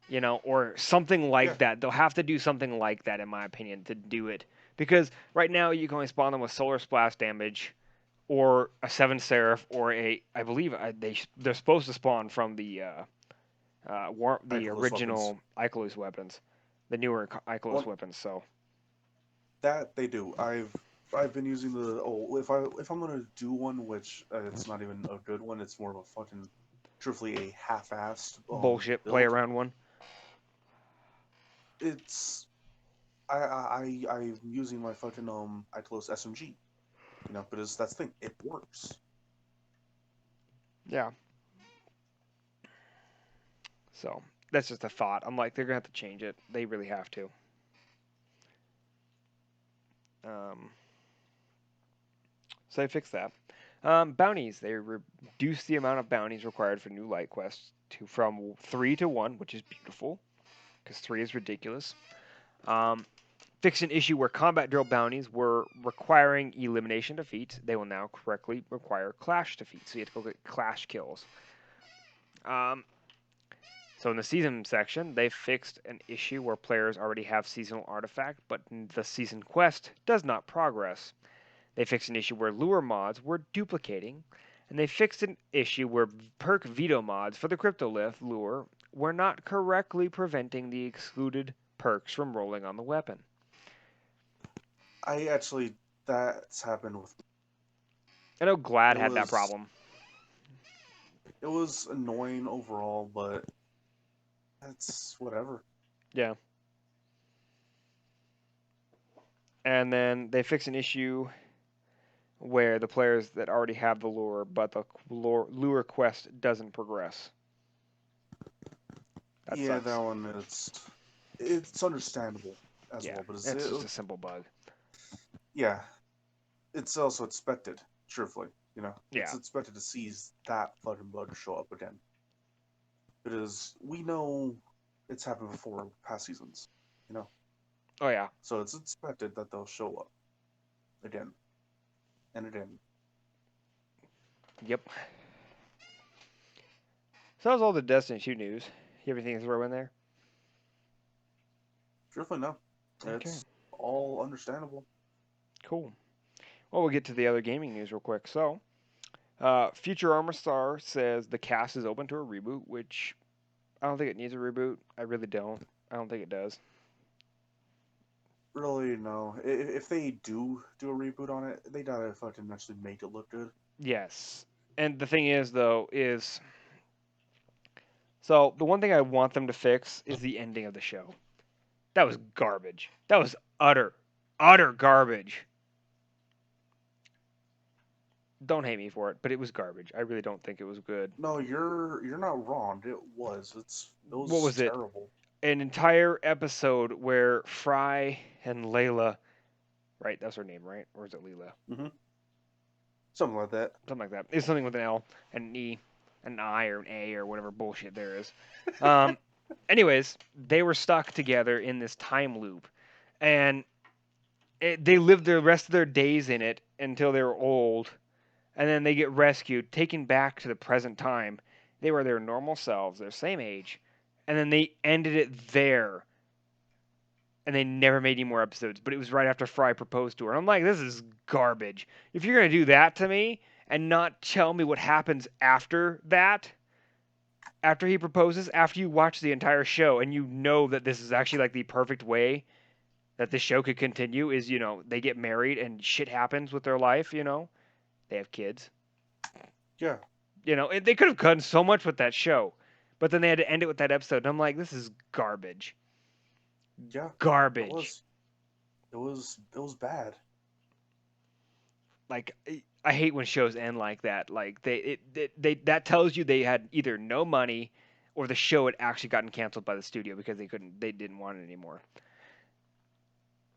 Speaker 1: You know, or something
Speaker 2: yeah,
Speaker 1: like that. They'll have to do something like that, in my opinion, to do it. Because right now you can only spawn them with solar splash damage, or a 7 Seraph, or I believe they're supposed to spawn from the
Speaker 2: Icarus weapons.
Speaker 1: original Icarus weapons, the newer Icarus
Speaker 2: Well,
Speaker 1: weapons. So
Speaker 2: that they do. I've been using the if I'm gonna do one, which it's not even a good one. It's more of a fucking, truthfully, a half-assed
Speaker 1: bullshit play
Speaker 2: build.
Speaker 1: around one.
Speaker 2: It's I'm using my fucking Icarus SMG. You know, but that's the thing. It works.
Speaker 1: Yeah. So that's just a thought. I'm like, they're gonna have to change it. They really have to. Um, so I fixed that. Bounties. They reduced the amount of bounties required for new light quests from 3 to 1, which is beautiful because 3 is ridiculous. Um, fixed an issue where combat drill bounties were requiring elimination defeats. They will now correctly require clash defeats. So you have to go get clash kills. Um, so in the season section, they fixed an issue where players already have seasonal artifact, but the season quest does not progress. They fixed an issue where lure mods were duplicating, And they fixed an issue where perk veto mods for the Cryptolith lure were not correctly preventing the excluded perks from rolling on the weapon.
Speaker 2: I actually that's happened with
Speaker 1: I know Glad
Speaker 2: it
Speaker 1: had that
Speaker 2: was
Speaker 1: problem.
Speaker 2: it was annoying overall, but that's whatever.
Speaker 1: Yeah. And then they fixed an issue where the players that already have the lure, but the lure quest doesn't progress. That
Speaker 2: Yeah, that
Speaker 1: sucks.
Speaker 2: one it's understandable as
Speaker 1: Yeah,
Speaker 2: well, but
Speaker 1: it's just a simple bug.
Speaker 2: yeah, it's also expected. Truthfully, it's
Speaker 1: Yeah.
Speaker 2: expected to see that fucking bug show up again. Because we know it's happened before past seasons, you know.
Speaker 1: Oh yeah.
Speaker 2: So it's expected that they'll show up again and again.
Speaker 1: Yep. So that was all the Destiny 2 news. You have anything to throw in there?
Speaker 2: Truthfully, no.
Speaker 1: Okay.
Speaker 2: It's all understandable.
Speaker 1: Cool. Well, we'll get to the other gaming news real quick. So, Future Armor Star says the cast is open to a reboot, which I don't think it needs a reboot. I really don't. I don't think it does.
Speaker 2: Really, no. If they do a reboot on it, they gotta fucking actually make it look good.
Speaker 1: Yes. And the thing is, though, is so the one thing I want them to fix is the ending of the show. That was garbage. That was utter garbage. Don't hate me for it, but it was garbage. I really don't think it was good.
Speaker 2: No, you're not wrong. It was. It
Speaker 1: What
Speaker 2: was
Speaker 1: was it?
Speaker 2: terrible.
Speaker 1: An entire episode where Fry and Layla, right? That's her name, right? Or is it Leela?
Speaker 2: Hmm. Something like that.
Speaker 1: Something like that. It's something with an L and an E, an I or an A or whatever bullshit there is. Um, anyways, they were stuck together in this time loop, and they lived the rest of their days in it until they were old, and then they get rescued, taken back to the present time. They were their normal selves, their same age, and then they ended it there. And they never made any more episodes, but it was right after Fry proposed to her. I'm like, this is garbage. If you're gonna do that to me and not tell me what happens after that, after he proposes, after you watch the entire show and you know that this is actually like the perfect way that the show could continue, is they get married and shit happens with their life. They have kids.
Speaker 2: Yeah.
Speaker 1: They could have done so much with that show, but then they had to end it with that episode. And I'm like, this is garbage.
Speaker 2: Yeah. It
Speaker 1: Garbage.
Speaker 2: was. It was bad.
Speaker 1: Like I hate when shows end like that. Like they that tells you they had either no money or the show had actually gotten canceled by the studio because they didn't want it anymore.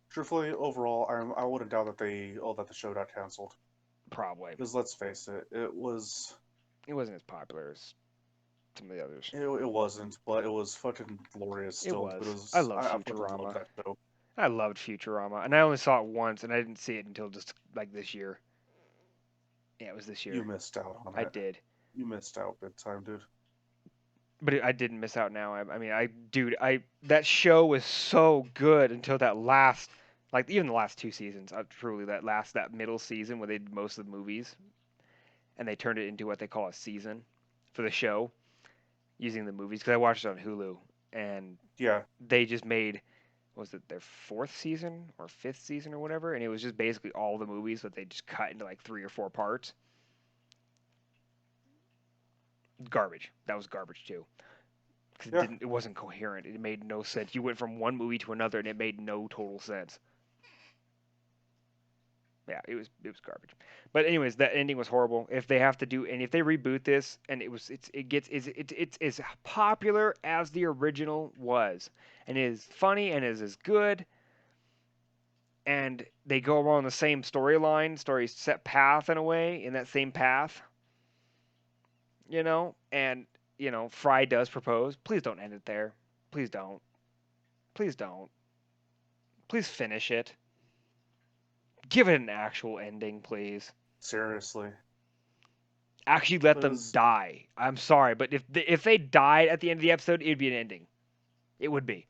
Speaker 2: Truthfully, overall, I wouldn't doubt that the show got canceled.
Speaker 1: Probably.
Speaker 2: Because let's face it,
Speaker 1: It wasn't as popular as some of the others.
Speaker 2: it wasn't, but it was fucking glorious
Speaker 1: It
Speaker 2: still. It
Speaker 1: was. I
Speaker 2: was
Speaker 1: love
Speaker 2: I fucking love
Speaker 1: Futurama.
Speaker 2: that show.
Speaker 1: I loved Futurama, and I only saw it once, and I didn't see it until just like this year. Yeah, it was this
Speaker 2: You
Speaker 1: year.
Speaker 2: missed out on
Speaker 1: I
Speaker 2: it.
Speaker 1: did.
Speaker 2: You missed out big time, dude.
Speaker 1: But I didn't miss out now. I mean, dude, that show was so good until that last, like even the last two seasons. Truly, that middle season where they did most of the movies, and they turned it into what they call a season for the show using the movies. Because I watched it on Hulu, and
Speaker 2: Yeah,
Speaker 1: they just made, was it their fourth season or fifth season or whatever, and it was just basically all the movies that they just cut into like 3 or 4 parts. Garbage. That was garbage too. Because
Speaker 2: yeah,
Speaker 1: it wasn't coherent. It made no sense. You went from one movie to another, and it made no total sense. Yeah, it was garbage. But anyways, that ending was horrible. If they have to do, and if they reboot this, and it's as popular as the original was, and is funny and is as good, and they go along the same story set path in a way, in that same path, and Fry does propose. Please don't end it there. Please don't. Please don't. Please finish it. Give it an actual ending, please.
Speaker 2: seriously.
Speaker 1: Actually, let them
Speaker 2: Because
Speaker 1: die. I'm sorry, but if they died at the end of the episode, it'd be an ending. It would be.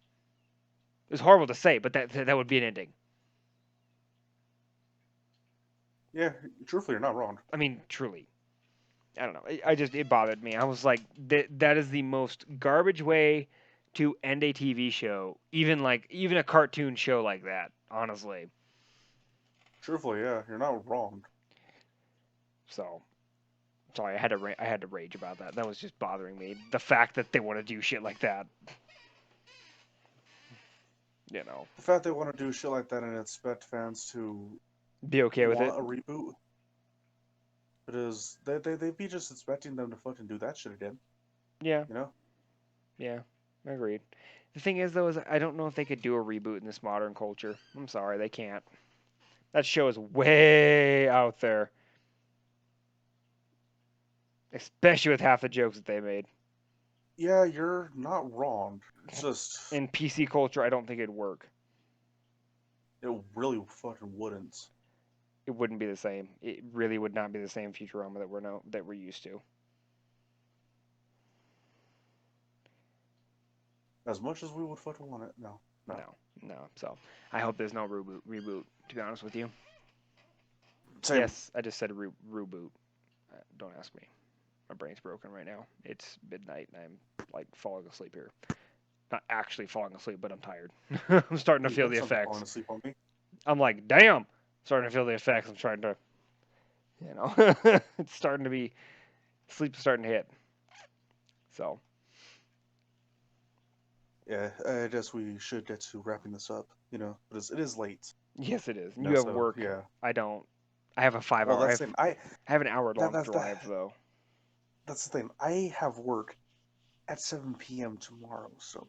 Speaker 1: It's horrible to say, but that would be an ending.
Speaker 2: yeah, truthfully, you're not wrong.
Speaker 1: I mean, truly. I don't know. I just it bothered me. I was like, that is the most garbage way to end a TV show, even a cartoon show like that. Honestly,
Speaker 2: Truthfully, yeah, you're not wrong.
Speaker 1: so sorry. I had to rage about that. That was just bothering me. The fact that they want to do shit like that. You know,
Speaker 2: The fact they want to do shit like that and expect fans to
Speaker 1: be okay with it.
Speaker 2: want a reboot, because they'd be just expecting them to fucking do that shit again,
Speaker 1: Yeah,
Speaker 2: you know?
Speaker 1: yeah, agreed. The thing is, though, is I don't know if they could do a reboot in this modern culture. I'm sorry, they can't. That show is way out there, especially with half the jokes that they made.
Speaker 2: Yeah, you're not wrong. It's just,
Speaker 1: In PC culture, I don't think it'd work.
Speaker 2: it really fucking wouldn't.
Speaker 1: It wouldn't be the same. It really would not be the same Futurama that we're used to.
Speaker 2: As much as we would fucking want it, no, no.
Speaker 1: No, no. So I hope there's no reboot. Reboot. To be honest with you.
Speaker 2: Same.
Speaker 1: Yes, I just said reboot. Don't ask me. My brain's broken right now. It's midnight and I'm like falling asleep here. Not actually falling asleep, but I'm tired. I'm starting to
Speaker 2: Hey,
Speaker 1: feel
Speaker 2: don't
Speaker 1: the
Speaker 2: start falling
Speaker 1: effects.
Speaker 2: asleep on me.
Speaker 1: I'm like, damn. Starting to feel the effects. I'm trying to, it's starting to be sleep's starting to hit. So
Speaker 2: Yeah, I guess we should get to wrapping this up, because it is late,
Speaker 1: yes, it is. And you have
Speaker 2: so
Speaker 1: work.
Speaker 2: yeah.
Speaker 1: I don't. I have a five
Speaker 2: Well,
Speaker 1: hour.
Speaker 2: that's the thing.
Speaker 1: I have an hour
Speaker 2: That
Speaker 1: long
Speaker 2: that's the
Speaker 1: drive though.
Speaker 2: that's the thing. I have work at 7 p.m. tomorrow, so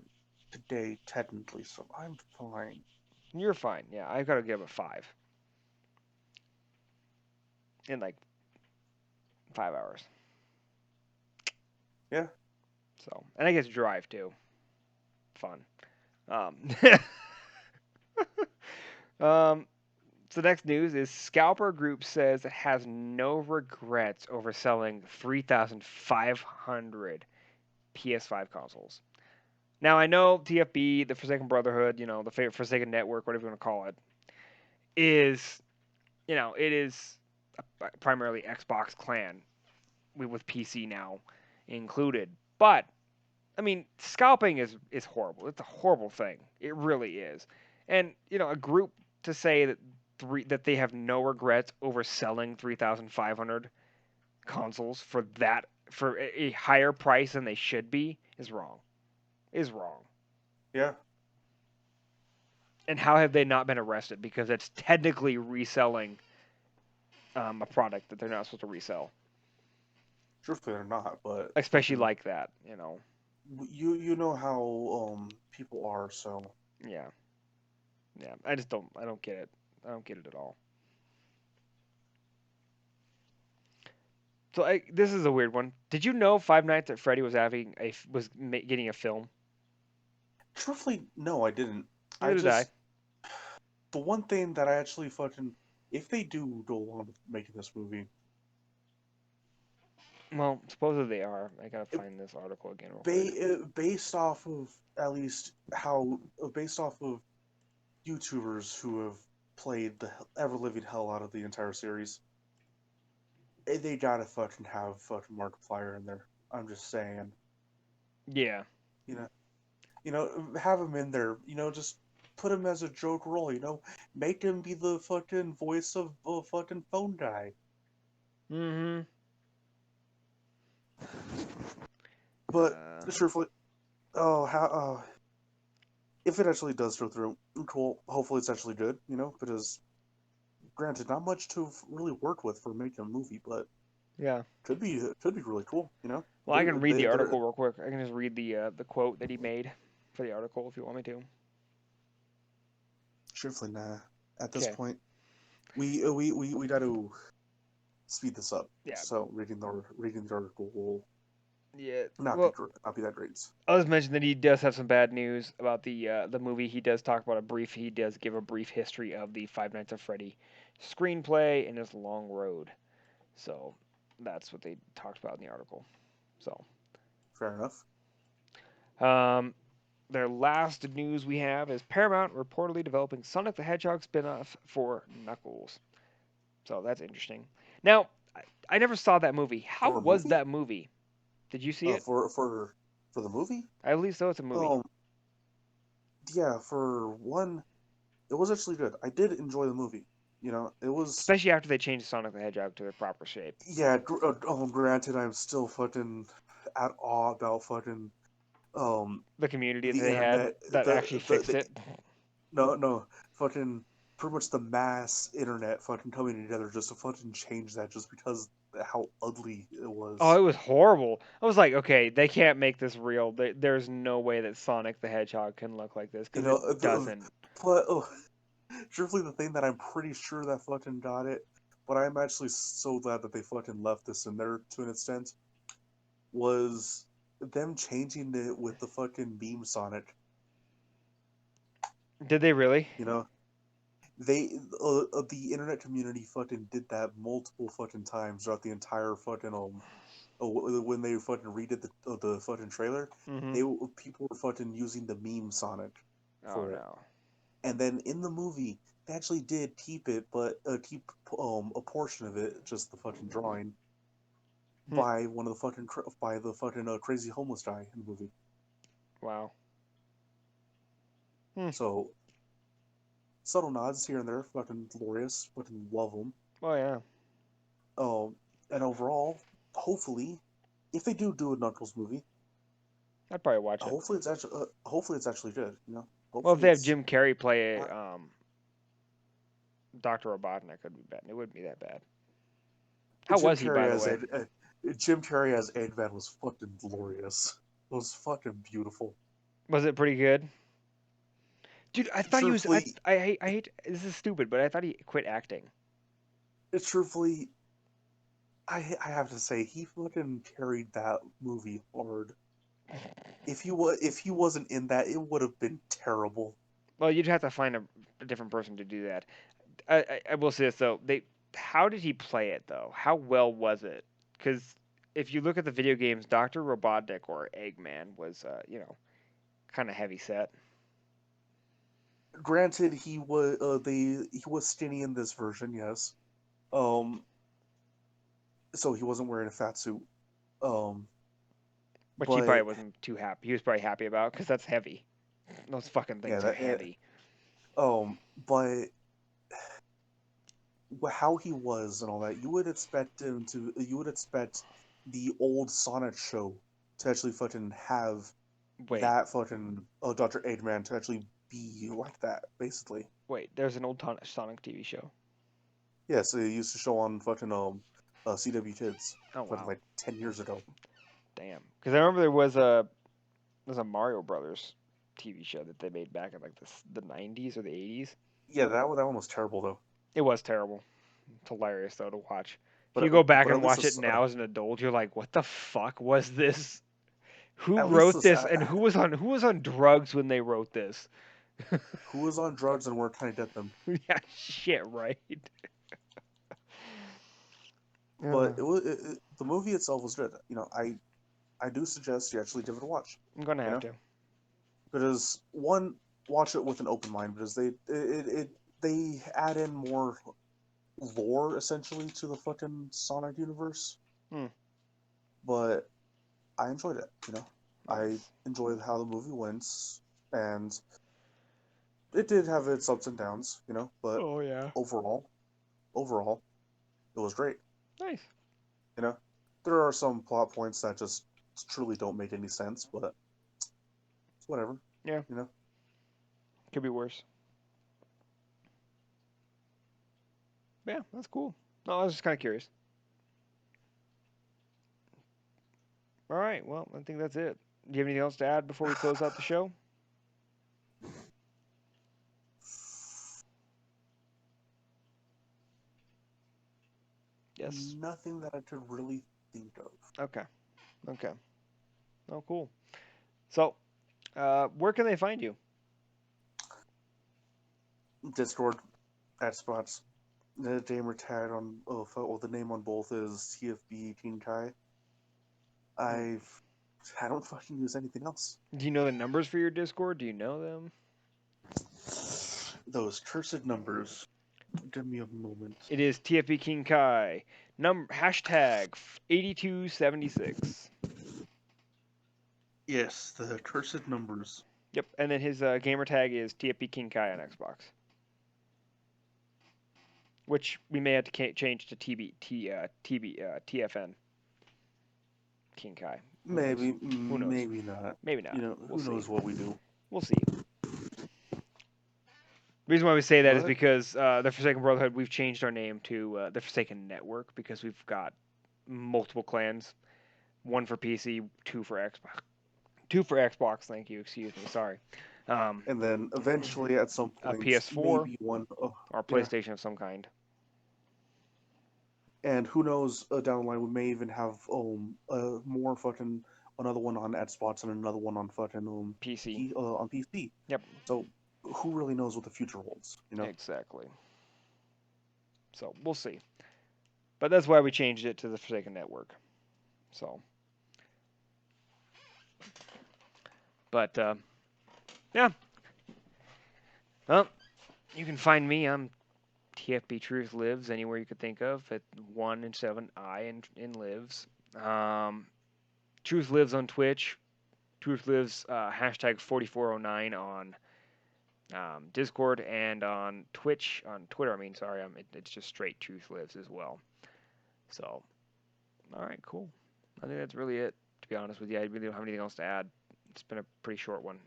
Speaker 2: today technically, so I'm fine.
Speaker 1: You're fine. Yeah, I've got to get up at 5 in like 5 hours.
Speaker 2: Yeah,
Speaker 1: So, and I get to drive too. Fun. Um, um, so next news is Scalper Group says it has no regrets over selling 3,500 PS5 consoles. Now I know TFB, the Forsaken Brotherhood, the Forsaken Network, whatever you want to call it, is it is primarily Xbox clan with PC now included. But I mean, scalping is horrible. It's a horrible thing. It really is. And a group to say that they have no regrets over selling 3,500 consoles for a higher price than they should be is wrong. Is wrong.
Speaker 2: yeah.
Speaker 1: And how have they not been arrested? Because it's technically reselling a product that they're not supposed to resell,
Speaker 2: Truthfully, they're not, but
Speaker 1: especially
Speaker 2: fucking
Speaker 1: like that.
Speaker 2: you know how people are, so
Speaker 1: Yeah, yeah. I don't get it. I don't get it at all. So this is a weird one. Did you know Five Nights at Freddy getting a film?
Speaker 2: truthfully, no, I didn't. I
Speaker 1: Neither did I.
Speaker 2: just the one thing that I actually fucking if they do go along with making this movie,
Speaker 1: Well, supposedly they are. I gotta find this article again real quick.
Speaker 2: based off of at least how based off of YouTubers who have played the ever living hell out of the entire series, they gotta fucking have fucking Markiplier in there. I'm just saying,
Speaker 1: Yeah,
Speaker 2: you know, have him in there. Just put him as a joke role. Make him be the fucking voice of a fucking phone guy.
Speaker 1: mm-hmm.
Speaker 2: But
Speaker 1: Uh,
Speaker 2: truthfully, oh how if it actually does go through, cool. Hopefully, it's actually good. Because granted, not much to really work with for making a movie, but
Speaker 1: yeah.
Speaker 2: could be really cool.
Speaker 1: Well, I can read the
Speaker 2: They're
Speaker 1: article real quick. I can just read the quote that he made for the article if you want me to.
Speaker 2: truthfully nah. At this
Speaker 1: Okay.
Speaker 2: point, we got to speed this up.
Speaker 1: Yeah.
Speaker 2: So reading the article will
Speaker 1: Yeah.
Speaker 2: not be
Speaker 1: Well,
Speaker 2: not be that great.
Speaker 1: I'll just mention that he does have some bad news about the movie. He does talk about he does give a brief history of the Five Nights at Freddy screenplay and his long road. So that's what they talked about in the article. So
Speaker 2: Fair enough.
Speaker 1: um, their last news we have is Paramount reportedly developing Sonic the Hedgehog spin-off for Knuckles. So that's interesting. Now I never saw that movie. How
Speaker 2: For a
Speaker 1: was
Speaker 2: movie?
Speaker 1: that movie? Did you see it?
Speaker 2: For the movie?
Speaker 1: I believe so. It's a movie,
Speaker 2: Um, yeah. For one, it was actually good. I did enjoy the movie. You know, it was.
Speaker 1: especially after they changed Sonic the Hedgehog to their proper shape.
Speaker 2: Yeah. Granted, I'm still fucking at awe about fucking
Speaker 1: The community that
Speaker 2: the
Speaker 1: they had
Speaker 2: internet.
Speaker 1: that actually fixed
Speaker 2: The
Speaker 1: it.
Speaker 2: no fucking pretty much the mass internet fucking coming together just to fucking change that just because how ugly it
Speaker 1: Oh,
Speaker 2: was.
Speaker 1: it was horrible. I was like, okay, they can't make this real. There's no way that Sonic the Hedgehog can look like this
Speaker 2: You
Speaker 1: because
Speaker 2: know,
Speaker 1: it doesn't.
Speaker 2: but truthfully, the thing that I'm pretty sure that fucking got it, but I'm actually so glad that they fucking left this in there to an extent, was them changing it with the fucking beam Sonic.
Speaker 1: Did they really?
Speaker 2: You know, the internet community fucking did that multiple fucking times throughout the entire fucking when they fucking redid the fucking trailer,
Speaker 1: Mm-hmm.
Speaker 2: people were fucking using the meme Sonic
Speaker 1: Oh
Speaker 2: for it.
Speaker 1: no.
Speaker 2: And then in the movie, they actually did keep it, but keep a portion of it, just the fucking drawing,
Speaker 1: Hmm.
Speaker 2: by one of the fucking by the fucking crazy homeless guy in the movie.
Speaker 1: Wow. Hmm.
Speaker 2: So subtle nods here and there, fucking glorious, fucking love them.
Speaker 1: Oh yeah.
Speaker 2: And overall, hopefully, if they do a Knuckles movie,
Speaker 1: I'd probably watch it.
Speaker 2: hopefully it's actually good. You know,
Speaker 1: Well, if
Speaker 2: hopefully
Speaker 1: they have
Speaker 2: it's
Speaker 1: Jim Carrey play
Speaker 2: not.
Speaker 1: Doctor Robotnik, could be bad. It wouldn't be that bad. How
Speaker 2: Jim
Speaker 1: was he, by
Speaker 2: Carrey
Speaker 1: the
Speaker 2: as
Speaker 1: way?
Speaker 2: Jim Carrey as Eggman was fucking glorious. It was fucking beautiful.
Speaker 1: Was it pretty good? Dude, I thought he was. I
Speaker 2: Truthfully,
Speaker 1: I hate. I hate. This is stupid, but I thought he quit acting.
Speaker 2: truthfully, I have to say he fucking carried that movie hard. If he wasn't in that, it would have been terrible.
Speaker 1: Well, you'd have to find a different person to do that. I will say this though. How did he play it though? How well was it? Because if you look at the video games, Doctor Robotnik or Eggman was, kind of heavy set.
Speaker 2: Granted, he was skinny in this version, yes. Um, so he wasn't wearing a fat suit. Um,
Speaker 1: Which he probably
Speaker 2: but
Speaker 1: wasn't too happy. He was probably happy about because that's heavy. Those fucking
Speaker 2: yeah,
Speaker 1: things are heavy.
Speaker 2: but how he was and all that, you would expect the old Sonic show to actually fucking have
Speaker 1: Wait,
Speaker 2: that fucking Dr. Eggman to actually be like that, basically.
Speaker 1: wait. There's an old Sonic TV show.
Speaker 2: Yes, it used to show on fucking CW Kids,
Speaker 1: Oh
Speaker 2: fucking
Speaker 1: wow,
Speaker 2: like 10 years ago.
Speaker 1: damn. Because I remember there's a Mario Brothers TV show that they made back in like the 90s or the 80s.
Speaker 2: Yeah, that one was terrible though.
Speaker 1: It was terrible. It's hilarious though to watch. If
Speaker 2: But
Speaker 1: you go back
Speaker 2: but
Speaker 1: and watch it now as an adult, you're like, what the fuck was this? Who
Speaker 2: at least
Speaker 1: wrote
Speaker 2: this
Speaker 1: this and who was on drugs when they wrote this?
Speaker 2: who was on drugs and worked trying to get them.
Speaker 1: Yeah, shit, right.
Speaker 2: But
Speaker 1: Uh,
Speaker 2: the movie itself was good. You know, I do suggest you actually give it a watch.
Speaker 1: I'm gonna
Speaker 2: You
Speaker 1: have
Speaker 2: know,
Speaker 1: to.
Speaker 2: because one, watch it with an open mind because they add in more lore essentially to the fucking Sonic universe.
Speaker 1: Hmm,
Speaker 2: But I enjoyed it. You know, I
Speaker 1: nice.
Speaker 2: enjoyed how the movie went, and it did have its ups and downs. You know, but
Speaker 1: Oh yeah.
Speaker 2: overall, overall, it was great.
Speaker 1: Nice.
Speaker 2: You know, there are some plot points that just truly don't make any sense, but it's whatever.
Speaker 1: Yeah,
Speaker 2: You know,
Speaker 1: could be worse. Yeah, that's cool. No, I was just kind of curious. All right, well, I think that's it. Do you have anything else to add before we close out the show? Yes.
Speaker 2: nothing that I could really think of.
Speaker 1: Okay. Okay. Oh, cool. So, where can they find you?
Speaker 2: Discord at spots. The gamer tag on the name on both is TFB Teen Kai. I don't fucking use anything else.
Speaker 1: Do you know the numbers for your Discord? Do you know them?
Speaker 2: Those cursed numbers. Give me a moment.
Speaker 1: It is TFB King Kai. Hashtag 8276.
Speaker 2: Yes, the cursed numbers.
Speaker 1: Yep, and then his gamer tag is TFB King Kai on Xbox, which we may have to change to TFN King Kai. Who knows?
Speaker 2: Maybe,
Speaker 1: Who knows?
Speaker 2: maybe not.
Speaker 1: Maybe not.
Speaker 2: You know,
Speaker 1: We'll
Speaker 2: who
Speaker 1: see.
Speaker 2: knows what we do.
Speaker 1: We'll see. The reason why we say that is
Speaker 2: But
Speaker 1: because the Forsaken Brotherhood, we've changed our name to the Forsaken Network because we've got multiple clans. One for PC, two for Xbox. Two for Xbox, thank you. Excuse me. Sorry. Um,
Speaker 2: and then eventually, at some
Speaker 1: a
Speaker 2: point,
Speaker 1: PS4
Speaker 2: maybe one. Oh,
Speaker 1: or
Speaker 2: yeah.
Speaker 1: PlayStation of some kind.
Speaker 2: And who knows, down the line, we may even have more fucking another one on Xbox and another one on fucking
Speaker 1: PC.
Speaker 2: on PC.
Speaker 1: Yep.
Speaker 2: So who really knows what the future holds? You know.
Speaker 1: Exactly. So we'll see. But that's why we changed it to the Forsaken Network. So. But yeah. Well, you can find me. I'm TFB Truth Lives anywhere you could think of at 1 and 7 I in lives. Truth Lives on Twitch. Truth Lives hashtag 4409 on Discord and on Twitch, on Twitter. I mean, sorry, it's just straight Truth Lives as well. So, all right, cool. I think that's really it. To be honest with you, I really don't have anything else to add. It's been a pretty short one.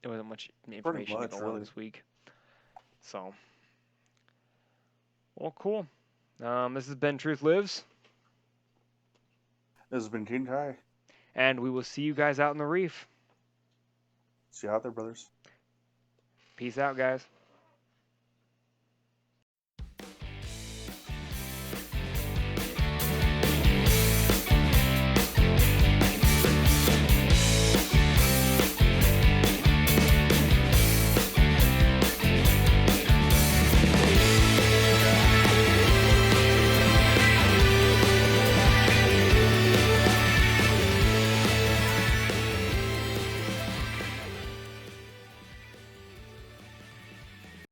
Speaker 1: There wasn't much
Speaker 2: Pretty
Speaker 1: information to
Speaker 2: much,
Speaker 1: go on
Speaker 2: really.
Speaker 1: this week. So, well, cool. This has been Truth Lives,
Speaker 2: This has been King Kai.
Speaker 1: and we will see you guys out in the reef.
Speaker 2: See you out there, brothers.
Speaker 1: Peace out, guys.